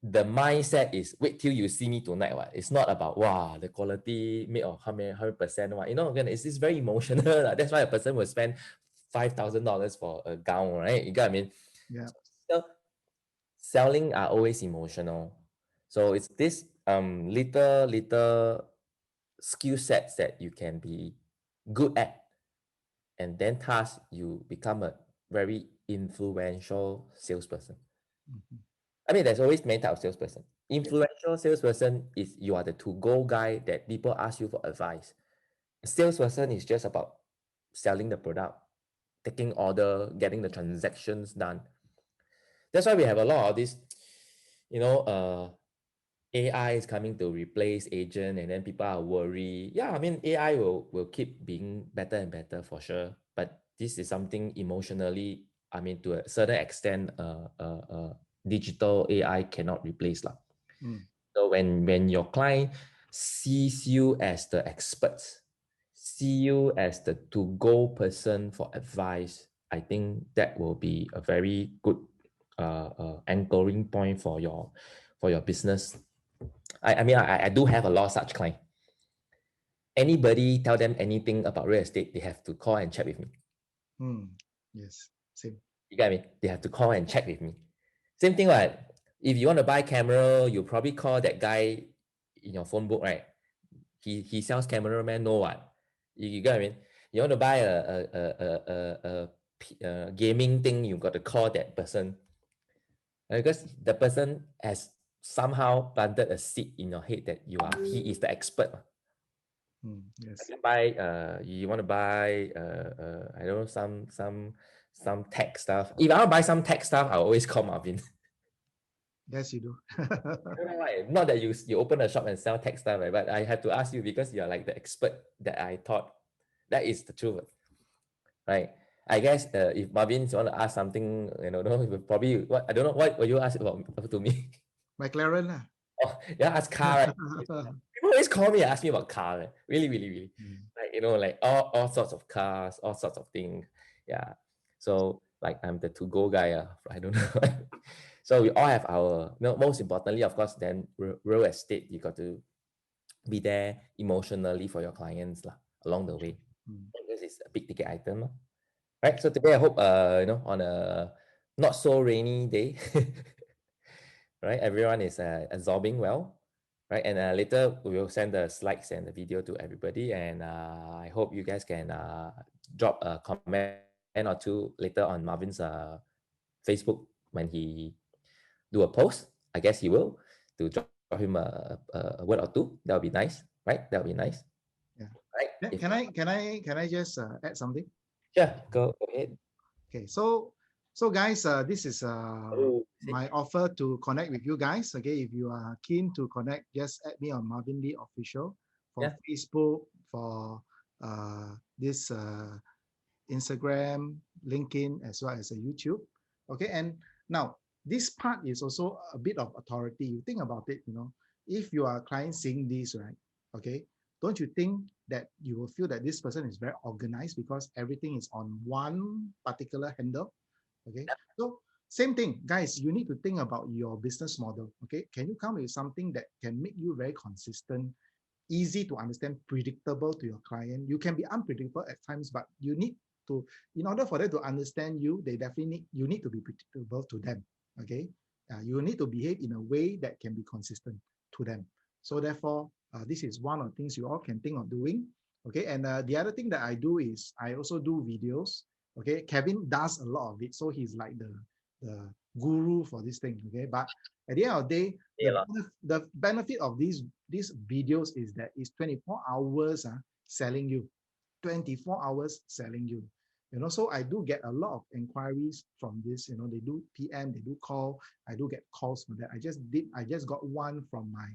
the mindset is wait till you see me tonight. What? It's not about wow the quality made of how many 100%. What again? It's very emotional. That's why a person will spend $5,000 for a gown, right? You got what I mean? Yeah. So selling are always emotional. So it's this little skill sets that you can be good at, and then thus you become a very influential salesperson. Mhm. I mean, there's always many types of salesperson. Influential salesperson is you are the to-go guy that people ask you for advice. A salesperson is just about selling the product, taking order, getting the transactions done. That's why we have a lot of this, you know, AI is coming to replace agent, and then people are worried. Yeah, I mean, AI will keep being better and better for sure. But this is something emotionally, I mean, to a certain extent, digital AI cannot replace lah. Mm. So when your client sees you as the expert, see you as the to-go person for advice, I think that will be a very good anchoring point for your business. I mean, I do have a lot of such clients. Anybody tell them anything about real estate, they have to call and chat with me. Yes, same. You get me? They have to call and check with me. Same thing, right? If you want to buy camera, you probably call that guy in your phone book, right? He sells cameraman, no what? You get what I mean? You want to buy a gaming thing, you got to call that person. Because the person has somehow planted a seed in your head that he is the expert. Yes. You want to buy I don't know, some tech stuff. If I want to buy some tech stuff, I'll always call Marvin. Yes, you do. I don't know why. Not that you open a shop and sell tech stuff, right? But I have to ask you because you're like the expert that I thought. That is the truth, right? I guess if Marvin want to ask something, probably what I don't know what will you ask about to me. McLaren lah. Oh, yeah, ask car, right? People always call me and ask me about car, right? Really, really, really. Like, like all sorts of cars, all sorts of things. Yeah. So like I'm the to-go guy. I don't know. So we all have our, most importantly, of course, then real estate, you got to be there emotionally for your clients along the way. Because it's a big ticket item. Right. So today I hope on a not so rainy day, right? Everyone is absorbing well, right? And later we will send the slides and the video to everybody. And I hope you guys can drop a comment or two later on Marvin's Facebook when he do a post. I guess he will, to drop him a word or two. That would be nice, right? That would be nice. Yeah. Right. Can I just add something? Sure. Go ahead. Okay. So guys, this is my offer to connect with you guys. Okay, if you are keen to connect, just add me on Marvin Lee Official for Facebook, for this Instagram, LinkedIn, as well as a YouTube. Okay, and now this part is also a bit of authority. You think about it, if you are a client seeing this, right? Okay, don't you think that you will feel that this person is very organized because everything is on one particular handle? Okay, so same thing, guys, you need to think about your business model. Okay, can you come with something that can make you very consistent, easy to understand, predictable to your client? You can be unpredictable at times, but you need to, in order for them to understand you, you need to be predictable to them. Okay, you need to behave in a way that can be consistent to them. So therefore, this is one of the things you all can think of doing. Okay, and the other thing that I do is I also do videos. Okay, Kevin does a lot of it, so he's like the guru for this thing. Okay, but at the end of the day, the benefit of these videos is that it's 24 hours selling you, 24 hours selling you. So I do get a lot of inquiries from this. They do PM, they do call. I do get calls for that. I just got one from my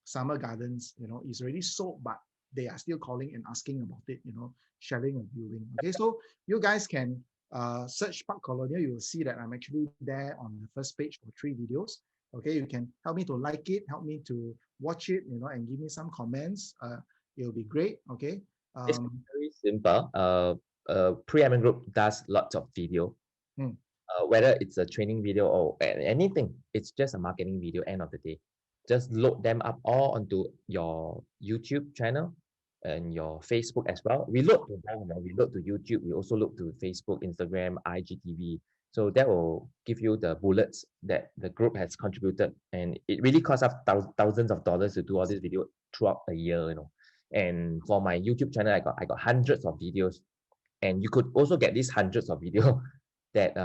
summer gardens. It's already sold, but they are still calling and asking about it. Sharing a viewing. Okay, so you guys can search Park Colonial. You will see that I'm actually there on the first page for 3 videos. Okay, you can help me to like it, help me to watch it, and give me some comments. It'll be great. Okay. It's very simple. Pre-admin group does lots of video. Whether it's a training video or anything, it's just a marketing video. End of the day, just load them up all onto your YouTube channel and your Facebook as well. We load to them. We load to YouTube. We also load to Facebook, Instagram, IGTV. So that will give you the bullets that the group has contributed, and it really costs us thousands of dollars to do all this video throughout a year. And for my YouTube channel, I got hundreds of videos, and you could also get these hundreds of video that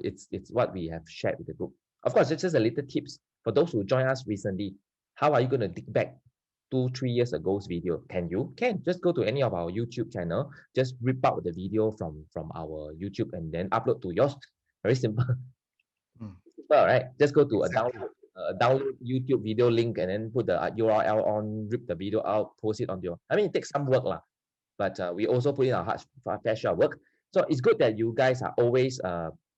it's what we have shared with the group. Of course, it's just a little tips for those who join us recently. How are you going to dig back 2-3 years ago's video? Can just go to any of our YouTube channel, just rip out the video from our YouTube and then upload to yours. Very simple. Simple, right? Just go to download YouTube video link and then put the URL on, rip the video out, post it on your. I mean, it takes some work but we also put in our fair share of work. So it's good that you guys are always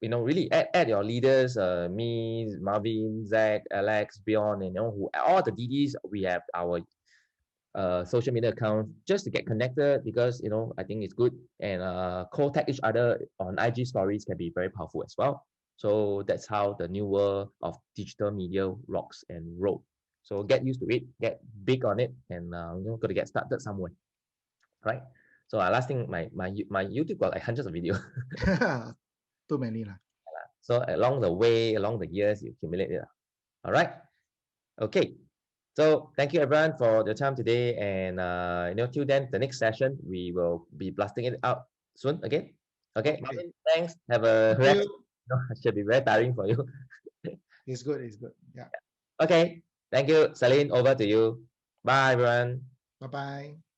really add your leaders, me, Marvin, Zach, Alex, Bjorn, who all the DDs. We have our social media account just to get connected, because I think it's good, and co-tag each other on IG stories can be very powerful as well. So that's how the new world of digital media rocks and roll. So get used to it, get big on it, and got to get started somewhere, right? So last thing, my YouTube got like hundreds of videos. Too many lah. So along the way, along the years, you accumulate it. All right. Okay. So thank you everyone for your time today, and till then, the next session we will be blasting it out soon again. Okay, Okay. Marvin, thanks. Have a Thank rest. you. It should be very tiring for you. It's good. It's good. Yeah. Okay, thank you, Celine. Over to you. Bye, everyone. Bye bye.